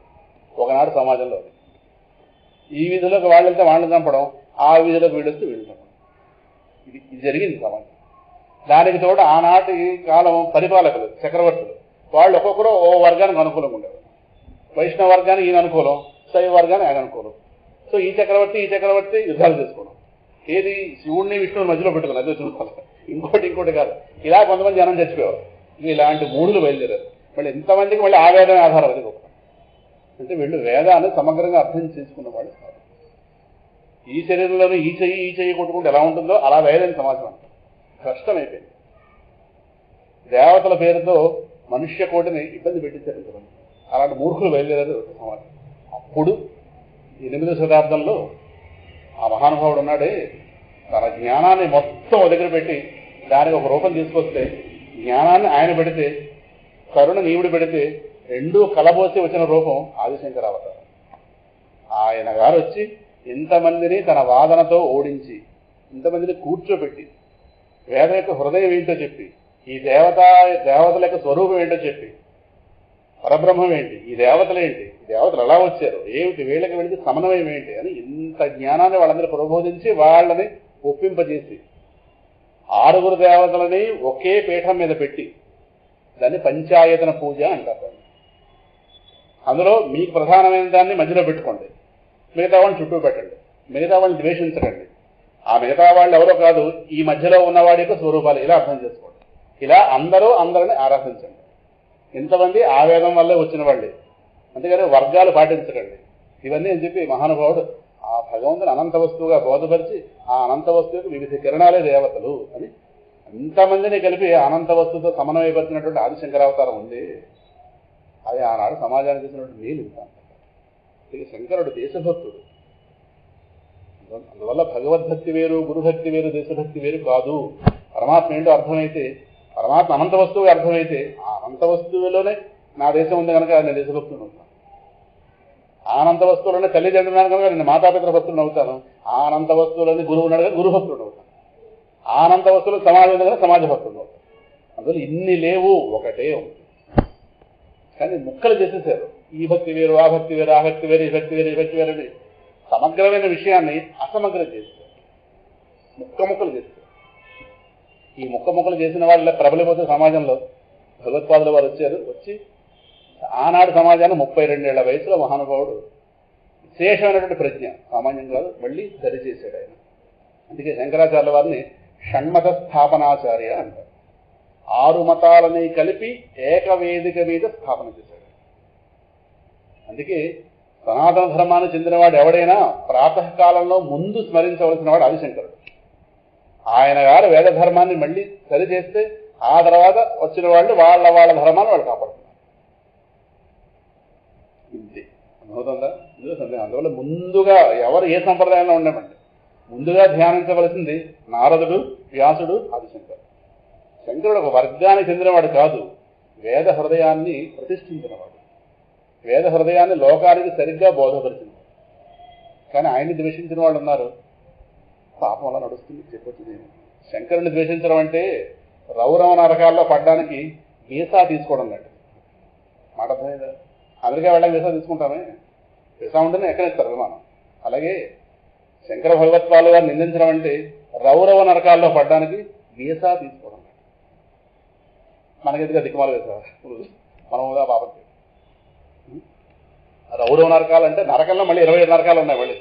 ఒకనాడు సమాజంలో. ఈ వీధిలోకి వాళ్ళు వెళ్తే వాళ్ళని చంపడం, ఆ వీధిలోకి వీళ్ళు వస్తే వీళ్ళు చంపడం. ఇది జరిగింది సమాజం. దానికి తోడు ఆనాటి కాలం పరిపాలకులు, చక్రవర్తులు, వాళ్ళు ఒక్కొక్కరు ఓ వర్గానికి అనుకూలంగా ఉండేవారు. వైష్ణవ వర్గానికి ఈయన అనుకూలం, శైవ వర్గానికి ఆయన అనుకూలం. సో ఈ చక్రవర్తి యుద్ధాలు చేసుకోవడం. ఏది శివుడిని విష్ణువుని మధ్యలో పెట్టుకుని అదే చూసుకోవాలి. ఇంకోటి కాదు. ఇలా కొంతమంది జనం చచ్చిపోయేవారు. ఇలాంటి మూడులు బయలుదేరారు. మళ్ళీ ఇంతమందికి మళ్ళీ ఆ వేదమే ఆధారం. అది గొప్ప. అంటే వీళ్ళు వేదాన్ని సమగ్రంగా అర్థం చేసుకున్న వాళ్ళు కాదు. ఈ శరీరంలోనూ ఈ చెయ్యి కొట్టుకుంటే ఎలా ఉంటుందో అలా వేదని సమాజం అంటారు. కష్టమైపోయింది. దేవతల పేరుతో మనుష్య కోటిని ఇబ్బంది పెట్టించారు. అలాంటి మూర్ఖులు బయలుదేరారు సమాజం. అప్పుడు 8వ శతాబ్దంలో ఆ మహానుభావుడు ఉన్నాడే, తన జ్ఞానాన్ని మొత్తం దగ్గర పెట్టి దానికి ఒక రూపం తీసుకొస్తే, జ్ఞానాన్ని ఆయన పెడితే, కరుణ నీవుడు పెడితే, రెండూ కలబోసి వచ్చిన రూపం ఆదిశంకరావతారం. ఆయన గారు వచ్చి ఇంతమందిని తన వాదనతో ఓడించి, ఇంతమందిని కూర్చోబెట్టి, వేద యొక్క హృదయం ఏంటో చెప్పి, ఈ దేవతల యొక్క స్వరూపం ఏంటో చెప్పి, పరబ్రహ్మం ఏంటి, ఈ దేవతలు ఏంటి, ఈ దేవతలు ఎలా వచ్చారు, ఏమిటి, వీళ్ళకి వెళ్ళి సమన్వయం ఏంటి అని ఇంత జ్ఞానాన్ని వాళ్ళందరూ ప్రబోధించి వాళ్ళని ఒప్పింపజేసి 6 దేవతలని ఒకే పీఠం మీద పెట్టి దాన్ని పంచాయతన పూజ అంటారు. అందులో మీకు ప్రధానమైన దాన్ని మధ్యలో పెట్టుకోండి, మిగతా వాళ్ళని చుట్టూ పెట్టండి, మిగతా వాళ్ళని ద్వేషించకండి. ఆ మిగతా వాళ్ళు ఎవరో కాదు, ఈ మధ్యలో ఉన్నవాడి యొక్క స్వరూపాలు. ఇలా అర్థం చేసుకోండి. ఇలా అందరిని ఆరాధించండి. ఇంతమంది ఆ వేదం వల్లే వచ్చిన వాళ్ళే, అంతేగాని వర్గాలు పాటించకండి. ఇవన్నీ అని చెప్పి మహానుభావుడు ఆ భగవంతుని అనంత వస్తువుగా బోధపరిచి, ఆ అనంత వస్తువుకు వివిధ కిరణాలే దేవతలు అని ఇంతమందిని కలిపి అనంత వస్తువుతో సమన్వయపరిచినటువంటి ఆదిశంకరావతారం ఉంది. అది ఆనాడు సమాజానికి చేసినటువంటి మేలు. ఇక శంకరుడు దేశభక్తుడు. అందువల్ల భగవద్భక్తి వేరు, గురుభక్తి వేరు, దేశభక్తి వేరు కాదు. పరమాత్మ ఏంటో అర్థమైతే, పరమాత్మ అనంత వస్తువు అర్థమైతే, ఆ అనంత వస్తువులోనే నా దేశం ఉంది కనుక నేను దేశభక్తుడు అవుతాను. ఆ అనంత వస్తువులోనే తల్లిదండ్రులు కనుక నేను మాతాపితృ భక్తులను అవుతాను. ఆ అనంత వస్తువులని గురువు ఉన్నాడు కనుక గురుభక్తుడు అవుతాను. ఆ అనంత వస్తువులు సమాజం ఉంది కనుక సమాజ భక్తుడు అవుతాను. అందువల్ల ఇన్ని లేవు, ఒకటే ఉంది. కానీ ముక్కలు చేసేసారు. ఈ భక్తి వేరు, ఆ భక్తి వేరు, ఆ భక్తి వేరు, ఈ భక్తి వేరు, ఈ భక్తి వేరు అని సమగ్రమైన విషయాన్ని అసమగ్రం చేస్తారు. ముక్కలు చేస్తారు. ఈ ముక్కలు చేసిన వాళ్ళ ప్రబలిపోతే సమాజంలో భగవత్పాదుల వారు వచ్చి ఆనాడు సమాజాన్ని 32 ఏళ్ల వయసులో మహానుభావుడు విశేషమైనటువంటి ప్రజ్ఞ, సామాన్యం కాదు, మళ్ళీ సరిచేశాడు ఆయన. అందుకే శంకరాచార్యుల వారిని షణ్మత స్థాపనాచార్య అంటారు. 6 మతాలని కలిపి ఏకవేదిక మీద స్థాపన చేశాడు. అందుకే సనాతన ధర్మాన్ని చెందినవాడు ఎవడైనా ప్రాతకాలంలో ముందు స్మరించవలసిన వాడు ఆదిశంకరుడు. ఆయన గారు వేద ధర్మాన్ని మళ్ళీ సరిచేస్తే ఆ తర్వాత వచ్చిన వాళ్ళు వాళ్ళ ధర్మాన్ని వాళ్ళు కాపాడుతున్నారు. ఇది అర్థమవుతుందా? ఇందులో సందేహం. అందువల్ల ముందుగా ఎవరు ఏ సంప్రదాయంలో ఉండమండి, ముందుగా ధ్యానించవలసింది నారదుడు, వ్యాసుడు, ఆదిశంకరుడు. శంకరుడు ఒక వర్గానికి చెందినవాడు కాదు, వేద హృదయాన్ని ప్రతిష్ఠించినవాడు, వేద హృదయాన్ని లోకానికి సరిగ్గా బోధపరిచినవాడు. కానీ ఆయన్ని ద్వేషించిన వాళ్ళు ఉన్నారు. పాపం వల్ల నడుస్తుంది చెప్పొచ్చింది. శంకరుని ద్వేషించడం అంటే రౌరవ నరకాల్లో పడ్డానికి వీసా తీసుకోవడం లాంటి మాట. అర్థమైందా? అమెరికా వెళ్ళాక వీసా తీసుకుంటామే, వీసా ఉంటేనే ఎక్కడెత్తారు విమానం. అలాగే శంకర భగవత్పాలు గారు నిందించడం అంటే రౌరవ నరకాల్లో పడ్డానికి వీసా తీసుకోవడం. మనకెందుకు దిక్కుమాల వీసా, మనముగా పాపం. రౌరవ నరకాలు అంటే నరకంలో మళ్ళీ 27 నరకాలు ఉన్నాయి. మళ్ళీ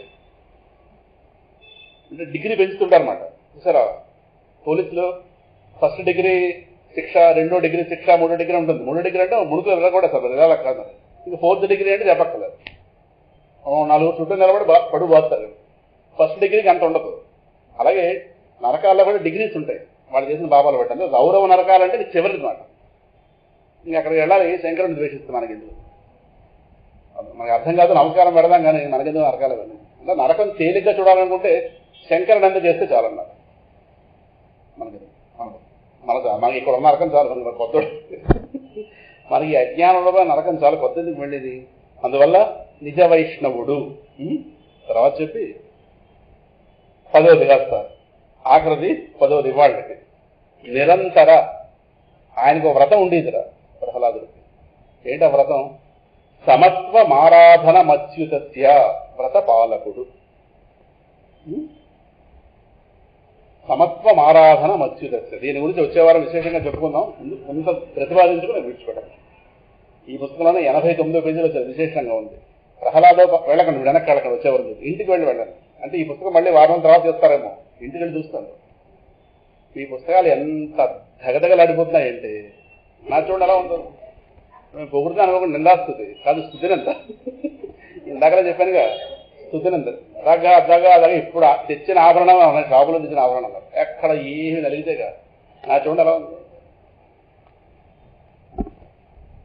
అంటే డిగ్రీ పెంచుతుంటారన్నమాట. చూసారా, పోలీసులో ఫస్ట్ డిగ్రీ శిక్ష, 2వ డిగ్రీ శిక్ష, 3వ డిగ్రీ ఉంటుంది. 3వ డిగ్రీ అంటే ముడుకు వెళ్ళకూడదు సార్, వెళ్ళాలి కాదు. ఇక 4th డిగ్రీ అంటే చెప్పక్కర్లేదు, 4 చుట్టూ నిలబడి పడుగు పోతారు. ఫస్ట్ డిగ్రీకి అంత ఉండదు. అలాగే నరకాల్లో కూడా డిగ్రీస్ ఉంటాయి, వాళ్ళు చేసిన పాపాలు పెట్టండి. రౌరవ నరకాలంటే ఇది చివరిది మాట. ఇంక అక్కడికి వెళ్ళాలి. శంకరుని ద్వేషిస్తుంది మనకి ఎందుకు, మనకి అర్థం కాదు. నమస్కారం పెడదాం కానీ మనకెందుకు నరకాలు వెళ్ళి. అంటే నరకం తేలిగ్గా చూడాలనుకుంటే శంకరుని ఎంత చేస్తే చాలన్నారు మనకి ఇక్కడ ఉన్న నరకం చాలు. మనకి కొత్త మనకి అజ్ఞానంలో నరకం చాలు, కొత్త ఎందుకు వెళ్ళేది. అందువల్ల నిజ వైష్ణవుడు తర్వాత చెప్పి 10వది కాస్తారు, ఆఖరిది 10వది వాళ్ళకి నిరంతర. ఆయనకు వ్రతం ఉండేదిరా ప్రహ్లాదుడికి. ఏంటా వ్రతం? సమత్వమారాధన మచ్యుతస్య వ్రత పాలకుడు. సమత్వమారాధన మచ్యుతస్య. దీని గురించి వచ్చేవారం విశేషంగా చెప్పుకుందాం. కొంత ప్రతిపాదించుకుని విడిచిపెట్టాలి. ఈ పుస్తకంలోనే 89 పేజీలు వచ్చారు, విశేషంగా ఉంది. ప్రహ్లాద వెళ్ళకండి, వెనక్కి వెళ్ళకండి, వచ్చేవారు ఇంటికి వెళ్ళండి. అంటే ఈ పుస్తకం మళ్ళీ వారం తర్వాత చేస్తారేమో, ఇంటికి వెళ్ళి చూస్తాను. ఈ పుస్తకాలు ఎంత దగదగలాడిపోతున్నాయంటే నా చూడండి ఎలా ఉందో. మేము పొగుడుతా అనుకోకుండా నిందాస్తుంది కాదు, స్థుతినంత. ఇందాకనే చెప్పానుగా, స్థుతినంత. అలాగే ఇప్పుడు తెచ్చిన ఆభరణం ఉన్నాయి, షాపులో తెచ్చిన ఆభరణాలు ఎక్కడ ఏమి నలిగితేగా. నా చూడండి ఎలా ఉంది.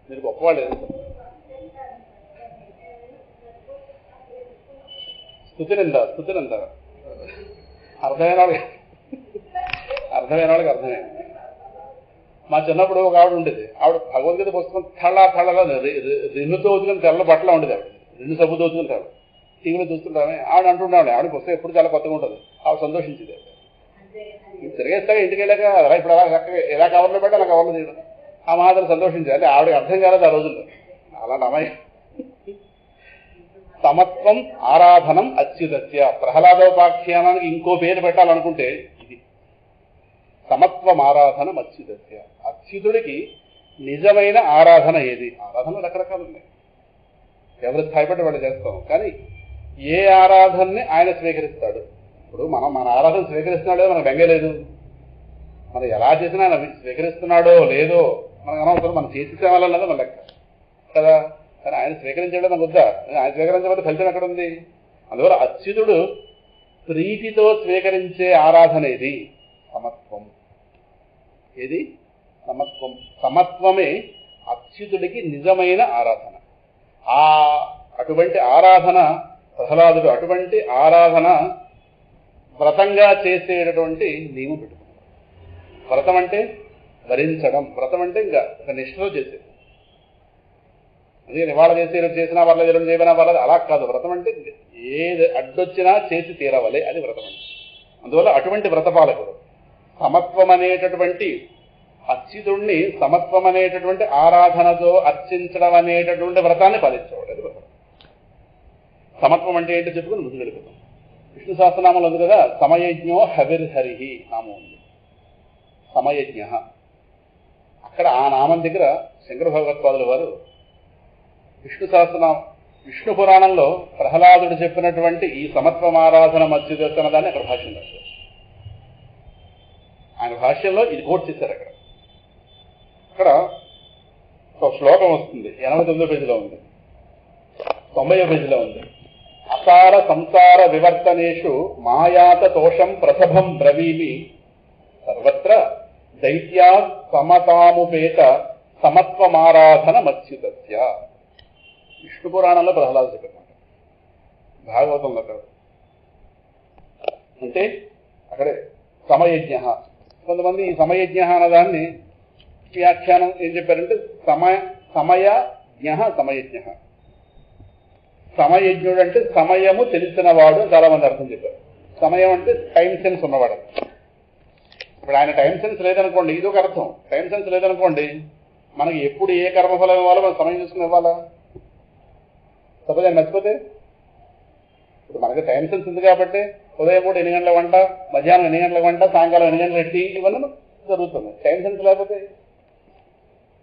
మీరు గొప్పవాళ్ళు. స్థుతినంత అర్థమైన వాళ్ళకి అర్థమైంది. మా చిన్నప్పుడు ఒక ఆవిడ ఉండేది. ఆవిడ భగవద్గీత పుస్తకం థళలా రెన్నుతో ఉతుకుని తెల్ల బట్టలా ఉండేది. ఆవిడ 2 సబ్బుతో ఉతుకుంటాడు. టీవీలో చూస్తుంటామే. ఆవిడ అంటుంటాడు, ఆవిడ పుస్తకం ఎప్పుడు చాలా కొత్తగా ఉంటుంది. ఆవిడ సంతోషించింది. తిరిగేస్తాగా ఇంటికి వెళ్ళాక అలా ఇప్పుడు అలా చక్కగా ఎలా కవర్లో పెట్టి అలా కవర్లో తీయడం. ఆ మాత్రం సంతోషించాలి. అంటే ఆవిడకి అర్థం కాలేదు ఆ రోజుల్లో. అలాంటి అమ్మాయి. సమత్వం ఆరాధనం అచ్యుతస్య. ప్రహ్లాదోపాఖ్యానానికి ఇంకో పేరు పెట్టాలనుకుంటే ఇది సమత్వం ఆరాధనం అచ్యుతస్య. అచ్యుతుడికి నిజమైన ఆరాధన ఏది? ఆరాధనలు రకరకాలు ఉన్నాయి, ఎవరి స్థాయిపట్టి వాళ్ళు చేస్తాం. కానీ ఏ ఆరాధనని ఆయన స్వీకరిస్తాడు? ఇప్పుడు మన ఆరాధన స్వీకరిస్తున్నాడో మనకు బెంగలేదు. మనం ఎలా చేసినా ఆయన స్వీకరిస్తున్నాడో లేదో మనకు అనవసరం. మనం చేసి సేవాలన్నది మన లెక్క కదా. కానీ ఆయన స్వీకరించడం మనకు వద్దా? ఆయన స్వీకరించబోతే ఫలితం ఎక్కడ ఉంది? అందువల్ల అచ్యుతుడు ప్రీతితో స్వీకరించే ఆరాధన ఇది సమత్వం. ఏది? సమత్వం. సమత్వమే అచ్యుతుడికి నిజమైన ఆరాధన. అటువంటి ఆరాధన ప్రహ్లాదుడు అటువంటి ఆరాధన వ్రతంగా చేసేటటువంటి నియమం పెట్టుకున్నాడు. వ్రతం అంటే భరించడం, వ్రతం అంటే ఇంకా ఒక నిష్ఠలో చేసేది. అదే ఇవాళ చేసినా పర్లేదు, ఎరుడు చేయనా పర్లేదు, అలా కాదు. వ్రతం అంటే ఏది అడ్డొచ్చినా చేసి తీరవలే, అది వ్రతం అంటే. అందువల్ల అటువంటి వ్రతపాలకుడు సమత్వం అనేటటువంటి అచ్యుతుణ్ణి సమత్వం అనేటటువంటి ఆరాధనతో అర్చించడం అనేటటువంటి వ్రతాన్ని పాలించేవాడు. అది వ్రతం. సమత్వం అంటే ఏంటో చెప్పుకుని ముందు వెళ్ళిపోతాం. విష్ణు సహస్రనామంలో ఉంది కదా, సమయజ్ఞో హవిర్హరి నామం ఉంది. సమయజ్ఞ. అక్కడ ఆ నామం దగ్గర శంకర భగవత్పాదుల వారు విష్ణు సహస్రనామం, విష్ణు పురాణంలో ప్రహ్లాదుడు చెప్పినటువంటి ఈ సమత్వమారాధన మధ్యదర్శన దాన్ని అక్కడ భాష్యం రాశారు. ఆయన భాష్యంలో ఇది కోట్ చేశారు. అక్కడ ఒక శ్లోకం వస్తుంది, 89వ పేజీలో ఉంది. 90వ పేజీలో ఉంది. అసార సంసార వివర్తనేషు మాయాత తోషం ప్రసభం బ్రవీమి సర్వత్ర దైత్యా సమతాముపేత సమత్వమారాధన మత్స్యుతస్య. విష్ణు పురాణంలో ప్రహ్లాద చెప్పారు, భాగవతంలో కాదు. అంటే అక్కడే సమయజ్ఞ. కొంతమంది ఈ సమయజ్ఞ అన్నదాన్ని వ్యాఖ్యానం ఏం చెప్పారంటే సమయజ్ఞ సమయజ్ఞ. సమయజ్ఞుడు అంటే సమయము తెలిసినవాడు చాలా మంది అర్థం చెప్పారు. సమయం అంటే టైం సెన్స్ ఉన్నవాడు. ఇప్పుడు ఆయన టైం సెన్స్ లేదనుకోండి, ఇది ఒక అర్థం. టైం సెన్స్ లేదనుకోండి, మనకి ఎప్పుడు ఏ కర్మఫలం ఇవ్వాలో మనం సమయం చూసుకుని ఇవ్వాలా? సపోజ్ ఆయన మర్చిపోతే, ఇప్పుడు మనకి టైం సెన్స్ ఉంది కాబట్టి ఉదయం 8 గంటల వంట, మధ్యాహ్నం 8 గంటల వంట, సాయంకాలం 8 గంటల టీ, ఇవన్నీ జరుగుతుంది. టైం సెన్స్ లేకపోతే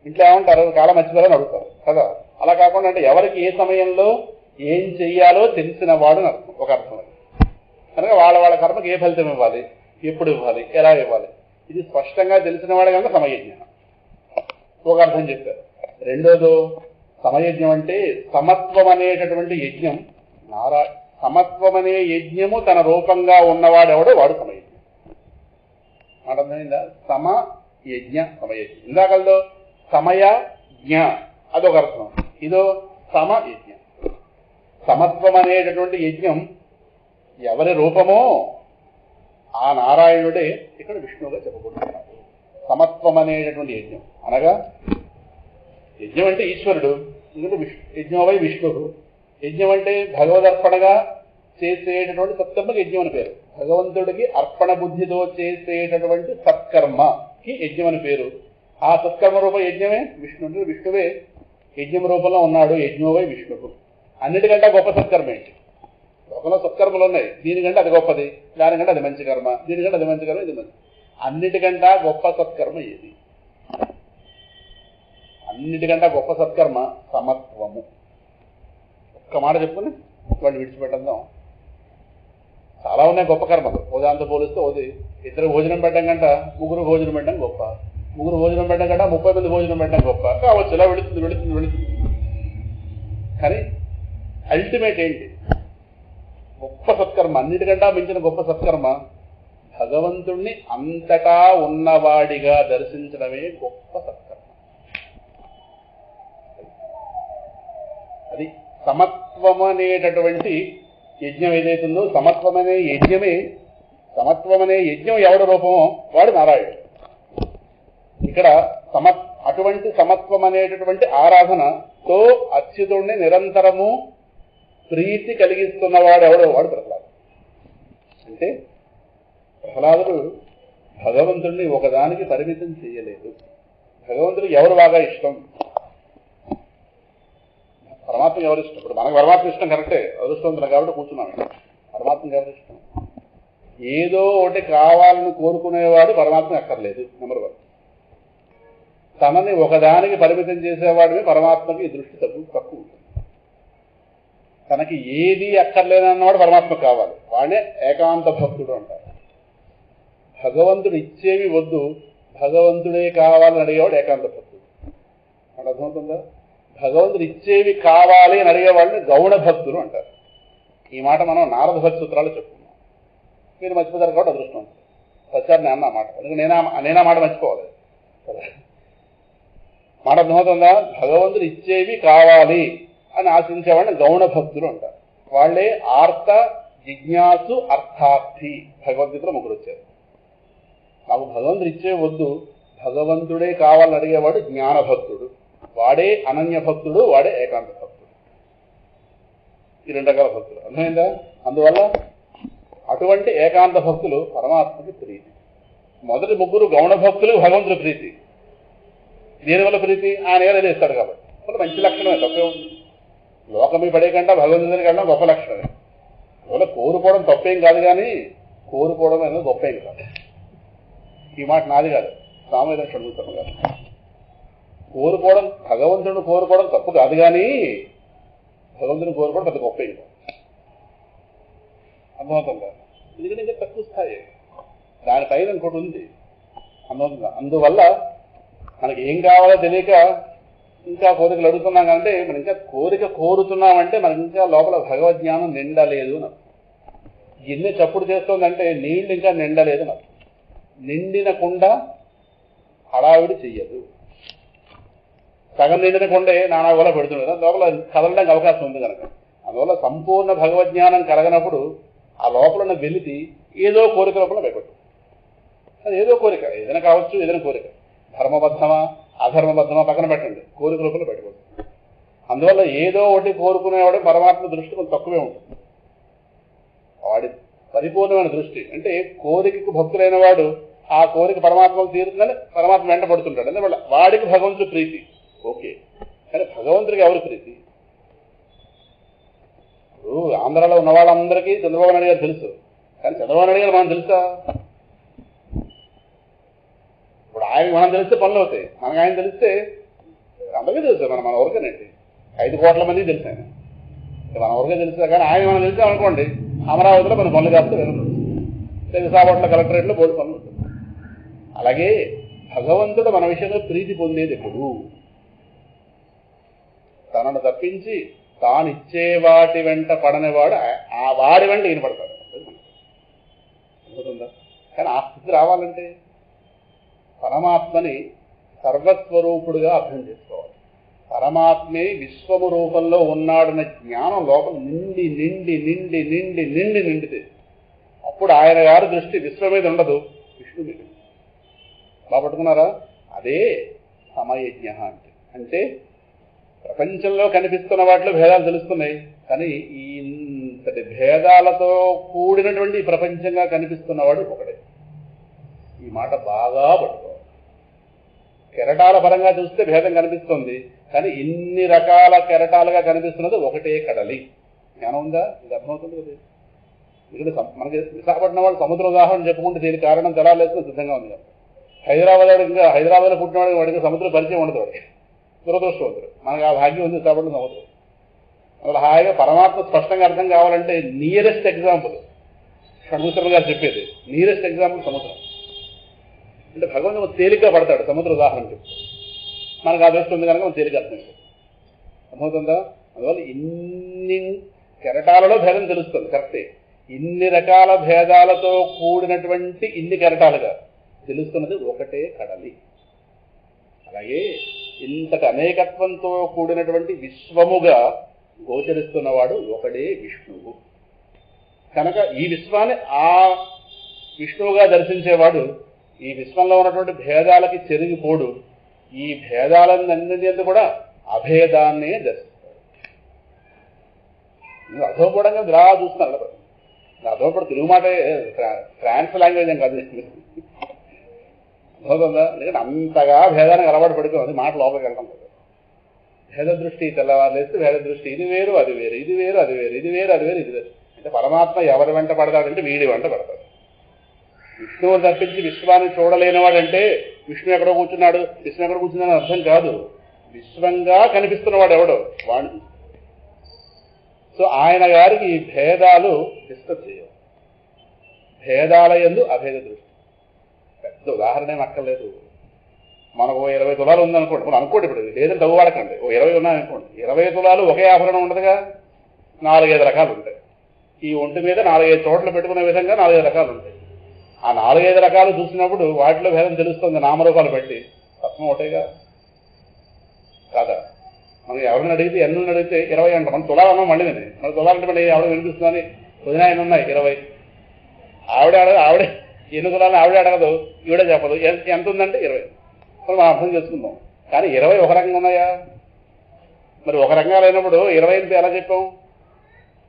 ఇంట్లో ఏమంటారు, కాలం మర్చిపోయారని అడుగుతారు కదా. అలా కాకుండా అంటే ఎవరికి ఏ సమయంలో ఏం చెయ్యాలో తెలిసిన వాడు అని అర్థం, ఒక అర్థం. కనుక వాళ్ళ కర్మకి ఏ ఫలితం ఇవ్వాలి, ఎప్పుడు ఇవ్వాలి, ఎలా ఇవ్వాలి, ఇది స్పష్టంగా తెలిసిన వాడు కనుక సమయజ్ఞ ఒక అర్థం చెప్పారు. రెండోదో సమయజ్ఞం అంటే సమత్వం అనేటటువంటి యజ్ఞం. సమత్వం అనే యజ్ఞము తన రూపంగా ఉన్నవాడెవడో వాడు సమయజ్ఞం. అర్థమైందా? సమయజ్ఞ సమయజ్ఞం. ఇందాకల్లో సమయజ్ఞ అదొక అర్థం, ఇదో సమయజ్ఞ. సమత్వం అనేటటువంటి యజ్ఞం ఎవరి రూపమో ఆ నారాయణుడే ఇక్కడ విష్ణువుగా చెప్పబడుతున్నాడు. సమత్వం అనేటటువంటి యజ్ఞం అనగా, యజ్ఞం అంటే ఈశ్వరుడు, ఎందుకంటే యజ్ఞమై విష్ణువు. యజ్ఞం అంటే భగవదర్పణగా చేసేటటువంటి సత్కర్మకి యజ్ఞం అని పేరు. భగవంతుడికి అర్పణ బుద్ధితో చేసేటటువంటి సత్కర్మకి యజ్ఞం అని పేరు. ఆ సత్కర్మ రూప యజ్ఞమే విష్ణుడు. విష్ణువే యజ్ఞం రూపంలో ఉన్నాడు, యజ్ఞమై విష్ణువు. అన్నిటికంటే గొప్ప సత్కర్మ ఏంటి? లోకంలో సత్కర్మలు ఉన్నాయి, దీనికంటే అది గొప్పది, దానికంటే అది మంచి కర్మ, దీనికంటే అది మంచి కర్మ, ఇది మంచి. అన్నిటికంటే గొప్ప సత్కర్మ ఏది? అన్నిటికంటే గొప్ప సత్కర్మ సమత్వము. ఒక్క మాట చెప్పుకుని వాళ్ళు విడిచిపెట్టద్దాం. చాలా ఉన్నాయి గొప్ప కర్మలు. ఉదాహరణతో పోలిస్తే ఓది ఇద్దరు భోజనం పెట్టడం కంట ముగ్గురు భోజనం పెట్టడం గొప్ప, ముగ్గురు భోజనం పెట్టడం కంట 30 మంది భోజనం పెట్టడం గొప్ప కావచ్చు. ఇలా వెళుతుంది. కానీ అల్టిమేట్ ఏంటి? గొప్ప సత్కర్మ, అన్నిటికంటే మించిన గొప్ప సత్కర్మ భగవంతుణ్ణి అంతటా ఉన్నవాడిగా దర్శించడమే గొప్ప సత్కర్మ. అది సమత్వం అనేటటువంటి యజ్ఞం ఏదైతుందో, సమత్వం అనే యజ్ఞం ఎవడి రూపమో వాడు నారాయణుడు. ఇక్కడ అటువంటి సమత్వం అనేటటువంటి ఆరాధనతో అచ్యుతుడిని నిరంతరము ప్రీతి కలిగిస్తున్నవాడు ఎవడో వాడు ప్రహ్లాదుడు. అంటే ప్రహ్లాదుడు భగవంతుడిని ఒకదానికి పరిమితం చేయలేదు. భగవంతుడికి ఎవరు బాగా ఇష్టం? పరమాత్మకి ఎవరు ఇష్టం? ఇప్పుడు మనకు పరమాత్మ ఇష్టం కరెక్టే, అదృష్టవంతులు కాబట్టి కూర్చున్నాం. పరమాత్మకి ఎవరు ఇష్టం? ఏదో ఒకటి కావాలని కోరుకునేవాడు పరమాత్మ అక్కర్లేదు. నెంబర్ 1. తనని ఒకదానికి పరిమితం చేసేవాడిని పరమాత్మకి దృష్టి తక్కువ. తనకి ఏది అక్కర్లేదన్నవాడు పరమాత్మ కావాలి, వాడే ఏకాంత భక్తుడు అంటారు. భగవంతుడు ఇచ్చేవి వద్దు, భగవంతుడే కావాలని అడిగేవాడు ఏకాంత భక్తుడు. అంటే అర్థమవుతుందా? భగవంతుడు ఇచ్చేవి కావాలి అని అడిగేవాడిని గౌణ భక్తులు అంటారు. ఈ మాట మనం నారద భక్తి సూత్రాలు చెప్పుకున్నాం. మీరు మర్చిపోతారు కాబట్టి అదృష్టం. సత్యాన్ని నేను అన్న మాట, ఎందుకంటే నేనా మాట మర్చిపోవాలి. మాట అర్థమవుతుందా? భగవంతుడు ఇచ్చేవి కావాలి అని ఆశించేవాడిని గౌణ భక్తులు అంటారు. వాళ్ళే ఆర్త, జిజ్ఞాసు, అర్థార్థి. భగవద్గీతలో 3 వచ్చారు. నాకు భగవంతుడు ఇచ్చే వద్దు, భగవంతుడే కావాలని అడిగేవాడు జ్ఞాన భక్తుడు, వాడే అనన్య భక్తుడు, వాడే ఏకాంత భక్తుడు. ఈ 2 రకాల భక్తులు. అర్థమైందా? అందువల్ల అటువంటి ఏకాంత భక్తులు పరమాత్మకి ప్రీతి. మొదటి 3 గౌణ భక్తులు భగవంతుడి ప్రీతి. దీనివల్ల ప్రీతి ఆయన ఏదైనా ఇస్తాడు కాబట్టి వాళ్ళు మంచి లక్షణమే, తప్పే ఉంది. లోకమి పడే కంటే భగవంతుడి కంటే గొప్ప లక్షణమే. అందువల్ల కోరుకోవడం తప్పేం కాదు, కానీ కోరుకోవడం అనేది గొప్పేం కాదు. ఈ మాట నాది కాదు, సామవేదం షణ్ముఖం కాదు. భగవంతుడిని కోరుకోవడం తప్పు కాదు, కానీ భగవంతుని కోరుకోవడం పెద్ద గొప్పేం కాదు. అర్థమవుతుందా? ఎందుకంటే ఇంకా తక్కువ స్థాయి, దానిపైన ఇంకోటి ఉంది. అర్థమవుతుందా? అందువల్ల మనకి ఏం కావాలో తెలియక ఇంకా కోరికలు అడుగుతున్నాం అంటే మనం ఇంకా కోరిక కోరుతున్నామంటే మనకి ఇంకా లోపల భగవద్జ్ఞానం నిండలేదు నాకు. గిన్నె చప్పుడు చేస్తుందంటే నీళ్లు ఇంకా నిండలేదు నాకు. నిండిన కుండ హడావిడి చెయ్యదు. సగం నిండిన కుండే నానా కూడా పెడుతుంది కదా, లోపల కదలడానికి అవకాశం ఉంది కనుక. అందువల్ల సంపూర్ణ భగవద్జ్ఞానం కలగనప్పుడు ఆ లోపల ఉన్న వెలితి ఏదో కోరిక లోపల భయపడు. అది ఏదో కోరిక, ఏదైనా కావచ్చు, ఏదైనా కోరిక, ధర్మబద్ధమా అధర్మబద్ధమా పక్కన పెట్టండి, కోరిక లోపల పెట్టుకోవచ్చు. అందువల్ల ఏదో ఒకటి కోరుకునేవాడు పరమాత్మ దృష్టి కొంచెం తక్కువే ఉంటుంది. వాడి పరిపూర్ణమైన దృష్టి అంటే కోరికకు భక్తులైన వాడు ఆ కోరిక పరమాత్మకు తీరుతుందని పరమాత్మ వెంట పడుతుంటాడు. అంటే వాడికి భగవంతుడి ప్రీతి ఓకే, కానీ భగవంతుడికి ఎవరు ప్రీతి? ఇప్పుడు ఆంధ్రాలో ఉన్న వాళ్ళందరికీ చంద్రబాబు నాయుడు గారు తెలుసు, కానీ చంద్రబాబు నాయుడు గారు మనం తెలుసా? ఇప్పుడు ఆయన మనం తెలిస్తే పనులు అవుతాయి, మనకు ఆయన తెలిస్తే అందరికీ తెలుసు. మన ఊరికేనండి 5 కోట్ల మందికి తెలుసు ఆయన, మన ఊరికే తెలుసా. కానీ ఆయన మనం తెలిసాం అనుకోండి, అమరావతిలో మన పనులు కాస్తే వెనుక విశాఖపట్నం కలెక్టరేట్లో బోర్డు పనులు ఉంటుంది. అలాగే భగవంతుడు మన విషయంలో ప్రీతి పొందేది ఎప్పుడు? తనను తప్పించి తాను ఇచ్చే వాటి వెంట పడనివాడు ఆ వాడి వెంట ఈయన పడతాడు. అర్థమవుతుందా? కానీ ఆ స్థితి రావాలంటే పరమాత్మని సర్వస్వరూపుడుగా అర్థం చేసుకోవాలి. పరమాత్మే విశ్వము రూపంలో ఉన్నాడన్న జ్ఞానం లోపల నిండి నిండి నిండి నిండి నిండి నిండితే అప్పుడు ఆయన గారి దృష్టి విశ్వం మీద ఉండదు, విష్ణు మీద. బాగా పట్టుకున్నారా? అదే సమయజ్ఞ అంటే ప్రపంచంలో కనిపిస్తున్న వాటిలో భేదాలు తెలుస్తున్నాయి, కానీ ఇంతటి భేదాలతో కూడినటువంటి ప్రపంచంగా కనిపిస్తున్నవాడు ఒకడే. ఈ మాట బాగా పట్టుకోవాలి. కెరటాల పరంగా చూస్తే భేదం కనిపిస్తుంది, కానీ ఇన్ని రకాల కెరటాలుగా కనిపిస్తున్నది ఒకటే కడలి. జ్ఞానం ఉందా? ఇది అర్థమవుతుంది కదా. ఇక్కడ మనకి విశాఖపట్నం వాళ్ళు సముద్ర ఉదాహరణ చెప్పుకుంటే దీనికి కారణం తెలాలేసుకుని సిద్ధంగా ఉంది కదా. హైదరాబాద్లో పుట్టినవాడికి వాడికి సముద్రం పరిచయం ఉండదు, వాడికి దురదృష్టవంతుడు. మనకు ఆ భాగ్యం ఉంది విశాఖపట్నం సముద్రం. అసలు హాయిగా పరమాత్మ స్పష్టంగా అర్థం కావాలంటే నియరెస్ట్ ఎగ్జాంపుల్ షణ్ముఖశర్మ గారు చెప్పేది, నియరెస్ట్ ఎగ్జాంపుల్ సముద్రం. అంటే భగవంతుడు తేలిగ్గా పడతాడు సముద్ర ఉదాహరణ చెప్పి. మనకు ఆ దృష్టి ఉంది కనుక మనం తేలిక అర్థం అర్థమవుతుందా? అందువల్ల ఇన్ని కెరటాలలో భేదం తెలుస్తుంది కరెక్టే. ఇన్ని రకాల భేదాలతో కూడినటువంటి ఇన్ని కెరటాలుగా తెలుస్తున్నది ఒకటే కడలి. అలాగే ఇంతటి అనేకత్వంతో కూడినటువంటి విశ్వముగా గోచరిస్తున్నవాడు ఒకడే విష్ణువు. కనుక ఈ విశ్వాన్ని ఆ విష్ణువుగా దర్శించేవాడు ఈ విశ్వంలో ఉన్నటువంటి భేదాలకి చెరిగిపోడు. ఈ భేదాలన్నింటి కూడా అభేదాన్నే దర్శిస్తాడు. అధోపడంగా ఇలా చూస్తున్నాడు. అధోపడం తెలుగు మాట, ఫ్రాన్స్ లాంగ్వేజ్ ఏం కాదు. అర్థమవుతుందా? ఎందుకంటే అంతగా భేదానికి అలవాటు పడిపోయింది, మాట లోపలికి వెళ్ళడం కదా. భేద దృష్టి తెల్లవారులేస్తే భేద దృష్టి, ఇది వేరు అది వేరు, ఇది వేరు అది వేరు, ఇది వేరు అది వేరు, ఇది వేరు. అంటే పరమాత్మ ఎవరి వెంట పడతాడంటే వీడి వెంట పడతాడు. విష్ణువు తప్పించి విశ్వాన్ని చూడలేనివాడంటే విష్ణు ఎక్కడో కూర్చున్నాడు, విష్ణు ఎక్కడ కూర్చున్నాడు అర్థం కాదు. విశ్వంగా కనిపిస్తున్నవాడు ఎవడో వాడు. సో ఆయన గారికి ఈ భేదాలు డిస్టర్బ్ చేయవు. భేదాల యందు అభేద దృష్టి. పెద్ద ఉదాహరణ ఏం అక్కర్లేదు. మనకు 20 తులాలు ఉందనుకోండి, మనం అనుకోండి, ఇప్పుడు లేదని తగ్గువాడకండి, 20 ఉన్నాయనుకోండి, 20 తులాలు ఒకే ఆభరణం ఉండదుగా, 4-5 రకాలు ఉంటాయి. ఈ ఒంటి మీద 4-5 చోట్ల పెట్టుకునే విధంగా 4-5 రకాలు ఉంటాయి. ఆ 4-5 రకాలు చూసినప్పుడు వాటిలో భేదం తెలుస్తుంది నామరూపాలు బట్టి. తత్వం ఒకటేగా కాదా? మనం ఎవరిని అడిగితే ఎన్ని అడిగితే 20 అంట. మనం తులాలు అన్నాం మళ్ళీ విని, మన తులాలంటే మళ్ళీ ఆవిడ వినిపిస్తుందని వదిన ఆయన ఉన్నాయి 20. ఆవిడే ఎన్ని తులాలని ఆవిడే అడగదు, ఈవిడే చెప్పదు. ఎంత ఉందంటే 20. మనం అర్థం చేసుకుందాం. కానీ 20 ఒక రకంగా ఉన్నాయా? మరి ఒక రకంగా లేనప్పుడు 20 ఎలా చెప్పాం?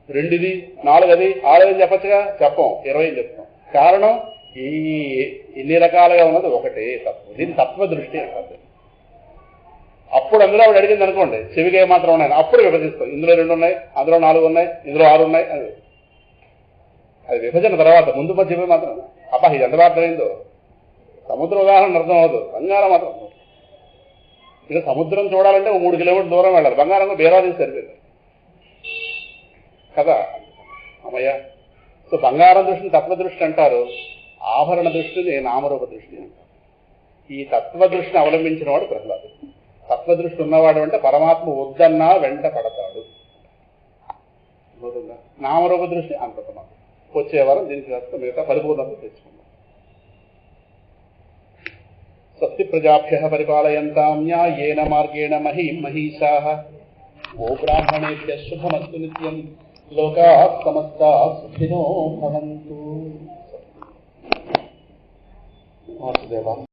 2 4 6 చెప్పచ్చుగా, చెప్పం, 20 చెప్తాం. కారణం ఈ ఇన్ని రకాలుగా ఉన్నది ఒకటే తత్వం. దీన్ని తత్వ దృష్టి అంటారు. అప్పుడు అందులో ఆవిడ అడిగింది అనుకోండి, చెవికి ఏమాత్రం ఉన్నాయి, అప్పుడు విభజిస్తాం. ఇందులో 2 ఉన్నాయి, అందులో 4 ఉన్నాయి, ఇందులో 6 ఉన్నాయి. అది విభజన తర్వాత, ముందు మధ్య మాత్రం అబ్బా ఇది ఎంత అర్థమైందో. సముద్ర ఉదాహరణ అర్థం అవ్వదు, బంగారం మాత్రం. ఇక సముద్రం చూడాలంటే 3 కిలోమీటర్ల దూరం వెళ్ళాలి, బంగారం బేరా తీసి సరిపోయింది కదా అమ్మయ్య. సో బంగారం దృష్టిని తత్వ దృష్టి అంటారు, ఆభరణ దృష్టిని నామరూప దృష్టి అంటారు. ఈ తత్వ దృష్టిని అవలంబించిన వాడు ప్రహ్లాదుడు. తత్వదృష్టి ఉన్నవాడు అంటే పరమాత్మ వద్దన్నా వెంట పడతాడు. నామరూప దృష్టి అంతటమా. వచ్చే వారం దీనికి వస్తే మిగతా పరిపూర్ణత తెచ్చుకుందాం. స్వస్తి ప్రజాభ్యః పరిపాలయంతాం న్యాయేన మార్గేణ మహీం మహీషాః. గోబ్రాహ్మణేభ్యః శుభమస్తు నిత్యం. లోకాః సమస్తాః సుఖినో భవంతు. వాసుదేవ.